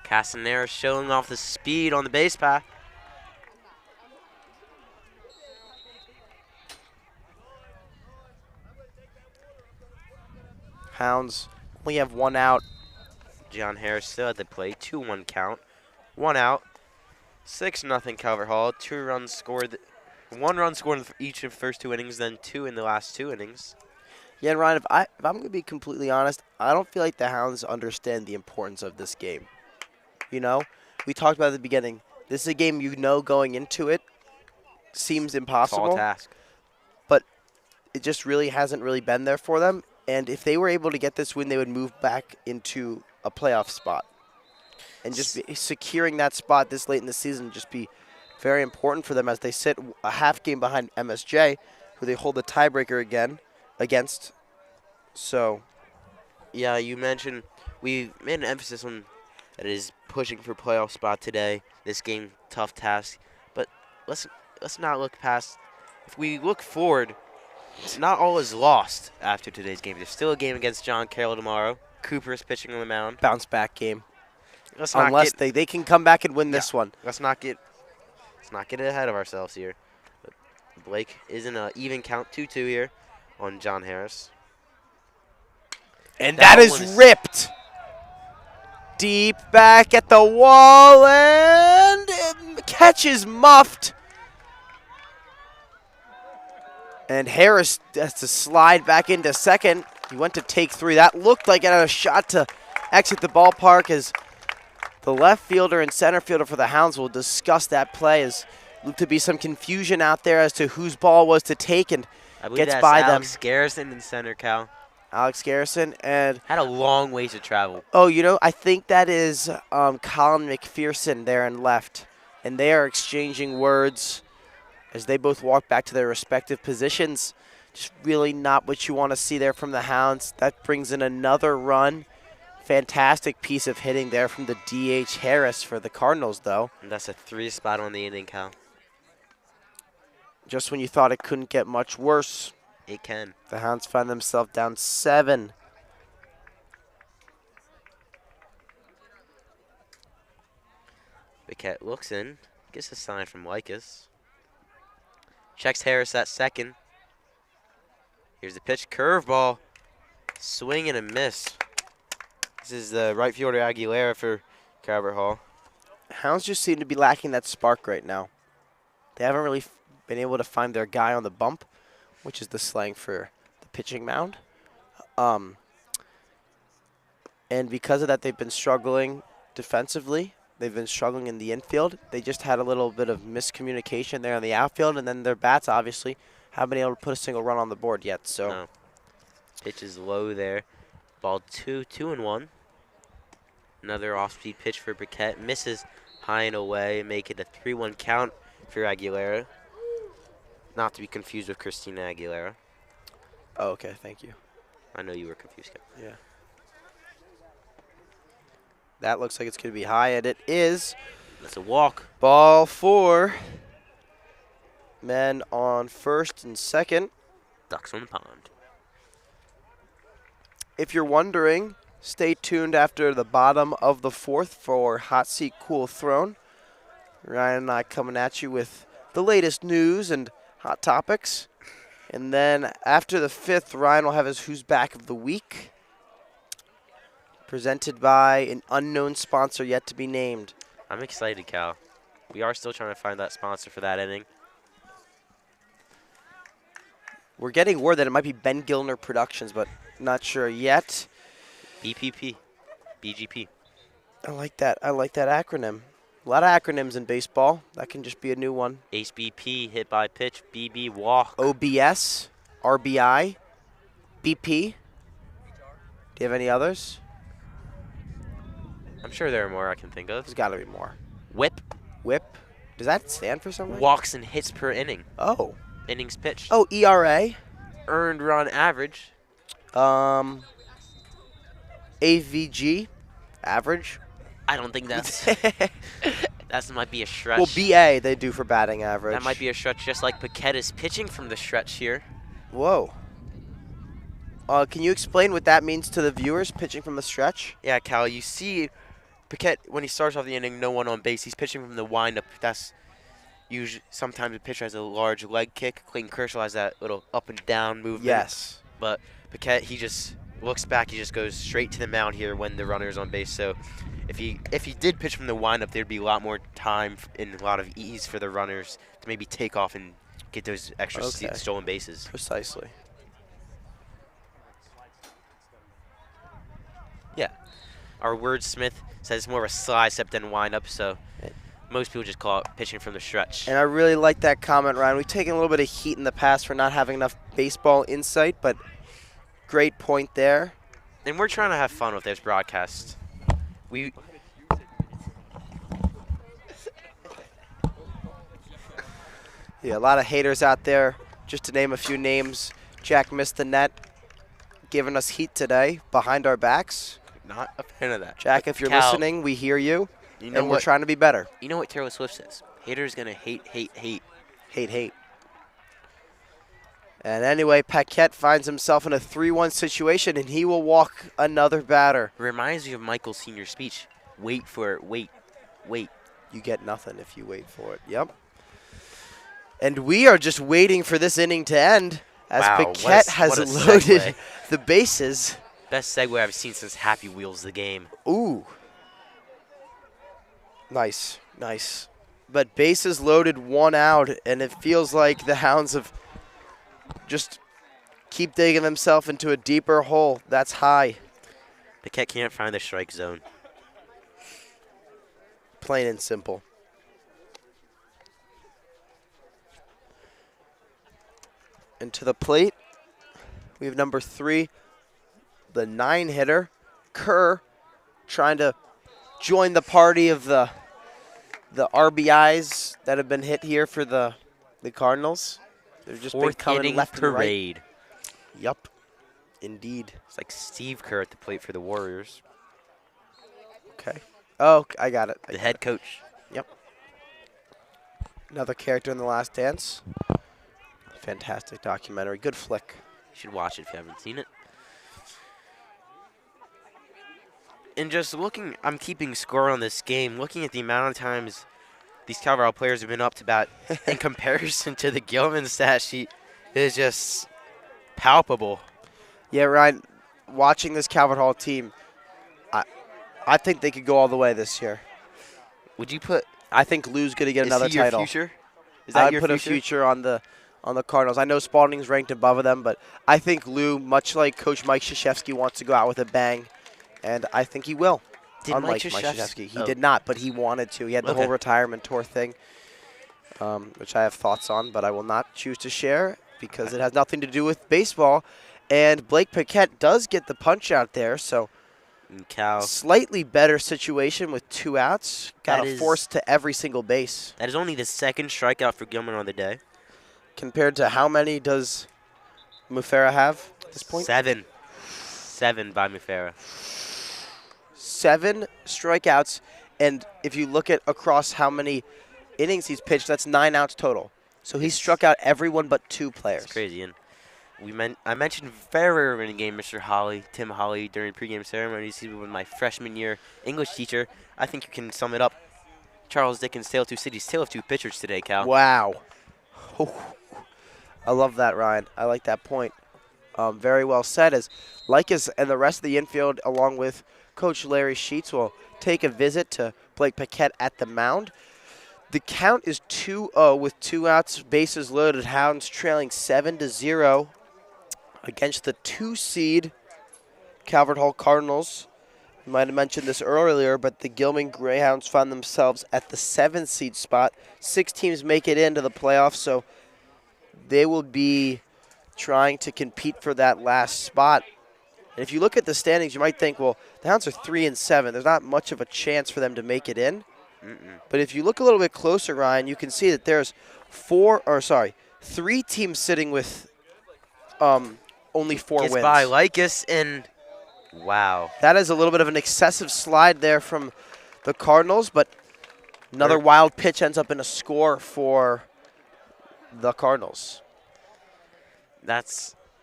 Castanera showing off the speed on the base path. Hounds only have 1 out. John Harris still at the plate. 2-1 count. 1 out. 6-0 Calvert Hall. 2 runs scored. 1 run scored in each of the first 2 innings, then 2 in the last 2 innings. Yeah, and Ryan, if I'm going to be completely honest, I don't feel like the Hounds understand the importance of this game. You know, we talked about at the beginning. This is a game you know going into it seems impossible. Tall task. But it just really hasn't really been there for them. And if they were able to get this win, they would move back into a playoff spot. And just securing that spot this late in the season would just be very important for them as they sit a half game behind MSJ, who they hold the tiebreaker against. So, Yeah, you mentioned we made an emphasis on that it is pushing for playoff spot today. This game, tough task. But let's not look past. If we look forward, not all is lost after today's game. There's still a game against John Carroll tomorrow. Cooper is pitching on the mound. bounce back game. Unless They can come back and win this one. Let's not get ahead of ourselves here. But Blake is in an even count 2-2 here on John Harris. And that is ripped deep back at the wall, and catch is muffed. And Harris has to slide back into second. He went to take 3. That looked like it had a shot to exit the ballpark as the left fielder and center fielder for the Hounds will discuss that play as looked to be some confusion out there as to whose ball was to take and I believe gets that's by Alex Garrison in center, Cal. Alex Garrison and Had a long way to travel. oh, you know, I think that is Colin McPherson there in left. And they are exchanging words as they both walk back to their respective positions. Just really not what you want to see there from the Hounds. That brings in another run. Fantastic piece of hitting there from the DH Harris for the Cardinals, though. And that's a 3 spot on the inning, Cal. Just when you thought it couldn't get much worse, It can. the Hounds find themselves down 7. Biquette looks in, gets a sign from Likas. Checks Harris at second. Here's the pitch, curveball. Swing and a miss. This is the right fielder Aguilera for Calvert Hall. Hounds just seem to be lacking that spark right now. They haven't really been able to find their guy on the bump, which is the slang for the pitching mound. And because of that, they've been struggling defensively. They've been struggling in the infield. They just had a little bit of miscommunication there in the outfield, and then their bats obviously haven't been able to put a single run on the board yet. So, No. Pitch is low there. Ball 2-1. Another off-speed pitch for Biquette. Misses high and away, make it a 3-1 count for Aguilera. Not to be confused with Christina Aguilera. oh, okay, thank you. I know you were confused, Cal. Yeah. That looks like it's going to be high, and it is. That's a walk. Ball 4. Men on first and second. Ducks on the pond. If you're wondering, Stay tuned after the bottom of the 4th for Hot Seat Cool Throne. Ryan and I coming at you with the latest news and hot topics. And then after the 5th, Ryan will have his Who's Back of the Week, presented by an unknown sponsor yet to be named. I'm excited, Cal. We are still trying to find that sponsor for that inning. We're getting word that it might be Ben Gilner Productions, but not sure yet. BPP. BGP. I like that. I like that acronym. A lot of acronyms in baseball. That can just be a new one. HBP, hit by pitch, BB, walk. OBS, RBI, BP. Do you have any others? I'm sure there are more I can think of. There's got to be more. Whip. Whip. Does that stand for something? Walks and hits per inning. Oh. Innings pitched. Oh, ERA. Earned run average. AVG, average. I don't think that's... that might be a stretch. Well, BA they do for batting average. That might be a stretch, just like Paquette is pitching from the stretch here. Whoa. Can you explain what that means to the viewers, pitching from the stretch? Yeah, Cal, you see Paquette, when he starts off the inning, no one on base. He's pitching from the windup. That's usually, sometimes a pitcher has a large leg kick. Clayton Kershaw has that little up and down movement. Yes. But Paquette, he just looks back. He just goes straight to the mound here when the runner's on base. So if he did pitch from the windup, there'd be a lot more time and a lot of ease for the runners to maybe take off and get those extra stolen bases. Precisely. Yeah. Our wordsmith says it's more of a slide step than windup, so most people just call it pitching from the stretch. And I really like that comment, Ryan. We've taken a little bit of heat in the past for not having enough baseball insight, but great point there. And we're trying to have fun with this broadcast. Yeah, a lot of haters out there. Just to name a few names, Jack missed the net, giving us heat today behind our backs. Not a fan of that. Jack, if you're Cal, listening, we hear you, know and what, we're trying to be better. You know what Taylor Swift says? Haters gonna hate, hate, hate. Hate, hate. And anyway, Paquette finds himself in a 3-1 situation, and he will walk another batter. Reminds me of Michael's senior speech. Wait for it, wait, wait. You get nothing if you wait for it. Yep. And we are just waiting for this inning to end as Paquette has loaded the bases. Best segue I've seen since Happy Wheels the game. Ooh. Nice, nice. But bases loaded, 1 out, and it feels like the Hounds have just keep digging themselves into a deeper hole. That's high. Paquette can't find the strike zone. Plain and simple. And to the plate, we have number 3, the 9-hitter, Kerr, trying to join the party of the RBIs that have been hit here for the Cardinals. They've just been coming left and right. Yup, indeed. It's like Steve Kerr at the plate for the Warriors. Okay. Oh, I got it. The head coach. Yep. Another character in The Last Dance. Fantastic documentary. Good flick. You should watch it if you haven't seen it. And just looking, I'm keeping score on this game, looking at the amount of times these Calvert players have been up to bat in comparison to the Gilman stat sheet is just palpable. Yeah, Ryan, watching this Calvert Hall team, I think they could go all the way this year. Would you put... I think Lou's going to get another title. Is he your future? Is that your future? I'd put a future on the Cardinals. I know Spalding's ranked above them, but I think Lou, much like Coach Mike Krzyzewski, wants to go out with a bang, and I think he will. Did Unlike Mike Krzyzewski. He did not, but he wanted to. He had the whole retirement tour thing, which I have thoughts on, but I will not choose to share because it has nothing to do with baseball. And Blake Paquette does get the punch out there, so slightly better situation with 2 outs. Got a force to every single base. That is only the 2nd strikeout for Gilman on the day. Compared to how many does Mufera have at this point? 7. 7 by Mufera. 7 strikeouts, and if you look at across how many innings he's pitched, that's 9 outs total. So he struck out everyone but 2 players. That's crazy. And I mentioned very early in the game, Mr. Holly, Tim Holly, during pregame ceremonies. He was my freshman year English teacher. I think you can sum it up. Charles Dickens, Tale of Two Cities, Tale of Two Pitchers today, Cal. Wow. I love that, Ryan. I like that point. Very well said. As Lycus and the rest of the infield, along with Coach Larry Sheets, will take a visit to Blake Paquette at the mound. The count is 2-0 with 2 outs, bases loaded. Hounds trailing 7-0 against the 2 seed Calvert Hall Cardinals. I might have mentioned this earlier, but the Gilman Greyhounds find themselves at the 7th seed spot. 6 teams make it into the playoffs, so they will be trying to compete for that last spot. And if you look at the standings, you might think, well, the Hounds are 3-7. There's not much of a chance for them to make it in. But if you look a little bit closer, Ryan, you can see that there's 3 teams sitting with only 4 Gets wins. by Lycus, and wow. That is a little bit of an excessive slide there from the Cardinals, but another wild pitch ends up in a score for the Cardinals.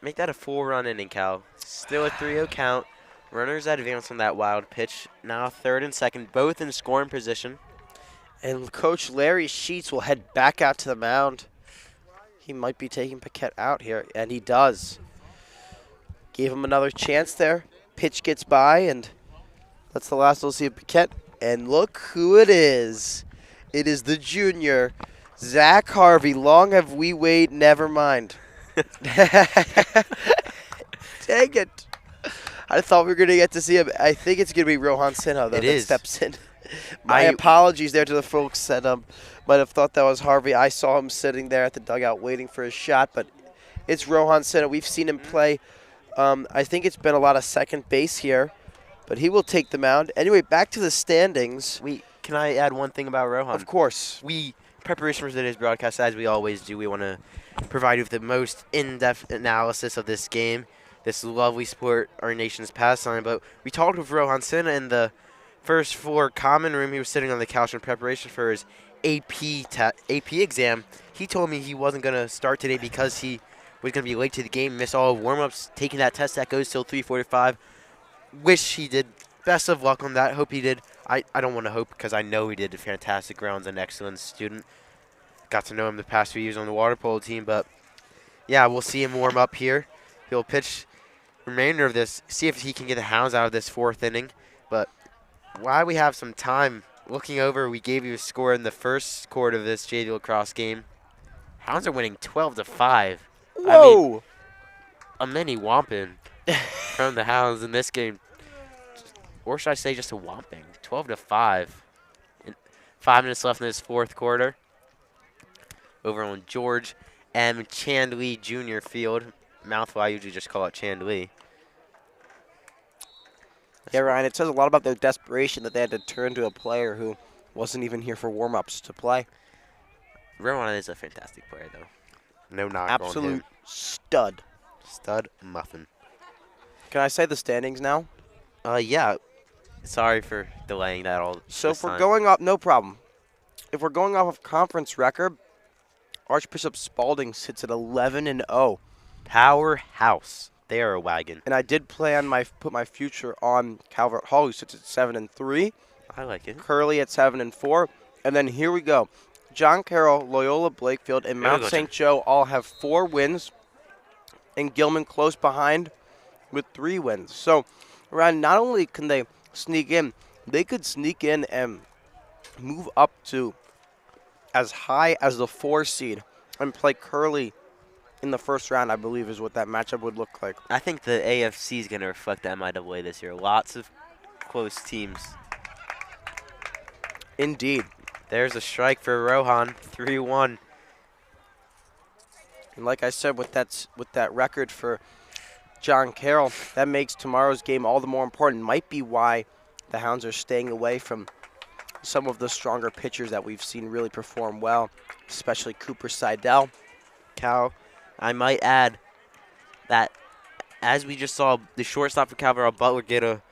Make that a 4-run inning, Cal. Still a 3-0 count. Runners advance on that wild pitch. Now third and second, both in scoring position. And Coach Larry Sheets will head back out to the mound. He might be taking Paquette out here, and he does. Gave him another chance there. Pitch gets by, and that's the last we'll see of Paquette. And look who it is. It is the junior, Zach Harvey. Long have we waited, never mind. Dang it. I thought we were going to get to see him. I think it's going to be Rohan Sinha, though, that steps in. My apologies there to the folks that might have thought that was Harvey. I saw him sitting there at the dugout waiting for his shot, but it's Rohan Sinha. We've seen him play. I think it's been a lot of second base here, but he will take the mound. Anyway, back to the standings. Can I add one thing about Rohan? Of course. Preparation for today's broadcast, as we always do, we want to provide you with the most in-depth analysis of this game, this lovely sport our nation's pastime. But we talked with Rohan Sinha in the first floor common room. He was sitting on the couch in preparation for his AP exam. He told me he wasn't going to start today because he was going to be late to the game, miss all warm-ups, taking that test that goes till 3:45. Wish he did. Best of luck on that. Hope he did. I don't want to hope because I know he did a fantastic grounds, an excellent student. Got to know him the past few years on the water polo team, but yeah, we'll see him warm up here. He'll pitch remainder of this, see if he can get the Hounds out of this 4th inning. But while we have some time, looking over, we gave you a score in the first quarter of this JV lacrosse game. Hounds are winning 12-5. Whoa! I mean, a mini whomping from the Hounds in this game. Or should I say just a whomping? 12-5. 5 minutes left in this 4th quarter. Over on George M. Chandlee Jr. Field. Mouthful, I usually just call it Chandlee. Yeah, Ryan, it says a lot about their desperation that they had to turn to a player who wasn't even here for warm-ups to play. Rowan is a fantastic player, though. No knock on him. Absolute stud. Stud muffin. Can I say the standings now? Yeah. Sorry for delaying that all. So if we're going off, no problem. If we're going off of conference record, Archbishop Spalding sits at 11-0. Powerhouse. They are a wagon. And I did put my future on Calvert Hall, who sits at 7-3. I like it. Curly at 7-4. And then here we go. John Carroll, Loyola Blakefield, and Mount St. Joe all have 4 wins. And Gilman close behind with 3 wins. So, Ryan, not only can they sneak in, they could sneak in and move up to as high as the 4 seed and play Curly in the first round, I believe, is what that matchup would look like. I think the AFC is going to reflect the MIAA this year. Lots of close teams. Indeed. There's a strike for Rohan, 3-1. And like I said, with that record for John Carroll, that makes tomorrow's game all the more important. Might be why the Hounds are staying away from some of the stronger pitchers that we've seen really perform well, especially Cooper Seidel. Cal, I might add that as we just saw the shortstop for Calvert, Butler get a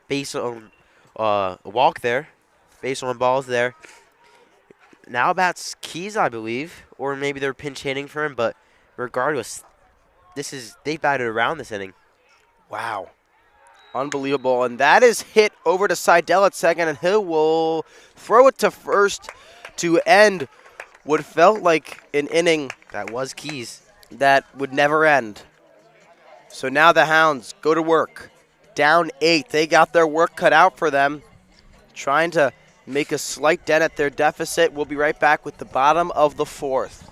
base on a walk there, base on balls there. Now bats Keys, I believe, or maybe they're pinch hitting for him, but regardless, they batted around this inning. Wow. Unbelievable. And that is hit over to Seidel at second, and he will throw it to first to end what felt like an inning That was Keys. that would never end. So now the Hounds go to work. Down 8. They got their work cut out for them. Trying to make a slight dent at their deficit. We'll be right back with the bottom of the 4th.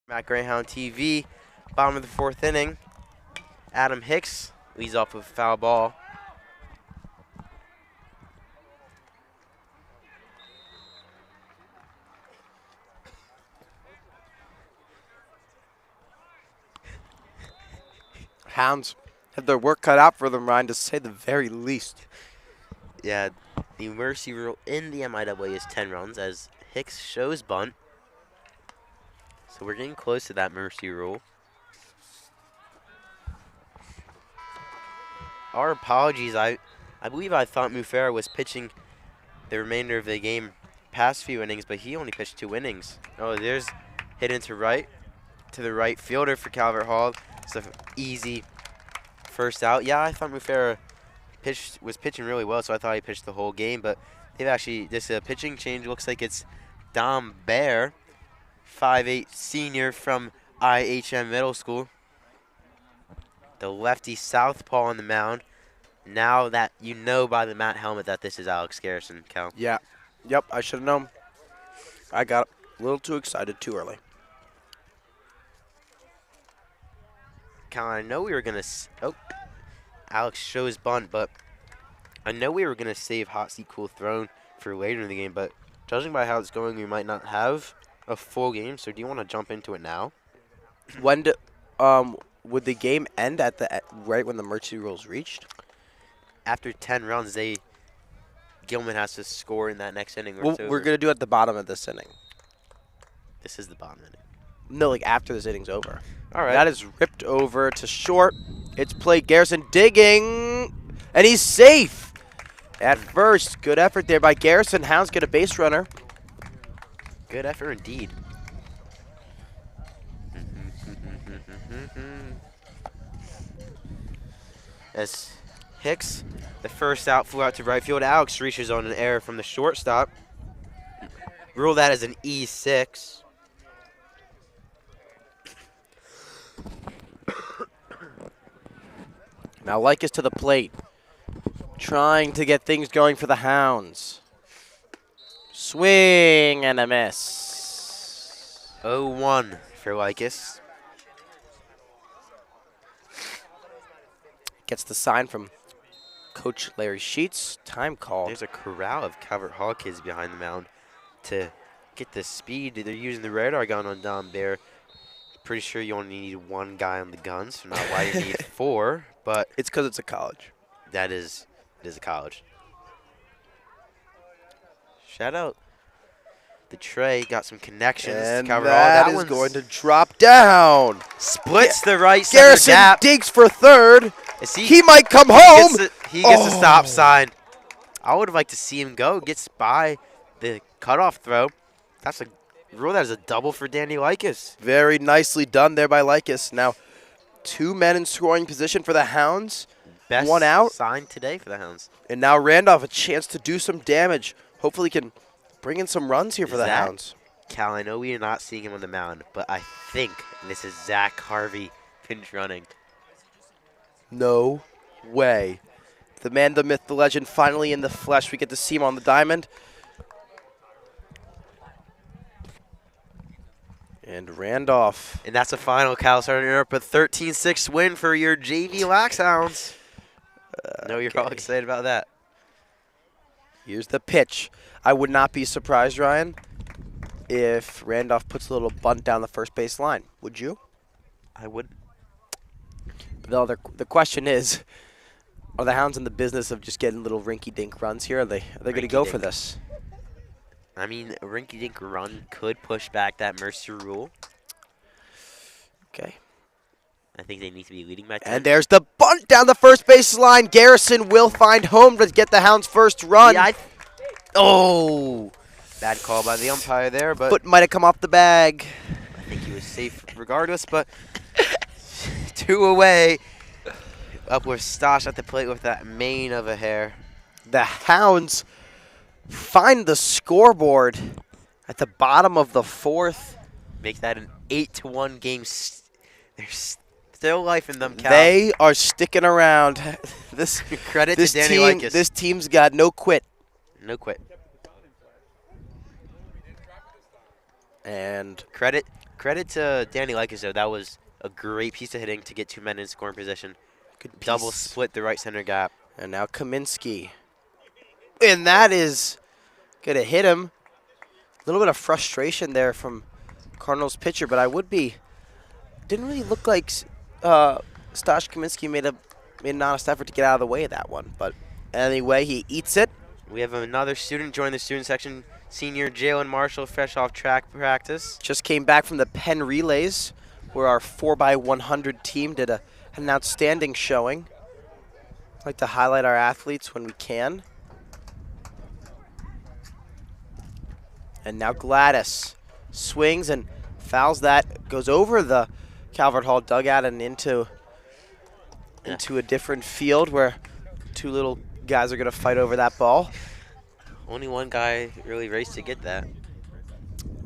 Matt Greyhound TV, bottom of the 4th inning. Adam Hicks leads off with a foul ball. Hounds have their work cut out for them, Ryan, to say the very least. Yeah, the mercy rule in the MIAA is 10 runs as Hicks shows bunt. So we're getting close to that mercy rule. Our apologies. I believe I thought Mufera was pitching the remainder of the game past few innings, but he only pitched 2 innings. Oh, there's hit into right to the right fielder for Calvert Hall. It's an easy first out. Yeah, I thought Mufera was pitching really well, so I thought he pitched the whole game, but they've actually, this pitching change looks like it's Dom Bear, 5'8" senior from IHM Middle School. The lefty southpaw on the mound. Now that you know by the Matt helmet that this is Alex Garrison, Cal. Yeah. Yep, I should have known. I got a little too excited too early. Cal, I know we were going to... Alex shows bunt, but I know we were going to save hot seat cool throne for later in the game, but judging by how it's going, we might not have a full game, so do you want to jump into it now? When would the game end at right when the mercy rule's reached? After 10 runs, Gilman has to score in that next inning. Well, we're going to do it at the bottom of this inning. This is the bottom inning. No, like after this inning's over. All right. That is ripped over to short. It's played. Garrison digging, and he's safe at first. Good effort there by Garrison. Hounds get a base runner. Good effort indeed. As Hicks, the first out, flew out to right field. Alex reaches on an error from the shortstop. Rule that as an E6. Now Likas to the plate, trying to get things going for the Hounds. Swing and a miss. 0-1 for Likas. Gets the sign from Coach Larry Sheets. Time called. There's a corral of Calvert Hall kids behind the mound to get the speed. They're using the radar gun on Dom Bear. Pretty sure you only need 1 guy on the gun, so not why you need 4, but It's because it's a college. it is a college. Shout out the Trey, got some connections. And to Calvert that Hall. is going to drop down. Splits the right center Garrison gap. digs for third. Is He might come home. He gets a stop sign. I would have liked to see him go. Gets by the cutoff throw. That's a rule. That is a double for Danny Likas. Very nicely done there by Likas. Now, 2 men in scoring position for the Hounds. Best 1 out. sign today for the Hounds. And now Randolph, a chance to do some damage. Hopefully can bring in some runs here for the Zach, Hounds. Cal, I know we are not seeing him on the mound, but I think this is Zach Harvey pinch running. No way. The man, the myth, the legend, finally in the flesh. We get to see him on the diamond. And Randolph. And that's a final, Cal, starting up a 13-6 win for your JV Lax Hounds. I know you're all excited about that. Here's the pitch. I would not be surprised, Ryan, if Randolph puts a little bunt down the first base line. Would you? I would. The question is, are the Hounds in the business of just getting little rinky-dink runs here? Are they going to go for this? I mean, a rinky-dink run could push back that Mercer rule. Okay. I think they need to be leading by 10. And there's the bunt down the first base line. Garrison will find home to get the Hounds' first run. Yeah, oh! Bad call by the umpire there, but Foot might have come off the bag. I think he was safe regardless, but 2 away. Up with Stosh at the plate with that mane of a hair. The Hounds find the scoreboard at the bottom of the 4th. Make that an 8-1 game. There's still life in them, Cal. They are sticking around. This Credit to Danny Likas. This team's got no quit. No quit. And Credit to Danny Likas, though. That was a great piece of hitting to get 2 men in scoring position. good piece. Double split the right center gap. And now Kaminsky. And that is going to hit him. A little bit of frustration there from Cardinals pitcher, but didn't really look like Stosh Kaminsky made an honest effort to get out of the way of that one. But anyway, he eats it. We have another student join the student section. Senior Jalen Marshall, fresh off track practice. Just came back from the Penn Relays, where our 4x100 team had an outstanding showing. I like to highlight our athletes when we can. And now Gladys swings and fouls that, goes over the Calvert Hall dugout and into a different field where 2 little guys are going to fight over that ball. Only one guy really raced to get that.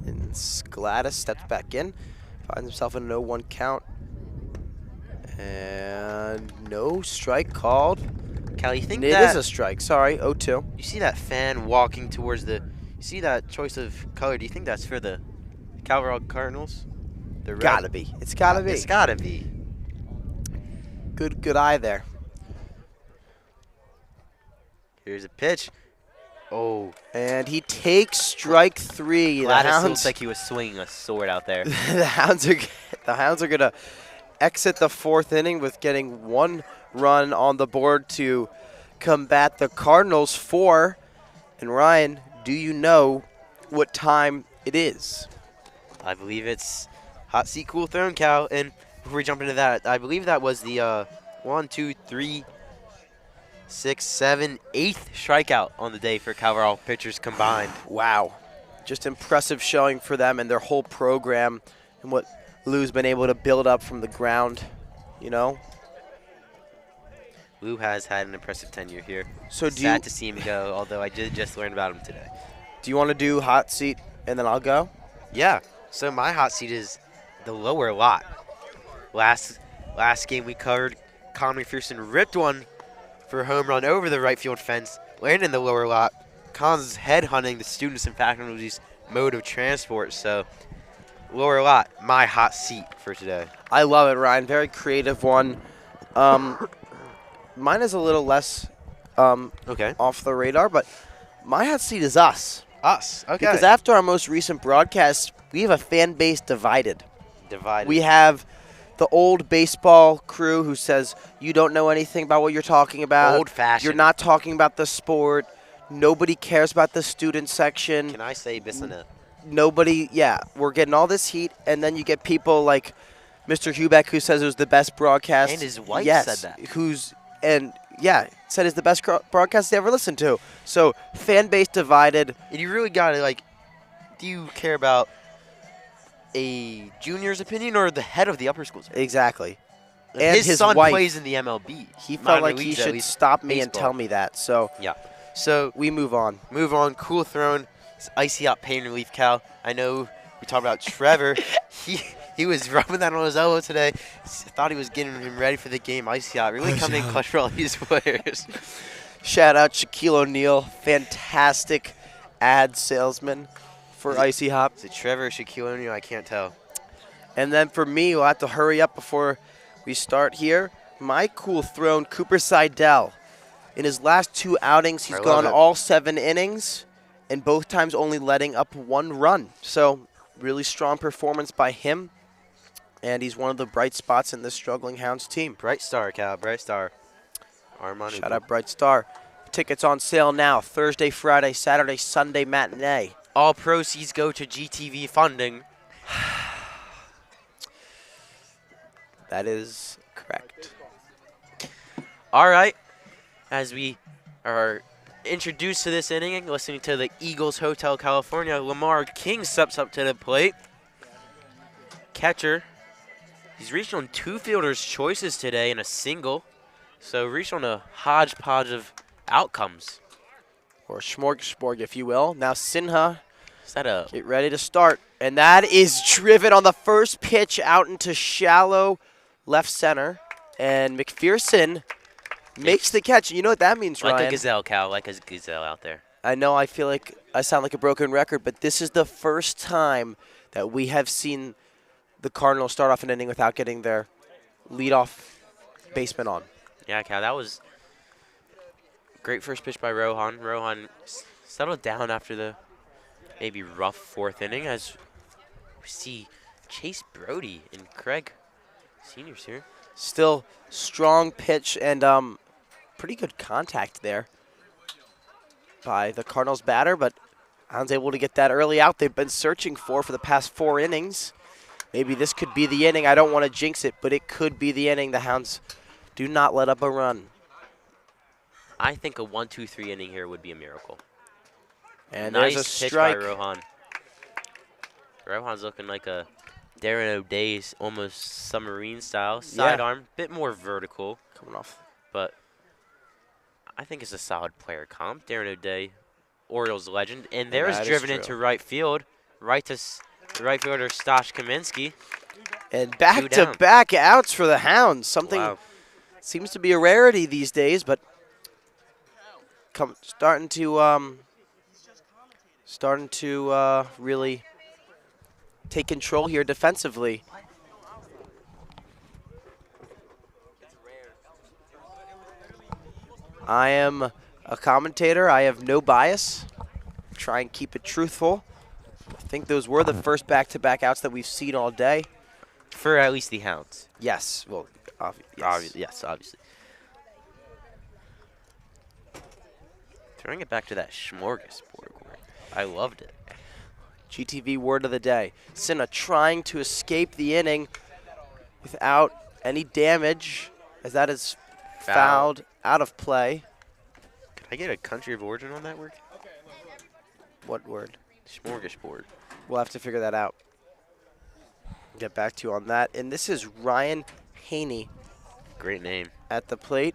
And Gladys steps back in, finds himself in an 0-1 count. And no strike called. Cal, you think It that is a strike. Sorry, 0-2. you see that fan walking towards the? You see that choice of color? Do you think that's for the Calvert Cardinals? The red? Gotta be. It's gotta be. It's gotta be. Good eye there. Here's a pitch. Oh, And he takes strike 3. Gladys looks like he was swinging a sword out there. The Hounds are gonna exit the 4th inning with getting 1 run on the board to combat the Cardinals 4. And Ryan, do you know what time it is? I believe it's hot seat, cool throne, Cal. And before we jump into that, I believe that was the 1, 2, 3, 6, 7, 8th strikeout on the day for Calvert Hall pitchers combined. Wow. Just impressive showing for them and their whole program and what Lou's been able to build up from the ground, you know? Lou has had an impressive tenure here. So Sad to see him go, although I did just learn about him today. Do you want to do hot seat and then I'll go? Yeah, so my hot seat is the lower lot. Last game we covered, Conn McPherson ripped one for a home run over the right field fence, landed in the lower lot. Conn's headhunting the students and faculty's mode of transport, so lower lot, my hot seat for today. I love it, Ryan. Very creative one. Mine is a little less Okay. off the radar, but my hot seat is us. Us, okay. Because after our most recent broadcast, we have a fan base divided. Divided. We have the old baseball crew who says, you don't know anything about what you're talking about. Old-fashioned. You're not talking about the sport. Nobody cares about the student section. Can I say Bissonnette? Nobody, yeah, we're getting all this heat, and then you get people like Mr. Hubeck who says it was the best broadcast. And his wife yes, said that. Yeah, said it's the best broadcast they ever listened to. So fan base divided. And you really got to, like, do you care about a junior's opinion or the head of the upper school's opinion? Exactly. And And his son wife. plays in the MLB. He felt minor like he leagues, at should least, stop me and baseball. tell me that. So Yeah. So we move on. Cool throne. It's icy hot pain relief, Cal. I know we talked about Trevor. he was rubbing that on his elbow today. Thought he was getting him ready for the game. Icy hot. Really coming in clutch for all these players. Shout out Shaquille O'Neal. Fantastic ad salesman for Icy Hop. Is it Trevor or Shaquille O'Neal? I can't tell. And then for me, we'll have to hurry up before we start here. My cool throne, Cooper Seidel. In his last 2 outings, he's gone all 7 innings, and both times only letting up 1 run. So really strong performance by him, and he's one of the bright spots in this struggling Hounds team. Bright star, Cal. Bright star. Armani. Shout out Bright Star. Tickets on sale now, Thursday, Friday, Saturday, Sunday matinee. All proceeds go to GTV funding. That is correct. All right. As we are introduced to this inning, listening to the Eagles Hotel California, Lamar King steps up to the plate. Catcher. He's reached on 2 fielders' choices today and a single. So reached on a hodgepodge of outcomes. Or smorgasbord, if you will. Now Sinha, Is that a get ready to start. And that is driven on the first pitch out into shallow left center. And McPherson makes the catch. You know what that means, like Ryan? a gazelle, Cal? Like a gazelle out there. I know I feel like I sound like a broken record, but this is the first time that we have seen the Cardinals start off an inning without getting their leadoff baseman on. Yeah, Cal, that was great first pitch by Rohan. Rohan settled down after the maybe rough 4th inning as we see Chase Brody and Craig Seniors here. Still strong pitch and pretty good contact there by the Cardinals batter, but Hounds able to get that early out they've been searching for the past 4 innings. Maybe this could be the inning. I don't want to jinx it, but it could be the inning. The Hounds do not let up a run. I think a 1-2-3 inning here would be a miracle. And nice there's a pitch strike. by Rohan. Rohan's looking like a Darren O'Day's almost submarine style. Sidearm, bit more vertical. Coming off. But I think it's a solid player comp. Darren O'Day, Orioles legend. And there's driven into right field. Right to the right fielder, Stosh Kaminsky. And back-to-back outs for the Hounds. Something seems to be a rarity these days, but starting to really take control here defensively. I am a commentator. I have no bias. Try and keep it truthful. I think those were the first back-to-back outs that we've seen all day. For at least the Hounds. Yes. Well, Yes, obviously. Throwing it back to that smorgasbord word. I loved it. GTV word of the day. Sinha trying to escape the inning without any damage, as that is fouled out of play. Can I get a country of origin on that word? What word? Smorgasbord. We'll have to figure that out. Get back to you on that. And this is Ryan Haney Great name. at the plate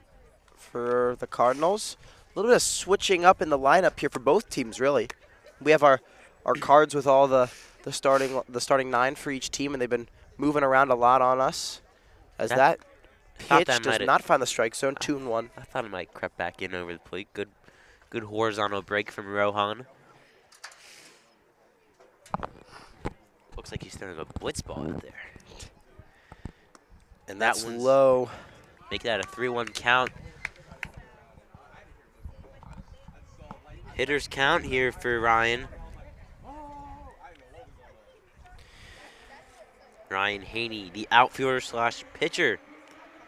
for the Cardinals. A little bit of switching up in the lineup here for both teams, really. We have our cards with all the starting 9 for each team, and they've been moving around a lot on us. As that pitch does not find the strike zone, 2-1. I thought it might creep back in over the plate. Good horizontal break from Rohan. Looks like he's throwing a blitz ball out there. And that's low. Make that a 3-1 count. Hitters count here for Ryan. Ryan Haney, the outfielder / pitcher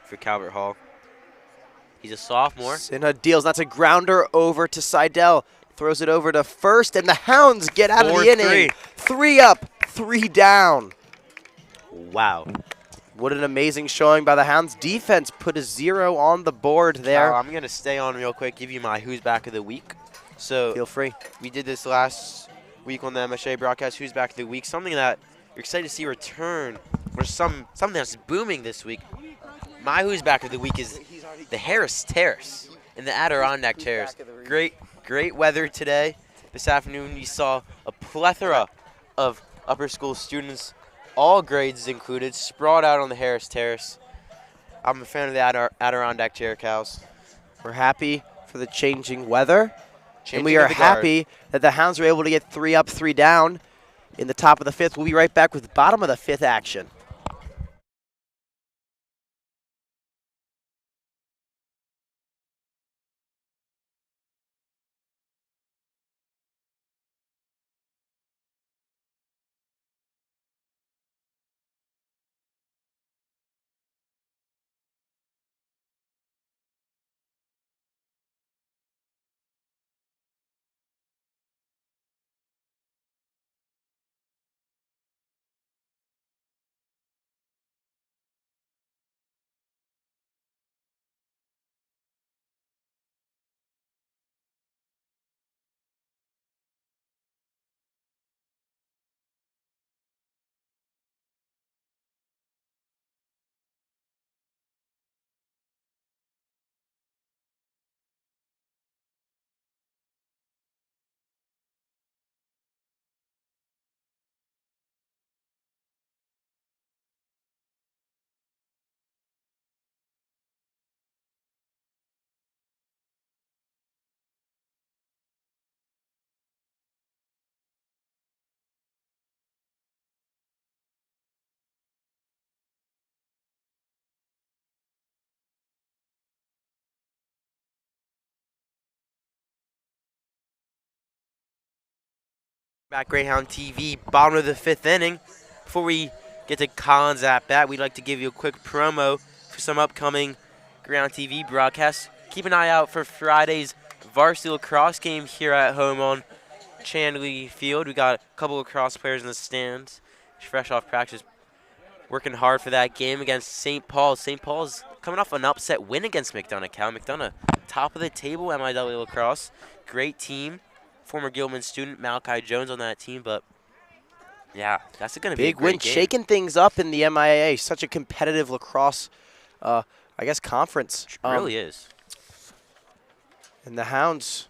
for Calvert Hall. He's a sophomore. Sinha deals. That's a grounder over to Seidel. Throws it over to first, and the Hounds get out of the inning. 3 up, 3 down. Wow. What an amazing showing by the Hounds. Defense put a 0 on the board there. Cal, I'm going to stay on real quick, give you my Who's Back of the Week. So Feel free. we did this last week on the MSA broadcast, Who's Back of the Week, something that you're excited to see return, or something that's booming this week. My Who's Back of the Week is the Harris Terrace in the Adirondack Terrace. Great weather today. This afternoon you saw a plethora of upper school students, all grades included, sprawled out on the Harris Terrace. I'm a fan of the Adirondack Chair Cows. We're happy for the changing weather. And we Changing are of the guard. happy that the Hounds were able to get 3 up, 3 down in the top of the 5th. We'll be right back with bottom of the 5th action. Back Greyhound TV, bottom of the 5th inning. Before we get to Collins at bat, we'd like to give you a quick promo for some upcoming Greyhound TV broadcasts. Keep an eye out for Friday's varsity lacrosse game here at home on Chandley Field. We got a couple of lacrosse players in the stands, fresh off practice, working hard for that game against St. Paul's. St. Paul's coming off an upset win against McDonough. Cal McDonough, top of the table, MIW lacrosse, great team. Former Gilman student Malachi Jones on that team, but yeah, that's going to be a Big great win, game. shaking things up in the MIAA. Such a competitive lacrosse, conference. It really is. And the Hounds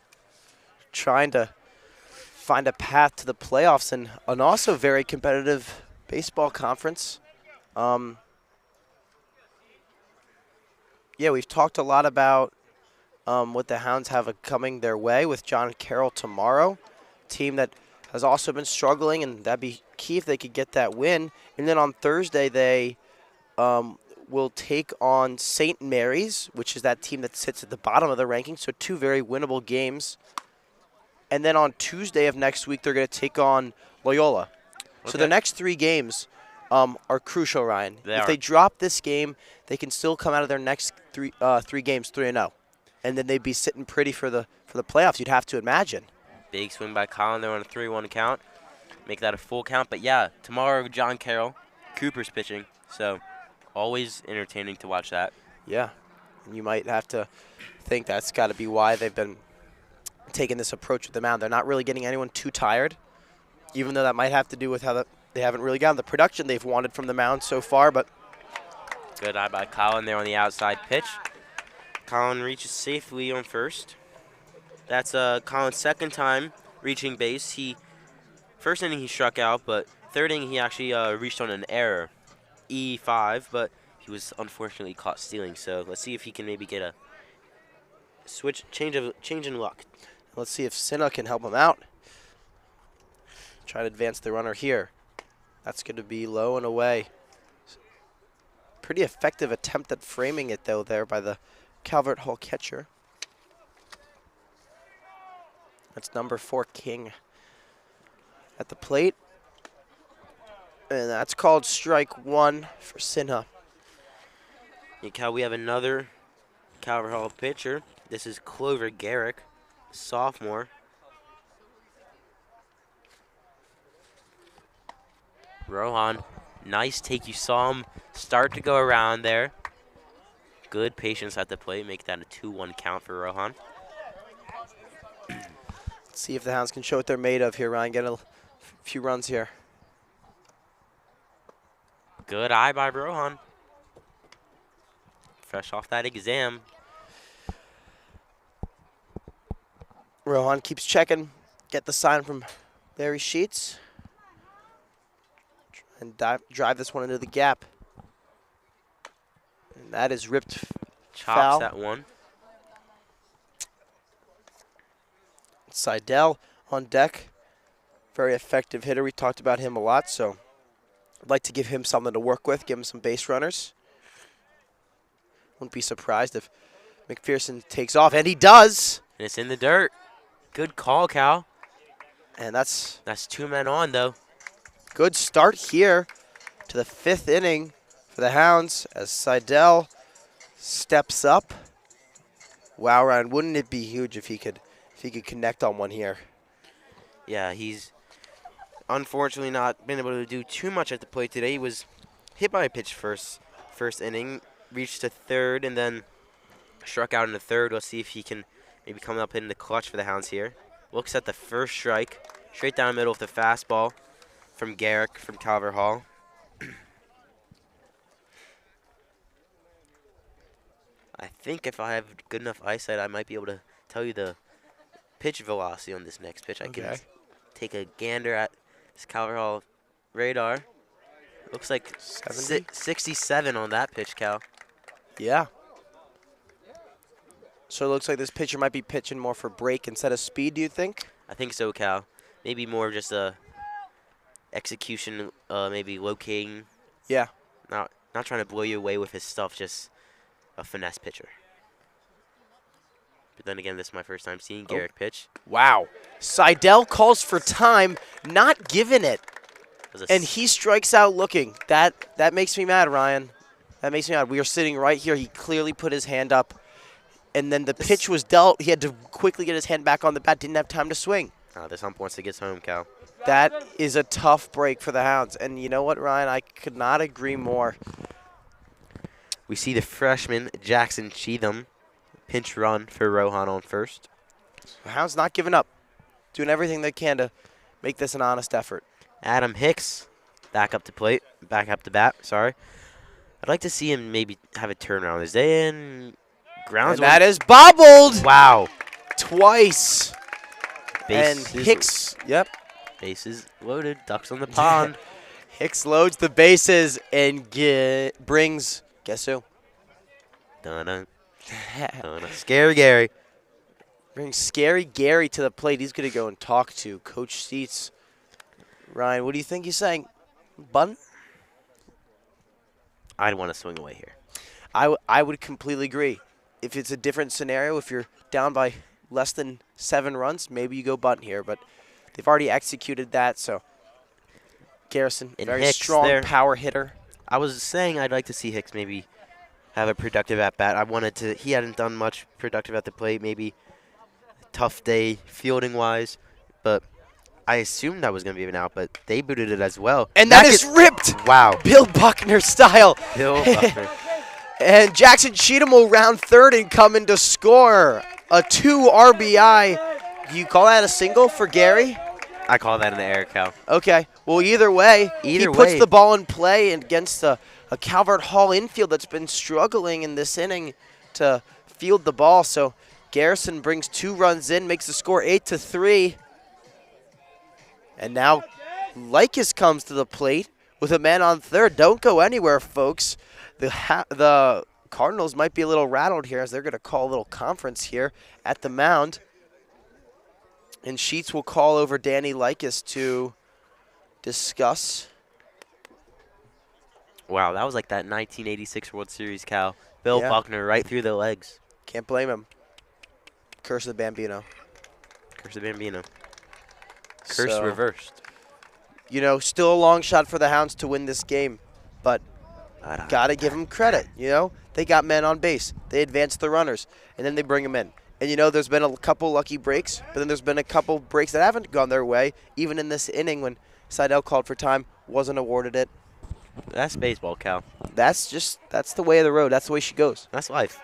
trying to find a path to the playoffs in an also very competitive baseball conference. Yeah, we've talked a lot about what the Hounds have coming their way with John Carroll tomorrow. Team that has also been struggling, and that'd be key if they could get that win. And then on Thursday, they will take on St. Mary's, which is that team that sits at the bottom of the rankings, so 2 very winnable games. And then on Tuesday of next week, they're going to take on Loyola. So the next 3 games are crucial, Ryan. If they drop this game, they can still come out of their next 3 games 3-0. And then they'd be sitting pretty for the playoffs, you'd have to imagine. Big swing by Colin there on a 3-1 count. Make that a full count. But yeah, tomorrow John Carroll, Cooper's pitching. So always entertaining to watch that. Yeah. And you might have to think that's got to be why they've been taking this approach with the mound. They're not really getting anyone too tired, even though that might have to do with how they haven't really gotten the production they've wanted from the mound so far. But good eye by Colin there on the outside pitch. Colin reaches safely on first. That's Colin's second time reaching base. First inning he struck out, but third inning he actually reached on an error, E5, but he was unfortunately caught stealing. So let's see if he can maybe get a change in luck. let's see if Sinna can help him out. Try to advance the runner here. That's going to be low and away. Pretty effective attempt at framing it, though, there by the Calvert Hall catcher. That's number 4, King, at the plate. And that's called strike 1 for Sinha. And Cal, we have another Calvert Hall pitcher. This is Clover Garrick, sophomore. Rohan Nice take. You saw him start to go around there. Good patience at the plate. Make that a 2-1 count for Rohan. Let's see if the Hounds can show what they're made of here, Ryan. Get a few runs here. Good eye by Rohan. Fresh off that exam. Rohan keeps checking. Get the sign from Larry Sheets. And drive this one into the gap. And that is ripped Chops foul. that one. Seidel on deck. Very effective hitter. We talked about him a lot, so I'd like to give him something to work with, give him some base runners. Wouldn't be surprised if McPherson takes off, and he does. And it's in the dirt. Good call, Cal. And that's 2 men on, though. good start here to the 5th inning for the Hounds as Seidel steps up. Wow, Ryan, wouldn't it be huge if he could connect on one here? Yeah, he's unfortunately not been able to do too much at the plate today. He was hit by a pitch first inning, reached to third, and then struck out in the third. We'll see if he can maybe come up in the clutch for the Hounds here. Looks at the first strike, straight down the middle with the fastball from Garrick from Calvert Hall. I think if I have good enough eyesight, I might be able to tell you the pitch velocity on this next pitch. I can take a gander at this Calvert Hall radar. Looks like 67 on that pitch, Cal. Yeah. So it looks like this pitcher might be pitching more for break instead of speed, do you think? I think so, Cal. Maybe more just a execution, maybe locating. Yeah. Not trying to blow you away with his stuff, just a finesse pitcher. But then again, this is my first time seeing Garrick pitch. Wow. Seidel calls for time, not giving it. And he strikes out looking. That makes me mad, Ryan. That makes me mad. We are sitting right here. He clearly put his hand up. And then the pitch was dealt. He had to quickly get his hand back on the bat. Didn't have time to swing. This hump wants to get home, Cal. That is a tough break for the Hounds. And you know what, Ryan? I could not agree more. We see the freshman, Jackson Cheatham, pinch run for Rohan on first. The Hounds not giving up. Doing everything they can to make this an honest effort. Adam Hicks, back up to bat, sorry. I'd like to see him maybe have a turnaround. Is they in grounds? And that is bobbled. Wow. Twice. Bases, and Hicks, yep. Bases loaded, ducks on the pond. Hicks loads the bases and brings, guess who? Dun-dun. Scary Gary. Brings Scary Gary to the plate. He's going to go and talk to Coach Seats. Ryan, what do you think he's saying? Bunt? I'd want to swing away here. I would completely agree. If it's a different scenario, if you're down by less than 7 runs, maybe you go bunt here. But they've already executed that, so Garrison, and very Hicks strong there. Power hitter. I was saying I'd like to see Hicks maybe have a productive at-bat. He hadn't done much productive at the plate, maybe a tough day fielding-wise, but I assumed that was going to be an out, but they booted it as well. And that is ripped! Wow. Bill Buckner style. Bill Buckner. And Jackson Cheatham will round third and come in to score. A 2 RBI. You call that a single for Gary? I call that an error, Cal. Okay. Well, either way, he puts the ball in play against a Calvert Hall infield that's been struggling in this inning to field the ball. So Garrison brings 2 runs in, makes the score 8-3. And now Likas comes to the plate with a man on third. Don't go anywhere, folks. The Cardinals might be a little rattled here as they're going to call a little conference here at the mound. And Sheets will call over Danny Likas to discuss. Wow, that was like that 1986 World Series, Cal. Bill Buckner right through the legs. Can't blame him. Curse of the Bambino. Curse of the Bambino. Curse reversed. You know, still a long shot for the Hounds to win this game, but got to give them credit, you know? They got men on base. They advanced the runners, and then they bring them in. And, you know, there's been a couple lucky breaks, but then there's been a couple breaks that haven't gone their way, even in this inning when Seidel called for time, wasn't awarded it. That's baseball, Cal. That's the way of the road. That's the way she goes. That's life.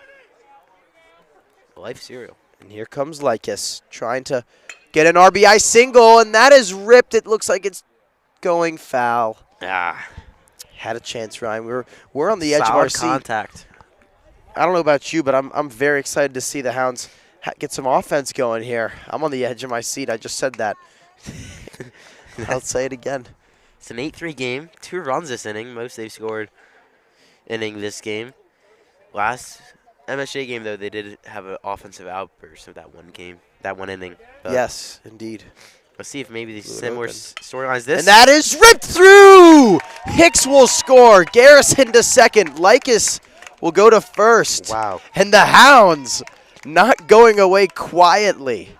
Life cereal. And here comes Lycus trying to get an RBI single, and that is ripped. It looks like it's going foul. Ah. Had a chance, Ryan. We're on the edge of Solid our seat. contact. I don't know about you, but I'm very excited to see the Hounds get some offense going here. I'm on the edge of my seat. I just said that. I'll say it again. It's an 8-3 game. 2 runs this inning. Most they've scored inning this game. Last MSJ game, though, they did have an offensive outburst of that one game, that one inning. But Yes, indeed. let's see if maybe these Blew it similar open. storylines. This And that is ripped through! Hicks will score. Garrison to second. Lycus will go to first. wow, And the Hounds not going away quietly.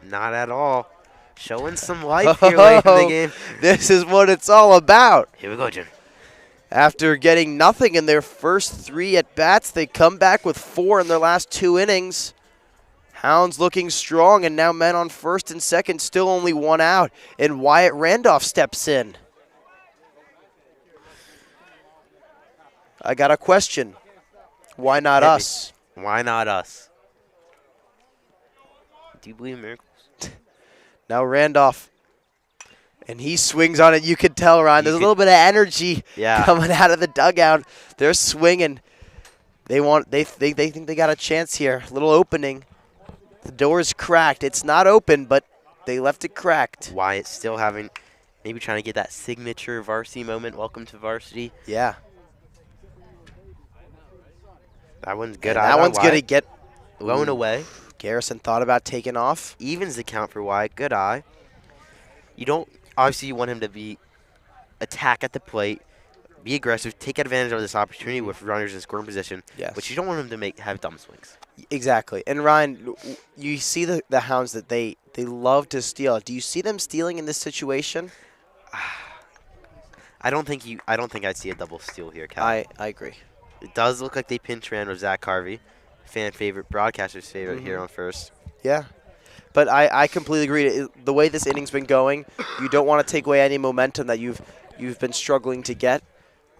not at all. Showing some life here late in the game. This is what it's all about. Here we go, Jim. After getting nothing in their first 3 at-bats, they come back with 4 in their last 2 innings. Hounds looking strong, and now men on first and second, still only 1 out. And Wyatt Randolph steps in. I got a question. Why not Hit me. us? Why not us? Do you believe in miracles? Now Randolph. And he swings on it. You can tell, Ryan. There's a could- little bit of energy Yeah. coming out of the dugout. They're swinging. They think they got a chance here. A little opening. The door's cracked. It's not open, but they left it cracked. Wyatt still having, maybe trying to get that signature Varsity moment. Welcome to Varsity. Yeah. That one's good. And eye that by one's going to Wyatt. get Blown away. Garrison thought about taking off. Evens the count for Wyatt. Good eye. You don't, obviously you want him to be attack at the plate, be aggressive, take advantage of this opportunity with runners in scoring position. Yes. But you don't want him to have dumb swings. Exactly. And Ryan, you see the Hounds that they love to steal. Do you see them stealing in this situation? I don't think I'd see a double steal here, Cal. I agree. It does look like they pinch ran with Zach Harvey, fan favorite, broadcaster's favorite here on first. Yeah. But I completely agree. The way this inning's been going, you don't want to take away any momentum that you've been struggling to get.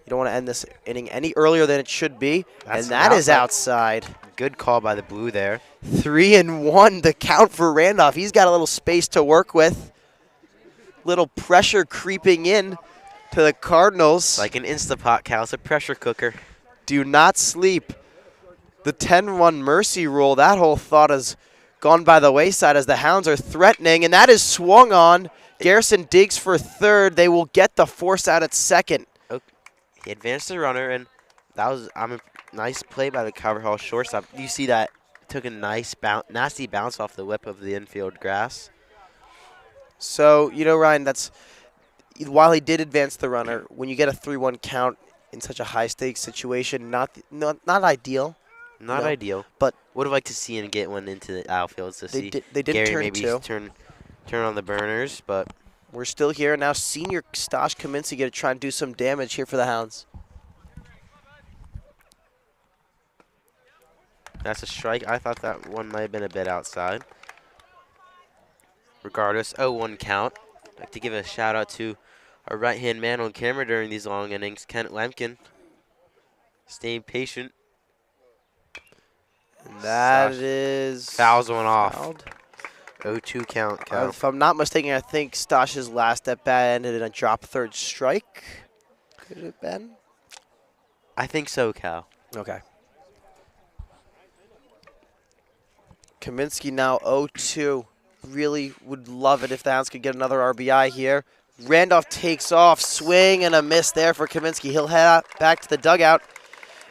You don't want to end this inning any earlier than it should be. That's and that is outside. Good call by the Blue there. 3-1, the count for Randolph. He's got a little space to work with. Little pressure creeping in to the Cardinals. Like an Instapot, Cal. It's a pressure cooker. Do not sleep. The 10-1 mercy rule, that whole thought has gone by the wayside as the Hounds are threatening, and that is swung on. Garrison digs for third. They will get the force out at second. He advanced the runner, and that was a nice play by the Calvert Hall shortstop. You see that? Took a nice nasty bounce off the lip of the infield grass. So, Ryan, while he did advance the runner, when you get a 3-1 count in such a high-stakes situation, not ideal. Not ideal, but would have liked to see him get one into the outfields to see they did Gary turn maybe two. turn on the burners, but We're still here. Now senior Stash Kaminsky going to try and do some damage here for the Hounds. that's a strike. I thought that one might have been a bit outside. Regardless, 0-1 count. I'd like to give a shout out to our right-hand man on camera during these long innings, Kent Lemkin. Staying patient. And that Stash is fouls one off. fouled. 0-2 count, Cal. If I'm not mistaken, I think Stash's last at bat ended in a drop third strike. Could it have been? I think so, Cal. Okay. Kaminsky now 0-2. Really would love it if the Hounds could get another RBI here. Randolph takes off, swing and a miss there for Kaminsky. He'll head out back to the dugout,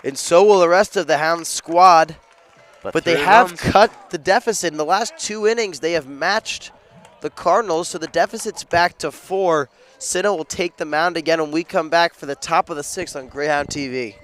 and so will the rest of the Hounds squad. But they 3 have runs. cut the deficit. In the last 2 innings, they have matched the Cardinals, so the deficit's back to 4. Sinna will take the mound again when we come back for the top of the 6th on Greyhound TV.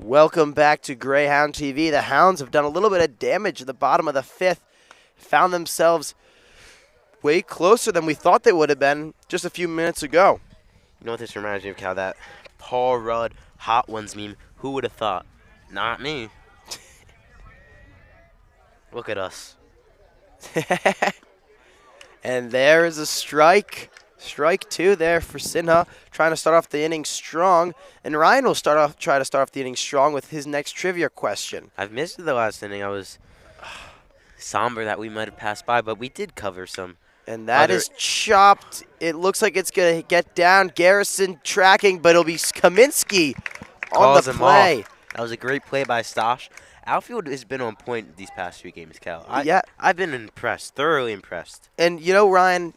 Welcome back to Greyhound TV. The Hounds have done a little bit of damage at the bottom of the 5th. Found themselves way closer than we thought they would have been just a few minutes ago. You know what this reminds me of, Cal? That Paul Rudd Hot Ones meme. Who would have thought? Not me. Look at us. And there is a strike. Strike 2 there for Sinha, trying to start off the inning strong. And Ryan will try to start off the inning strong with his next trivia question. I've missed the last inning. I was somber that we might have passed by, but we did cover some. And that is chopped. It looks like it's going to get down. Garrison tracking, but it'll be Kaminsky on the play. That was a great play by Stosh. Outfield has been on point these past 3 games, Cal. I've been impressed, thoroughly impressed. And, you know, Ryan,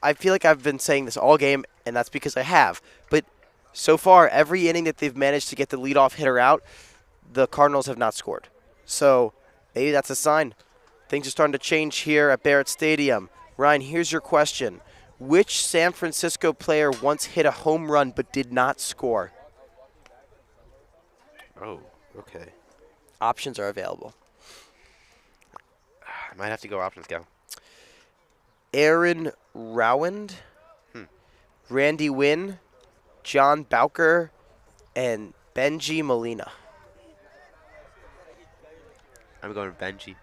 I feel like I've been saying this all game, and that's because I have. But so far, every inning that they've managed to get the leadoff hitter out, the Cardinals have not scored. So maybe that's a sign. Things are starting to change here at Barrett Stadium. Ryan, here's your question. Which San Francisco player once hit a home run but did not score? Oh, okay. Options are available. I might have to go options, Cal. Aaron Rowand, Randy Wynn, John Bowker, and Benji Molina. I'm going with Benji.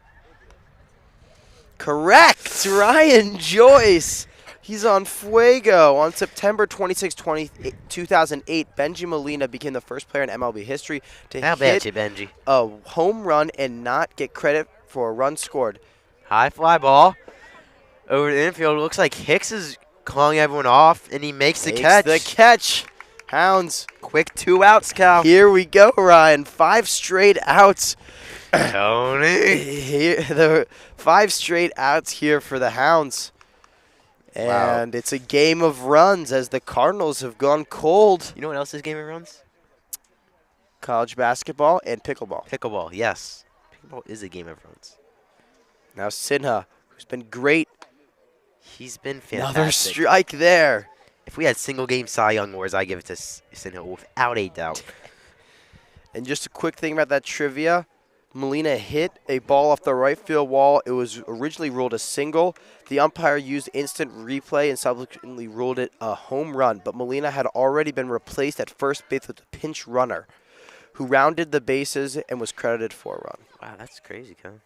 Correct! Ryan Joyce. He's on Fuego. On September 26, 2008, Benji Molina became the first player in MLB history to hit Benji? A home run and not get credit for a run scored. High fly ball over the infield. Looks like Hicks is calling everyone off, and he makes the catch. The catch. Hounds. Quick 2 outs, Cal. Here we go, Ryan. 5 straight outs. Tony. The 5 straight outs here for the Hounds. And It's a game of runs as the Cardinals have gone cold. You know what else is game of runs? College basketball and pickleball. Pickleball, yes. Pickleball is a game of runs. Now Sinha, who's been great. He's been fantastic. Another strike there. If we had single-game Cy Young Awards, I give it to Sinha without a doubt. And just a quick thing about that trivia. Molina hit a ball off the right field wall. It was originally ruled a single. The umpire used instant replay and subsequently ruled it a home run. But Molina had already been replaced at first base with a pinch runner who rounded the bases and was credited for a run. Wow, that's crazy, Con.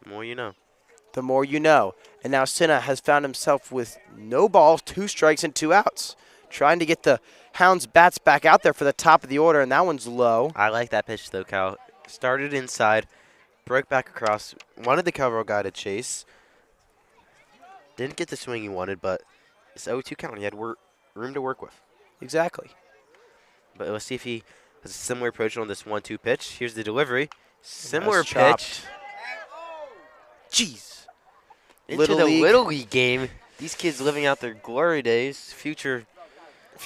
The more you know. The more you know. And now Sinha has found himself with no balls, 2 strikes, and 2 outs. Trying to get the Hounds' bats back out there for the top of the order, and that one's low. I like that pitch, though, Cal. Started inside, broke back across, wanted the cover guy to chase. Didn't get the swing he wanted, but it's 0-2 count. He had room to work with. Exactly. But let's see if he has a similar approach on this 1-2 pitch. Here's the delivery. Similar pitch. Jeez. Into the Little League game. These kids living out their glory days. Future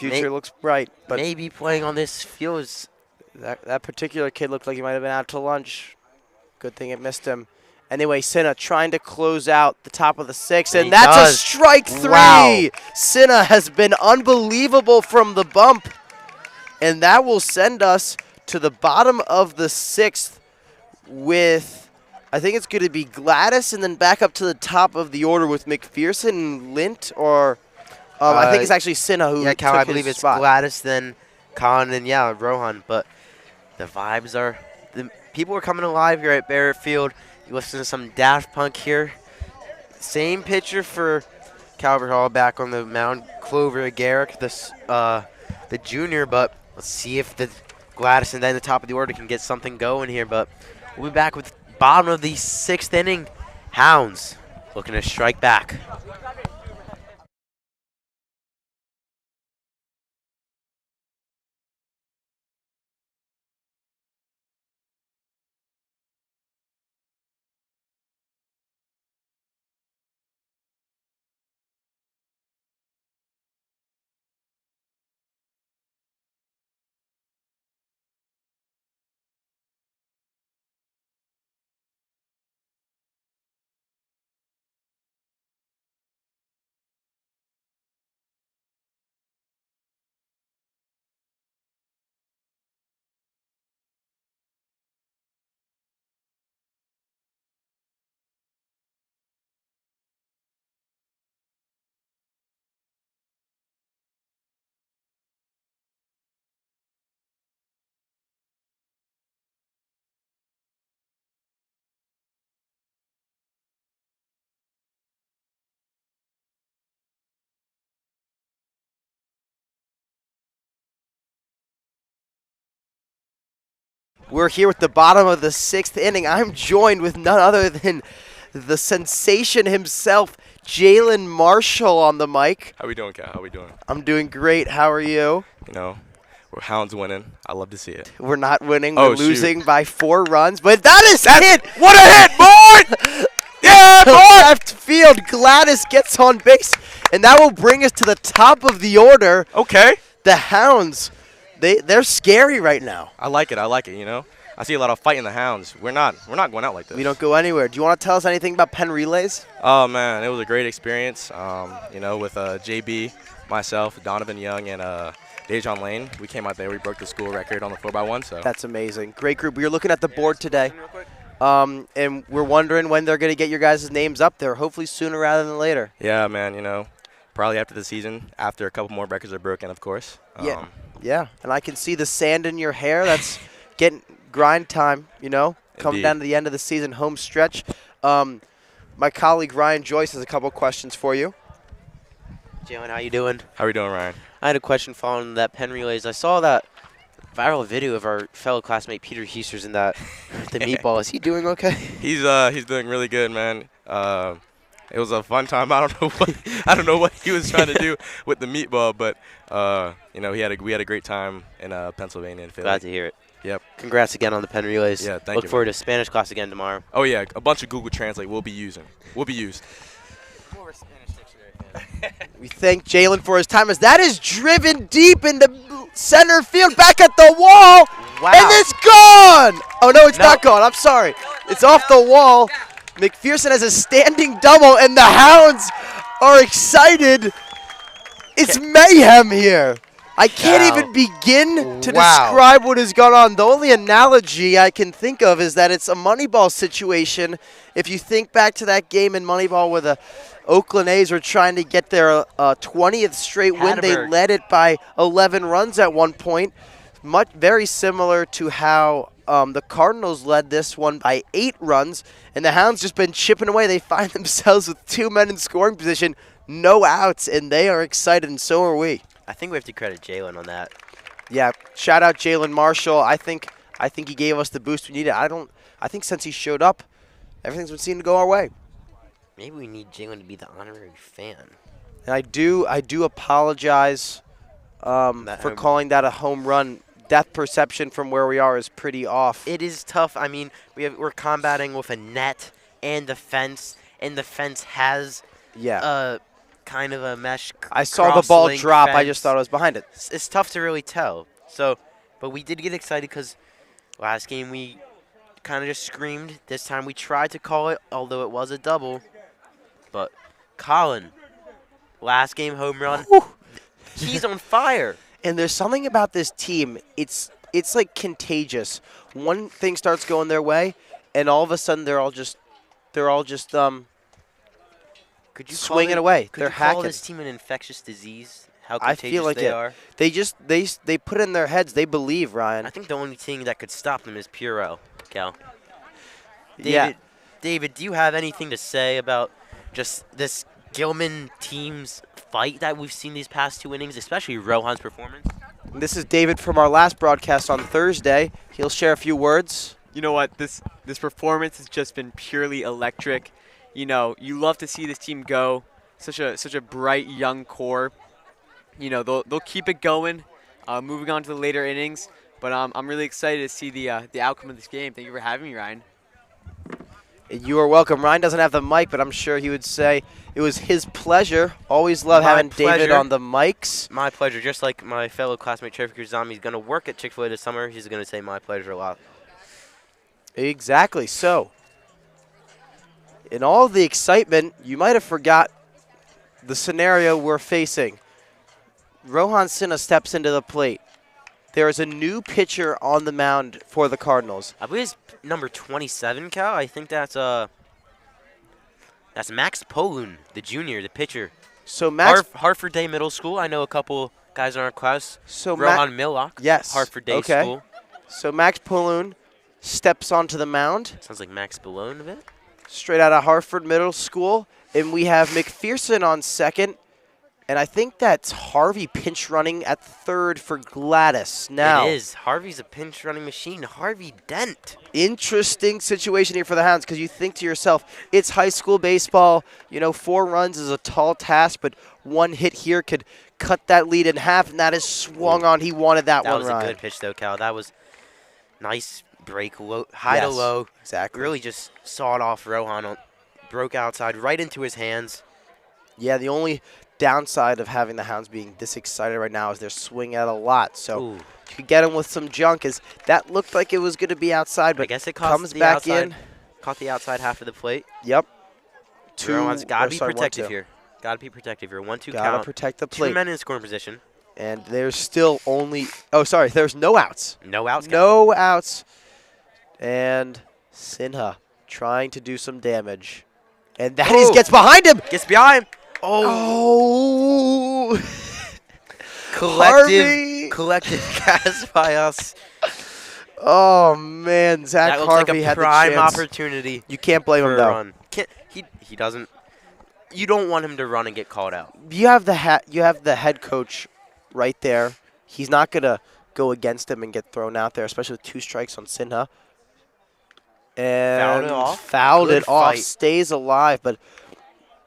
looks bright. But maybe playing on this field is... That particular kid looked like he might have been out to lunch. Good thing it missed him. Anyway, Sinha trying to close out the top of the 6th, and that's a strike 3. Wow. Sinha has been unbelievable from the bump, and that will send us to the bottom of the 6th with, I think it's going to be Gladys, and then back up to the top of the order with McPherson and Lint, or I think it's actually Sinha who took I his believe it's spot. Gladys, then Khan, and Rohan, but the vibes are, the people are coming alive here at Barrett Field. You listen to some Daft Punk here. Same pitcher for Calvert Hall back on the mound. Clover Garrick, the junior, but let's see if the Gladys and then the top of the order can get something going here. But we'll be back with bottom of the 6th inning. Hounds looking to strike back. We're here with the bottom of the 6th inning. I'm joined with none other than the sensation himself, Jalen Marshall on the mic. How we doing, Cal? How we doing? I'm doing great. How are you? You know, we're Hounds winning. I love to see it. We're not winning. Oh, We're shoot. losing by 4 runs, but that is it. What a hit, boy! Yeah, boy! Left field, Gladys gets on base, and that will bring us to the top of the order. Okay. The Hounds, they're scary right now. I like it, you know. I see a lot of fight in the Hounds. We're not going out like this. We don't go anywhere. Do you want to tell us anything about Penn Relays? Oh, man, it was a great experience, you know, with JB, myself, Donovan Young, and Dejon Lane. We came out there. We broke the school record on the 4x1. So That's amazing. Great group. We were looking at the board today, and we're wondering when they're going to get your guys' names up there, hopefully sooner rather than later. yeah, man, you know, probably after the season, after a couple more records are broken, of course. Yeah, and I can see the sand in your hair. That's getting grind time, you know, coming Indeed. down to the end of the season, home stretch. My colleague Ryan Joyce has a couple questions for you. Jalen, how you doing? How we doing, Ryan? I had a question following that Penn Relays. I saw that viral video of our fellow classmate Peter Heesters in that the meatball. Is he doing okay? He's doing really good, man. It was a fun time. I don't know what he was trying to do with the meatball, but you know, we had a great time in Pennsylvania and Philly. Glad to hear it. Yep. Congrats again on the Penn Relays. Yeah, thank Look you. forward to Spanish class again tomorrow. Oh yeah, a bunch of Google Translate will be used. We thank Jalen for his time as that is driven deep into center field, back at the wall, Wow. and it's gone! Oh, no, it's not gone. I'm sorry. It's off the wall. McPherson has a standing double, and the Hounds are excited. It's mayhem here. I can't Wow. even begin to Wow. describe what has gone on. The only analogy I can think of is that it's a Moneyball situation. If you think back to that game in Moneyball where the Oakland A's were trying to get their 20th straight win, they Hatterberg. led it by 11 runs at one point. Very similar to how the Cardinals led this one by 8 runs, and the Hounds just been chipping away. They find themselves with 2 men in scoring position, no outs, and they are excited, and so are we. I think we have to credit Jalen on that. Yeah, shout out Jalen Marshall. I think he gave us the boost we needed. I think since he showed up, everything's been seen to go our way. Maybe we need Jalen to be the honorary fan. And I do apologize for home- calling that a home run. Depth perception from where we are is pretty off. It is tough. I mean, we're combating with a net and the fence has kind of a mesh. I saw the ball cross-link drop. I fence. just thought it was behind it. It's tough to really tell. So, but we did get excited because last game we kind of just screamed. This time we tried to call it, although it was a double. But Colin, last game home run. He's on fire. And there's something about this team. It's like contagious. One thing starts going their way, and all of a sudden they're all just Could you swinging call it, away. Could They're you call hacking. this team an infectious disease? How I contagious feel like they it. are. They put in their heads. They believe, Ryan. I think the only thing that could stop them is Puro, Cal. Yeah. David, do you have anything to say about just this Gilman team's fight that we've seen these past 2 innings, especially Rohan's performance? This is David from our last broadcast on Thursday. He'll share a few words. You know what? This performance has just been purely electric. You know, you love to see this team go. Such a bright young core. You know, they'll keep it going, moving on to the later innings. But I'm really excited to see the outcome of this game. Thank you for having me, Ryan. You are welcome. Ryan doesn't have the mic, but I'm sure he would say it was his pleasure. Always love My having David pleasure. on the mics. My pleasure. Just like my fellow classmate Trevor Zombie is going to work at Chick-fil-A this summer, he's going to say my pleasure a lot. Exactly. So, in all of the excitement, you might have forgot the scenario we're facing. Rohan Sinha steps into the plate. There is a new pitcher on the mound for the Cardinals. I believe it's number 27, Cal. I think that's Max Polun, the junior, the pitcher. So Max, Hartford Day Middle School. I know a couple guys in our class. so Rohan Millock. yes, Hartford Day okay. School. So Max Paloon steps onto the mound, Sounds like Max Balone a bit. straight out of Hartford Middle School, and we have McPherson on second. And I think that's Harvey pinch running at third for Gladys now. It is. Harvey's a pinch running machine. Harvey Dent. Interesting situation here for the Hounds because you think to yourself, it's high school baseball. 4 runs is a tall task, but one hit here could cut that lead in half, and that is swung on. He wanted that one, That was Ryan. a good pitch, though, Cal. That was nice break, high to low. Exactly. Really just sawed off Rohan, broke outside right into his hands. Yeah, the only downside of having the Hounds being this excited right now is they're swinging at a lot. So Ooh. you could get them with some junk. As that looked like it was going to be outside, but I guess it comes back in. Caught the outside half of the plate. Yep. Rohan's got to be 1-2. protective here. Got to be protective here. 1-2 Gotta count. protect the 2 plate. men in scoring position. And there's still only there's no outs. No outs. No outs. And Sinha trying to do some damage. And that Oh. gets behind him. Gets behind him. Oh. Harvey. Collective gas by us. Oh, man. Zach That looks Harvey like a had prime the chance. opportunity You can't blame for him, a though. run. He doesn't. You don't want him to run and get called out. You have the head coach right there. He's not going to go against him and get thrown out there, especially with 2 strikes on Sinha. And fouled Good it off. fight. Stays alive, but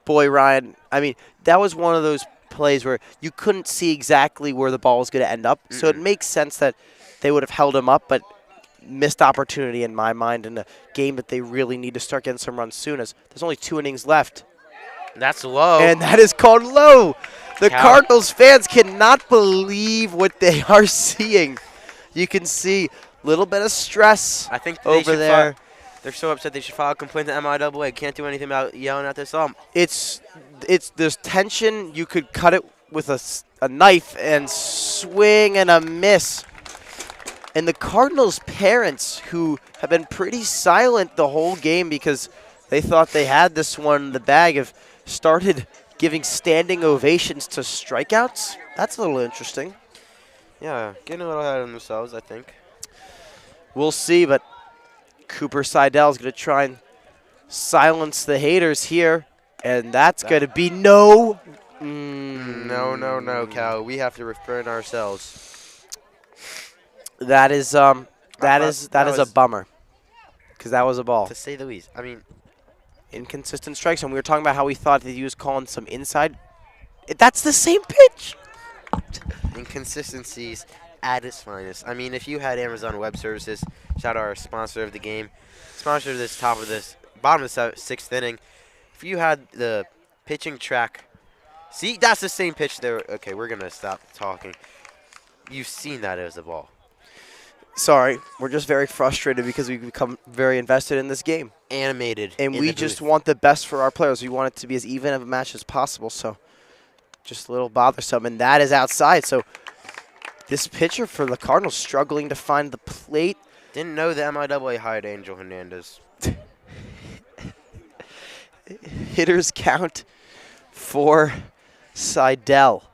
boy, Ryan, I mean, that was one of those plays where you couldn't see exactly where the ball was going to end up. So it makes sense that they would have held him up, but missed opportunity in my mind in a game that they really need to start getting some runs soon, as there's only 2 innings left. That's low. And that is called low. The Cal- Cardinals fans cannot believe what they are seeing. You can see a little bit of stress I think they over should there. They're so upset they should file a complaint to MIAA. Can't do anything about yelling at this ump. There's tension. You could cut it with a knife and swing and a miss. And the Cardinals' parents, who have been pretty silent the whole game because they thought they had this one in the bag, have started giving standing ovations to strikeouts. That's a little interesting. Yeah, getting a little ahead of themselves, I think. We'll see, but Cooper Seidel's going to try and silence the haters here, and that's going to be no. No, Cal. We have to refrain ourselves. That is a was- bummer, because that was a ball. To say the least. I mean, Inconsistent strikes, and we were talking about how we thought that he was calling some inside. That's the same pitch. inconsistencies at its finest. I mean, if you had Amazon Web Services, shout out our sponsor of the game, sponsor of this bottom of the 6th inning. If you had the pitching track, see, that's the same pitch there. Okay, we're gonna stop talking. You've seen that as a ball. Sorry, we're just very frustrated because we've become very invested in this game. Animated. And in we the just booth. want the best for our players. We want it to be as even of a match as possible. So just a little bothersome. And that is outside. So this pitcher for the Cardinals struggling to find the plate. Didn't know the MIAA hired Angel Hernandez. Hitters count for Seidel.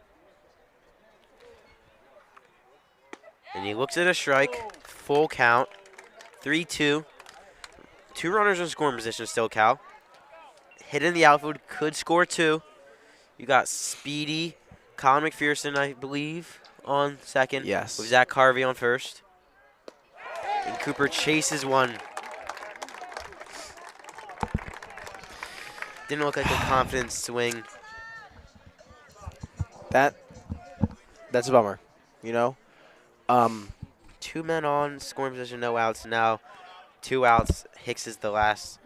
And he looks at a strike. Full count. 3-2. 2 runners in scoring position still, Cal. Hit in the outfield. Could score 2. You got Speedy, Colin McPherson, I believe, on second. Yes. With Zach Harvey on first. And Cooper chases one. Didn't look like a confident swing. That's a bummer, you know? 2 men on, scoring position, no outs. Now 2 outs. Hicks is the last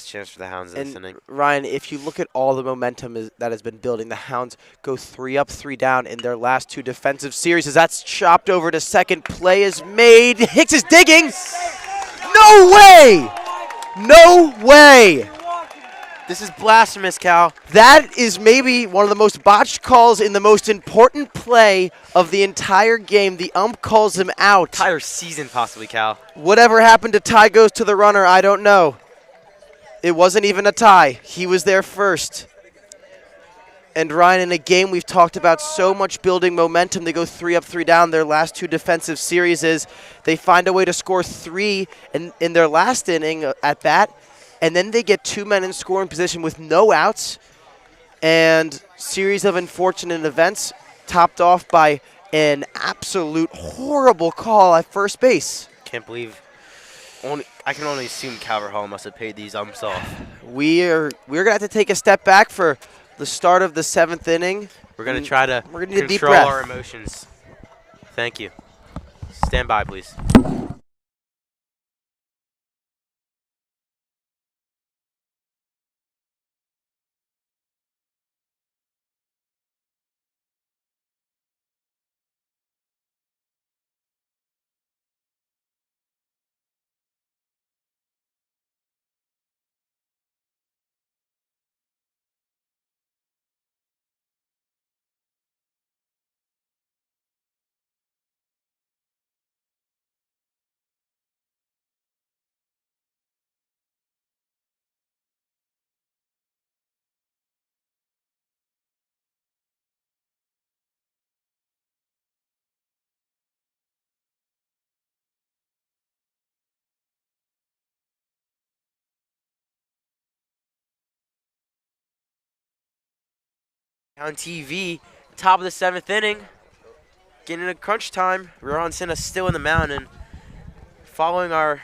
chance for the Hounds in this And inning. Ryan, if you look at all the momentum that has been building, the Hounds go 3 up, 3 down in their last 2 defensive series. As that's chopped over to second, play is made. Hicks is digging. No way! No way! This is blasphemous, Cal. That is maybe one of the most botched calls in the most important play of the entire game. The ump calls him out. Entire season, possibly, Cal. Whatever happened to tie goes to the runner, I don't know. It wasn't even a tie. He was there first. And Ryan, in a game we've talked about so much building momentum, they go 3 up, 3 down. Their last 2 defensive series is they find a way to score 3 in their last inning at bat, and then they get 2 men in scoring position with no outs. And series of unfortunate events topped off by an absolute horrible call at first base. Can't believe. I can only assume Calvert Hall must have paid these umps off. We're gonna have to take a step back for the start of the 7th inning. We're gonna try to We're gonna need a deep control breath. our emotions. Thank you. Stand by, please. On TV, top of the 7th inning, getting into crunch time. Rohan Sinha still in the mound, and following our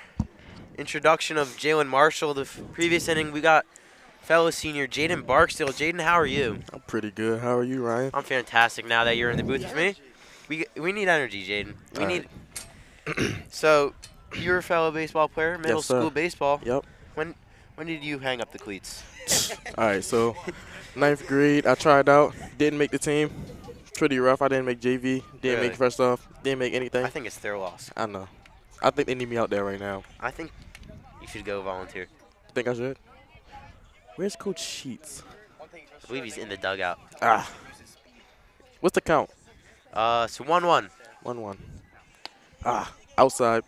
introduction of Jalen Marshall, the previous inning, we got fellow senior Jaden Barksdale. Jaden, how are you? I'm pretty good. How are you, Ryan? I'm fantastic now that you're in the booth with me. We need energy, Jaden. We need. So, you're a fellow baseball player, middle Yes, sir. school baseball. Yep. When did you hang up the cleats? All right, so 9th grade, I tried out, didn't make the team. Pretty rough. I didn't make JV, didn't Really? make first off, didn't make anything. I think it's their loss. I know. I think they need me out there right now. I think you should go volunteer. Think I should? Where's Coach Sheets? I believe he's in the dugout. Ah. What's the count? So 1-1. 1-1. Ah, outside.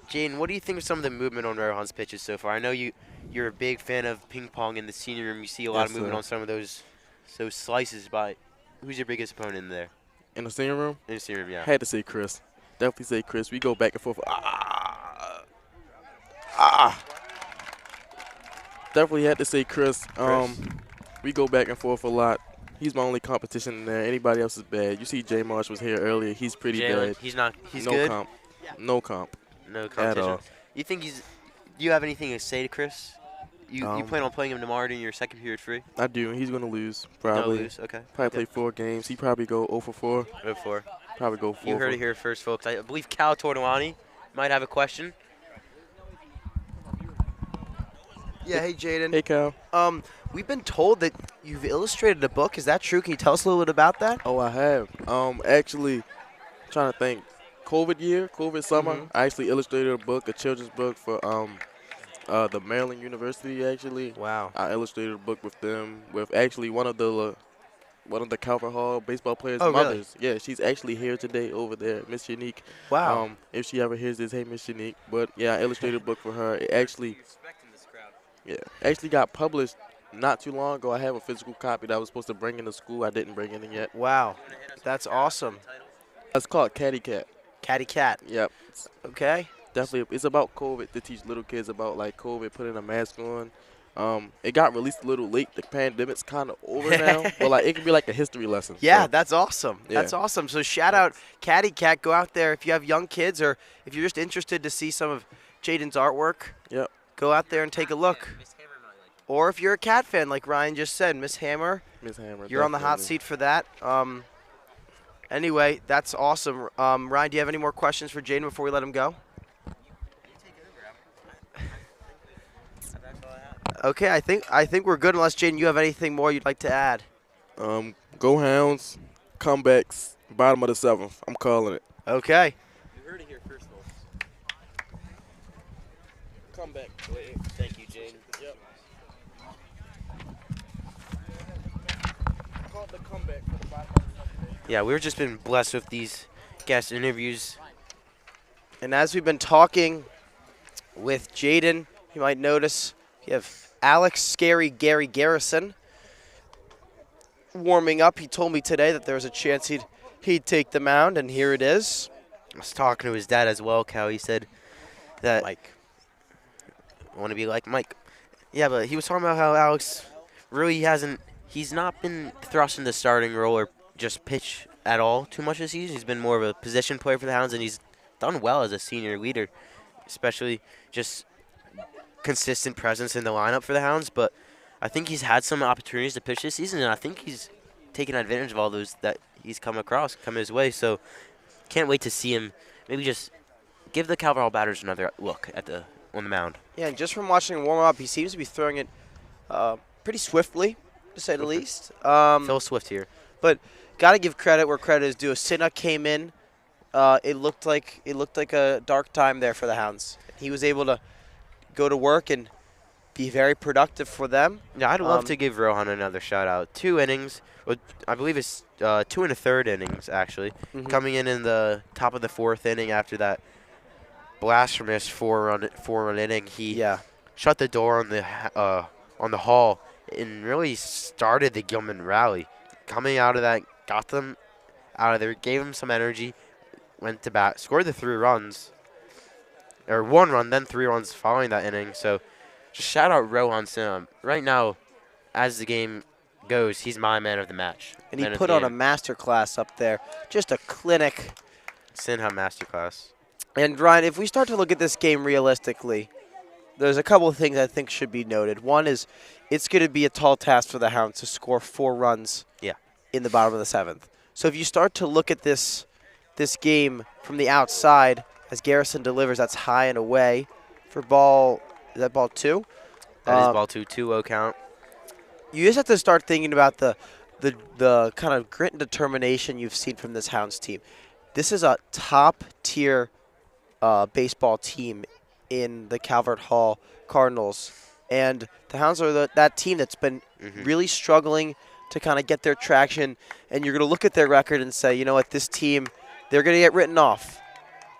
Jaden, what do you think of some of the movement on Rohan's pitches so far? I know you're a big fan of ping pong in the senior room. You see a lot of Yes, movement sir. on some of those slices. By who's your biggest opponent in there? In the senior room? In the senior room, yeah. Had to say Chris. Definitely say Chris. We go back and forth. Ah. Definitely had to say Chris. We go back and forth a lot. He's my only competition in there. Anybody else is bad. You see J Marsh was here earlier. He's pretty Jalen, bad. he's no good. comp. No comp. No At competition. all. You think do you have anything to say to Chris? You Um, plan on playing him tomorrow in your second period free? I do. He's going to lose, No probably. lose. Okay. Probably play 4 games. He probably go 0 for 4. Go for. Probably go 4 You heard it here first, folks. I believe Cal Tortolani might have a question. Yeah, hey Jaden. Hey, Cal. We've been told that you've illustrated a book. Is that true? Can you tell us a little bit about that? Oh, I have. Actually, trying to think. COVID summer, Mhm. I actually illustrated a book, a children's book for the Maryland University. Actually, Wow. I illustrated a book with them, with actually one of the Calvert Hall baseball players' Oh, really? mothers. Yeah, she's actually here today over there, Miss Unique. Wow. If she ever hears this, hey Miss Unique. But yeah, I illustrated a book for her. It actually got published not too long ago. I have a physical copy that I was supposed to bring into school. I didn't bring it in yet. Wow. That's awesome. It's called Catty Cat. Catty Cat. Yep. Okay. Definitely, it's about COVID, to teach little kids about like COVID, putting a mask on. It got released a little late. The pandemic's kind of over now, but like it can be like a history lesson. Yeah, so. that's awesome. Yeah. That's awesome. So shout out Catty Cat. Go out there if you have young kids or if you're just interested to see some of Jaden's artwork. Yep. Go out there and take a look. Or if you're a cat fan, like Ryan just said, Miss Hammer, Miss Hammer. you're on the hot definitely. seat for that. Anyway, that's awesome. Ryan, do you have any more questions for Jaden before we let him go? Okay, I think we're good unless Jaden, you have anything more you'd like to add. Go Hounds, comebacks, bottom of the 7th. I'm calling it. Okay. You heard it here first, folks. Comeback. Thank you, Jaden. Yep. Called the comeback for the bottom of the 7th. Yeah, we've just been blessed with these guest interviews. And as we've been talking with Jaden, you might notice we have Alex Scary Gary Garrison warming up. He told me today that there was a chance he'd take the mound, and here it is. I was talking to his dad as well, Cal. He said that Mike. I want to be like Mike. Yeah, but he was talking about how Alex really he's not been thrust into the starting role or just pitch at all too much this season. He's been more of a position player for the Hounds, and he's done well as a senior leader, especially just consistent presence in the lineup for the Hounds. But I think he's had some opportunities to pitch this season, and I think he's taken advantage of all those that he's come his way. So can't wait to see him maybe just give the Calvert Hall batters another look on the mound. Yeah, and just from watching him warm up, he seems to be throwing it pretty swiftly, to say the least. Phil Swift here. But got to give credit where credit is due. Sinna came in. It looked like a dark time there for the Hounds. He was able to go to work and be very productive for them. Yeah, I'd love to give Rohan another shout out. 2 innings. Well, I believe it's 2 1/3 innings actually. Coming in the top of the 4th inning after that blasphemous four-run inning, he shut the door on the Hall and really started the Gilman rally. Coming out of that, got them out of there, gave them some energy, went to bat, scored the 3 runs, or 1 run, then 3 runs following that inning. So just shout out Rohan Sinha. Right now, as the game goes, he's my man of the match. And he put on a masterclass up there. Just a clinic. Sinha masterclass. And Ryan, if we start to look at this game realistically, there's a couple of things I think should be noted. One is it's going to be a tall task for the Hounds to score 4 runs in the bottom of the 7th. So if you start to look at this game from the outside, as Garrison delivers, that's high and away for ball. Is that ball 2? That is ball 2, 2-0 count. You just have to start thinking about the kind of grit and determination you've seen from this Hounds team. This is a top-tier baseball team in the Calvert Hall Cardinals. And the Hounds are that team that's been really struggling to kind of get their traction. And you're going to look at their record and say, you know what, this team, they're going to get written off.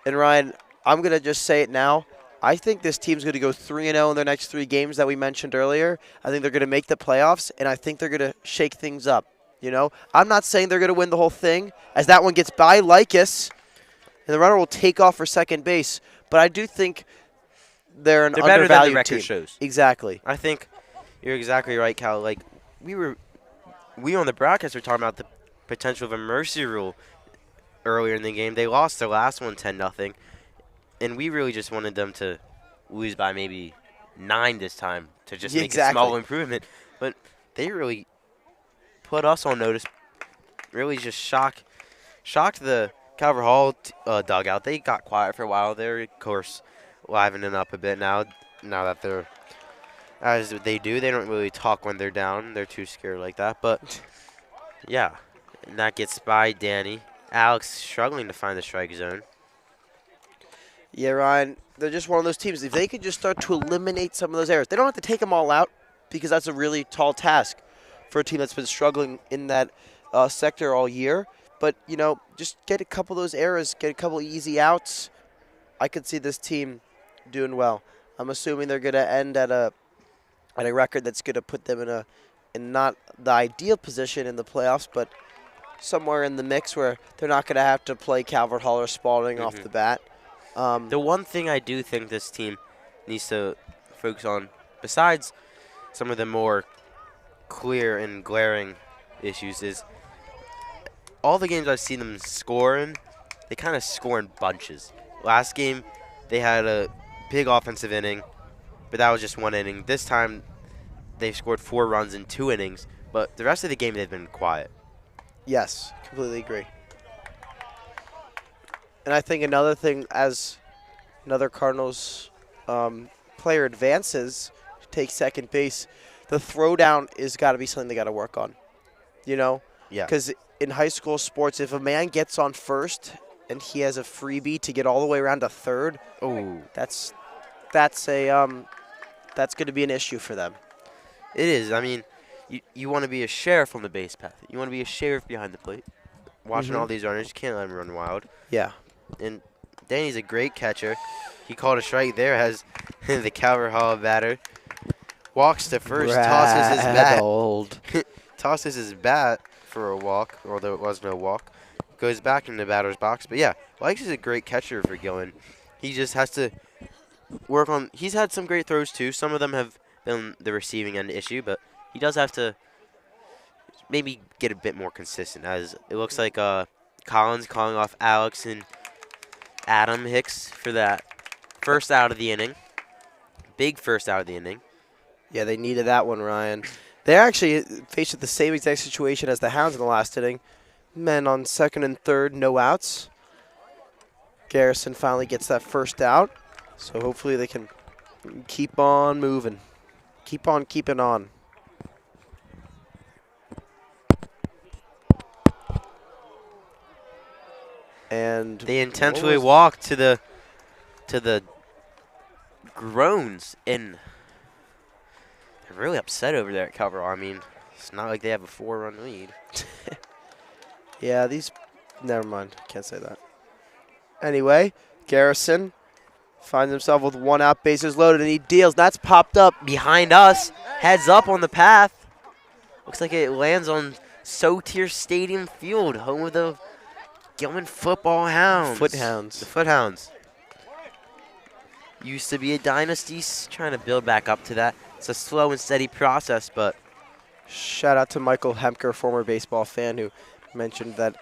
And, Ryan, I'm going to just say it now. I think this team's going to go 3-0 in their next 3 games that we mentioned earlier. I think they're going to make the playoffs, and I think they're going to shake things up. You know, I'm not saying they're going to win the whole thing, as that one gets by Lycus, and the runner will take off for second base. But I do think they're an better than the record team. shows. Exactly. I think you're exactly right, Cal. Like we on the broadcast were talking about the potential of a mercy rule earlier in the game. They lost their last one 10-0, and we really just wanted them to lose by maybe 9 this time to just make a small improvement. But they really put us on notice. Really just shocked the Calvert Hall dugout. They got quiet for a while. They're, of course, livening up a bit now that they're, as they do, they don't really talk when they're down. They're too scared like that. But, yeah, and that gets by Danny. Alex struggling to find the strike zone. Yeah, Ryan, they're just one of those teams. If they could just start to eliminate some of those errors, they don't have to take them all out because that's a really tall task for a team that's been struggling in that sector all year. But, you know, just get a couple of those errors, get a couple of easy outs. I could see this team doing well. I'm assuming they're going to end at a record that's going to put them in not the ideal position in the playoffs, but somewhere in the mix where they're not going to have to play Calvert Hall or Spalding off the bat. The one thing I do think this team needs to focus on, besides some of the more clear and glaring issues, is all the games I've seen them score in, they kind of score in bunches. Last game, they had a big offensive inning, but that was just 1 inning. This time, they've scored 4 runs in 2 innings, but the rest of the game, they've been quiet. Yes, completely agree. And I think another thing, as another Cardinals player advances, takes second base, the throwdown is got to be something they got to work on. You know? Yeah. Because in high school sports, if a man gets on first and he has a freebie to get all the way around to third, that's going to be an issue for them. It is. I mean, you want to be a sheriff on the base path. You want to be a sheriff behind the plate. Watching all these runners, you can't let them run wild. Yeah. And Danny's a great catcher. He called a strike there as the Calvert Hall batter walks to first, tosses his bat. Tosses his bat for a walk, although it was no walk. Goes back in the batter's box. But, yeah, Likes is a great catcher for Gilman. He just has to work on – he's had some great throws, too. Some of them have been the receiving end issue, but he does have to maybe get a bit more consistent, as it looks like Collins calling off Alex and Adam Hicks for that first out of the inning. Big first out of the inning. Yeah, they needed that one, Ryan. They're actually faced with the same exact situation as the Hounds in the last inning. Men on second and third, no outs. Garrison finally gets that first out, so hopefully they can keep on moving. Keep on keeping on. And They intentionally walked to the groans, and they're really upset over there at Calvert. I mean, it's not like they have a 4-run lead. Yeah, never mind. Can't say that. Anyway, Garrison finds himself with 1 out, bases loaded, and he deals. That's popped up. Behind us, heads up on the path. Looks like it lands on Sotier Stadium Field, home of the Gilman football Hounds. Foothounds. The Foothounds. Used to be a dynasty, trying to build back up to that. It's a slow and steady process, but Shout out to Michael Heimker, former baseball fan, who mentioned that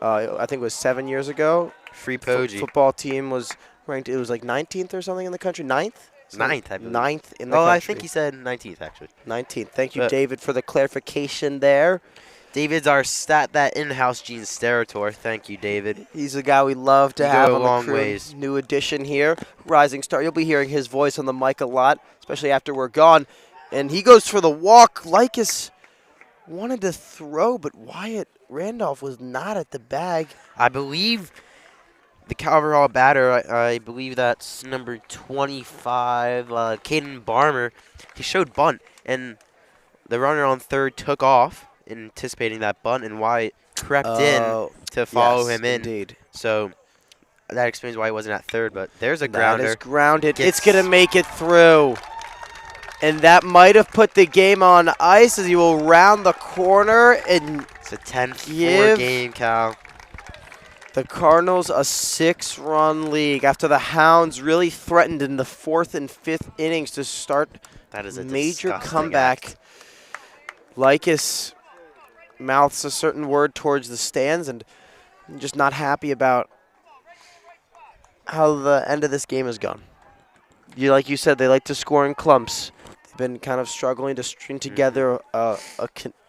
I think it was 7 years ago. free Poggi. Football team was ranked. It was like 19th or something in the country. Ninth. Ninth, I believe. Ninth in the country. I think he said 19th, actually. 19th. Thank you, But- David, for the clarification there. David's our that in-house gene Sterator. Thank you, David. He's a guy we love to You have go on a long the crew. ways. New addition here, rising star. You'll be hearing his voice on the mic a lot, especially after we're gone. And he goes for the walk. Lycus wanted to throw, but Wyatt Randolph was not at the bag. I believe the Calvert Hall batter, I believe that's number 25, Caden Barmer. He showed bunt, and the runner on third took off, anticipating that bunt, and Wyatt crept in to follow Yes, him in. Indeed. So that explains why he wasn't at third, but there's a That grounder. is grounded. Gets- It's going to make it through. And that might have put the game on ice as he will round the corner and It's a 10-4 Give- game, Cal. the Cardinals a 6-run lead after the Hounds really threatened in the 4th and 5th innings to start That is a major disgusting comeback. act. Lycus mouths a certain word towards the stands and just not happy about how the end of this game has gone. Like you said, they like to score in clumps. They've been kind of struggling to string together a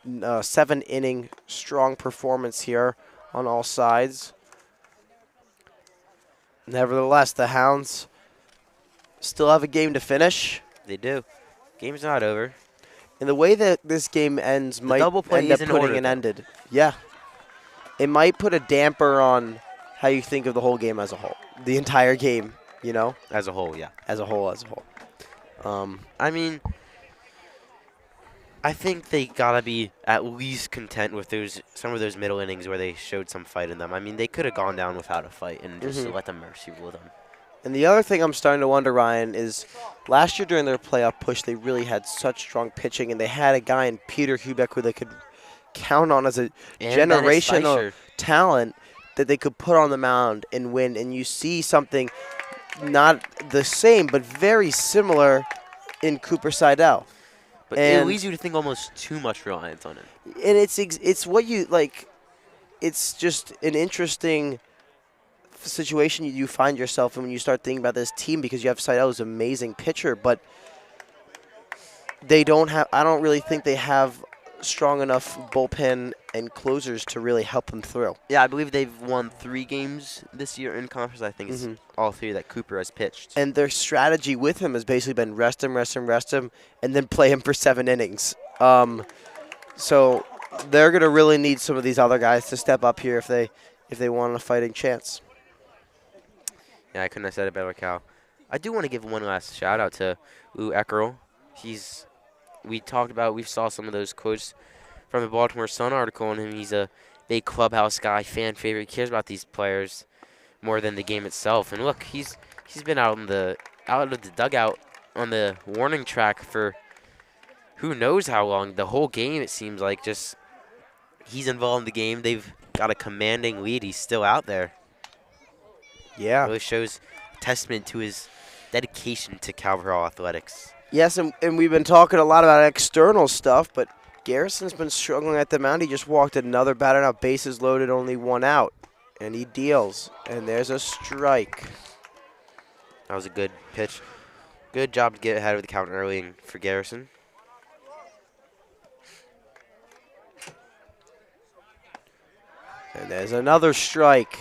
7-inning strong performance here on all sides. Nevertheless, the Hounds still have a game to finish. They do. Game's not over. And the way that this game ends might double play end up is in putting order, an though. ended. Yeah. It might put a damper on how you think of the whole game as a whole. The entire game, you know, As a whole, yeah. as a whole. I mean, I think they gotta be at least content with some of those middle innings where they showed some fight in them. I mean, they could have gone down without a fight and just let the mercy rule them. And the other thing I'm starting to wonder, Ryan, is last year during their playoff push, they really had such strong pitching, and they had a guy in Peter Hubeck who they could count on as a And Bennett generational Spicer. talent that they could put on the mound and win. And you see something not the same, but very similar in Cooper Seidel. But it leads you to think almost too much reliance on him. And it's what you like. It's just an interesting situation you find yourself in when you start thinking about this team, because you have Seidel, who's an amazing pitcher, but they don't have. I don't really think they have strong enough bullpen and closers to really help them through. Yeah, I believe they've won 3 games this year in conference. I think it's all 3 that Cooper has pitched. And their strategy with him has basically been rest him, and then play him for 7 innings. So they're going to really need some of these other guys to step up here if they want a fighting chance. Yeah, I couldn't have said it better, Cal. I do want to give one last shout out to Lou Eckerl. We saw some of those quotes from the Baltimore Sun article on him. He's a big clubhouse guy, fan favorite. He cares about these players more than the game itself. And look, he's been out of the dugout on the warning track for who knows how long. The whole game, it seems like. Just he's involved in the game. They've got a commanding lead. He's still out there. Yeah. Really shows testament to his dedication to Calvert Hall athletics. Yes, and we've been talking a lot about external stuff, but Garrison's been struggling at the mound. He just walked another batter now. Bases loaded, only one out. And he deals. And there's a strike. That was a good pitch. Good job to get ahead of the count early for Garrison. And there's another strike.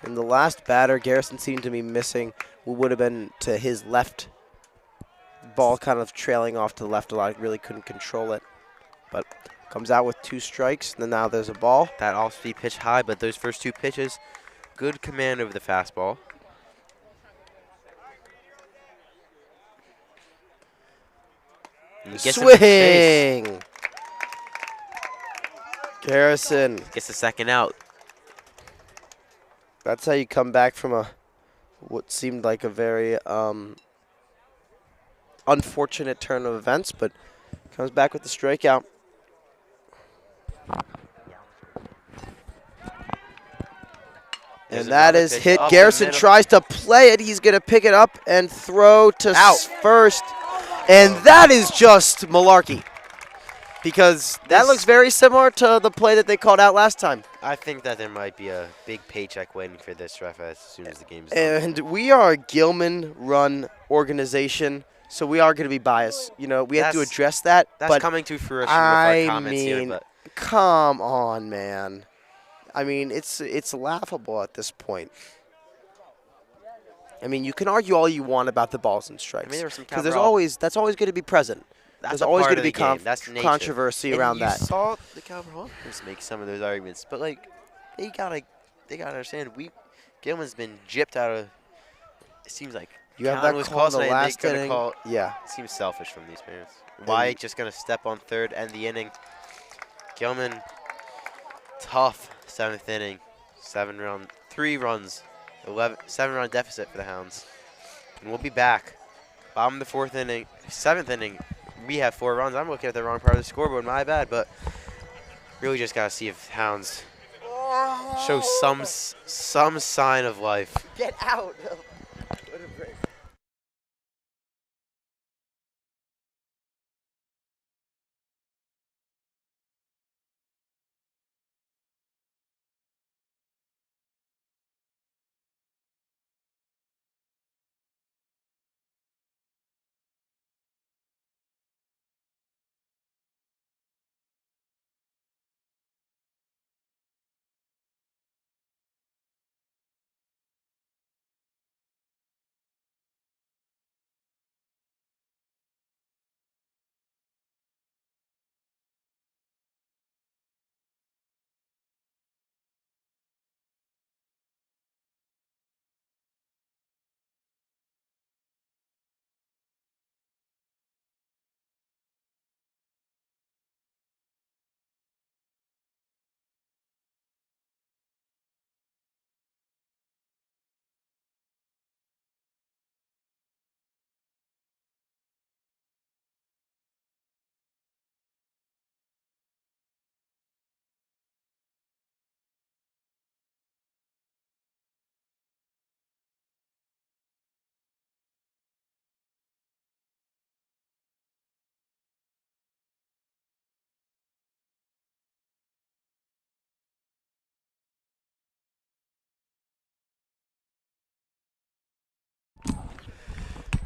And the last batter, Garrison seemed to be missing, would have been to his left. Ball kind of trailing off to the left a lot. Really couldn't control it. But comes out with 2 strikes. And then now there's a ball. That off-speed pitch high, but those first 2 pitches, good command over the fastball. Swing! Garrison. Gets the second out. That's how you come back from what seemed like a very unfortunate turn of events, but comes back with the strikeout. And that is hit. Garrison tries to play it. He's going to pick it up and throw to first. And that is just malarkey. Because that looks very similar to the play that they called out last time. I think that there might be a big paycheck waiting for this ref as soon as the game's done. And we are a Gilman-run organization, so we are going to be biased. You know, we have to address that. That's coming to fruition with our comments here. But come on, man. I mean, it's laughable at this point. I mean, you can argue all you want about the balls and strikes. Because that's always going to be present. There's always going to be controversy around that. You saw the Calvert Hawkins make some of those arguments, but like they gotta understand Gilman's been gypped out of. It seems like you have that call in the last inning. Yeah, it seems selfish from these parents. Why just gonna step on third, end the inning? Gilman, tough 7th inning, 3 runs, 7-run deficit for the Hounds, and we'll be back. Bottom of the 4th inning, 7th inning. We have 4 runs. I'm looking at the wrong part of the scoreboard. My bad, but really just got to see if Hounds show some sign of life. Get out.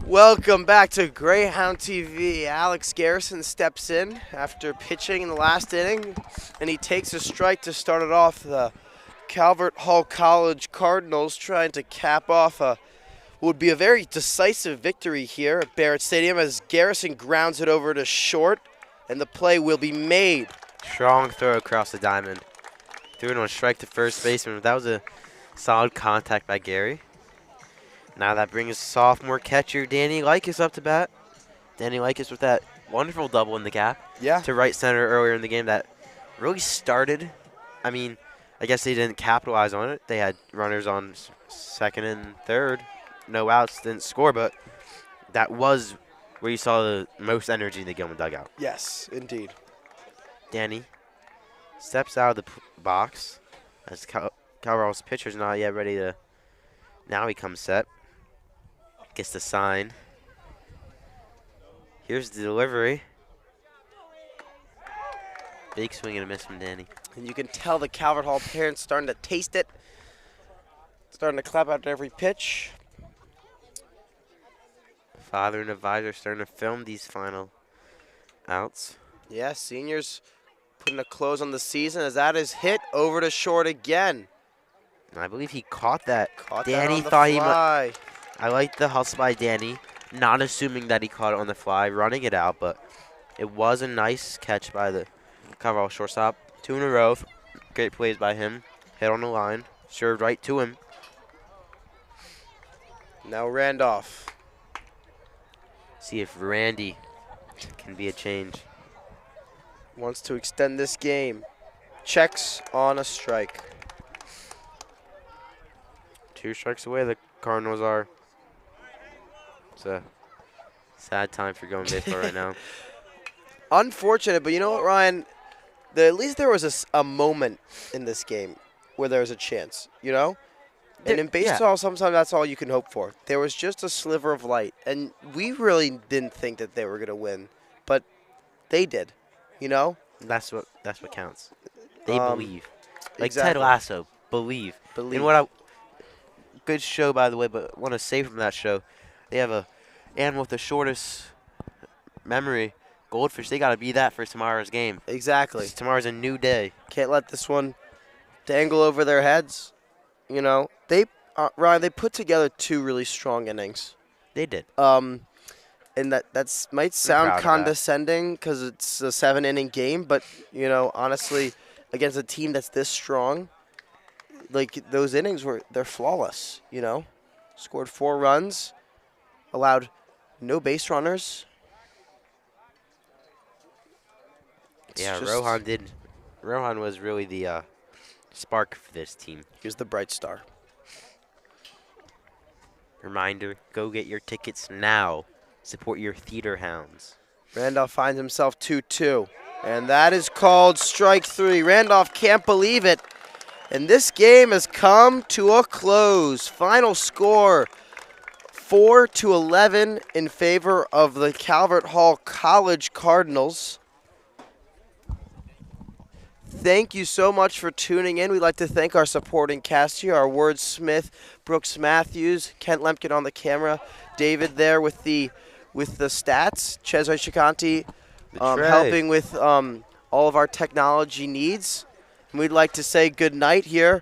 Welcome back to Greyhound TV. Alex Garrison steps in after pitching in the last inning, and he takes a strike to start it off. The Calvert Hall College Cardinals trying to cap off what would be a very decisive victory here at Barrett Stadium as Garrison grounds it over to short, and the play will be made. Strong throw across the diamond. Threw it on strike to first baseman. That was a solid contact by Gary. Now that brings sophomore catcher Danny Likas up to bat. Danny Likas with that wonderful double in the gap to right center earlier in the game that really started. I mean, I guess they didn't capitalize on it. They had runners on second and third. No outs, didn't score, but that was where you saw the most energy in the Gilman dugout. Yes, indeed. Danny steps out of the box as Calvert's pitcher's not yet ready to. Now he comes set. Gets the sign. Here's the delivery. Big swing and a miss from Danny. And you can tell the Calvert Hall parents starting to taste it. Starting to clap out every pitch. Father and advisor starting to film these final outs. Yeah, seniors putting a close on the season as that is hit over to short again. And I believe he caught that. Caught Danny that on the thought he fly. I like the hustle by Danny, not assuming that he caught it on the fly, running it out, but it was a nice catch by the Calvert shortstop. 2 in a row. Great plays by him. Hit on the line. Served right to him. Now Randolph. See if Randy can be a change. Wants to extend this game. Checks on a strike. 2 strikes away the Cardinals are. It's a sad time for going baseball right now. Unfortunate, but you know what, Ryan? At least there was a moment in this game where there was a chance, you know? And in baseball, sometimes that's all you can hope for. There was just a sliver of light, and we really didn't think that they were going to win, but they did, you know? That's what counts. They believe. Like exactly. Ted Lasso, believe. Believe. And good show, by the way, but want to say from that show, they have a animal with the shortest memory, goldfish. They got to be that for tomorrow's game. Exactly. Tomorrow's a new day. Can't let this one dangle over their heads. You know, Ryan, they put together 2 really strong innings. They did. And that's might proud sound of that. condescending because it's a 7-inning game, but you know, honestly, against a team that's this strong, like those innings they're flawless. You know, scored 4 runs, allowed no base runners. It's Yeah, just- Rohan was really the spark for this team. He was the bright star. Reminder, go get your tickets now. Support your theater hounds. Randolph finds himself 2-2, and that is called strike 3. Randolph can't believe it, and this game has come to a close. Final score, 4-11 in favor of the Calvert Hall College Cardinals. Thank you so much for tuning in. We'd like to thank our supporting cast here, our wordsmith, Brooks Matthews, Kent Lemkin on the camera, David there with the stats, Cesare Cicanti helping with all of our technology needs. And we'd like to say good night here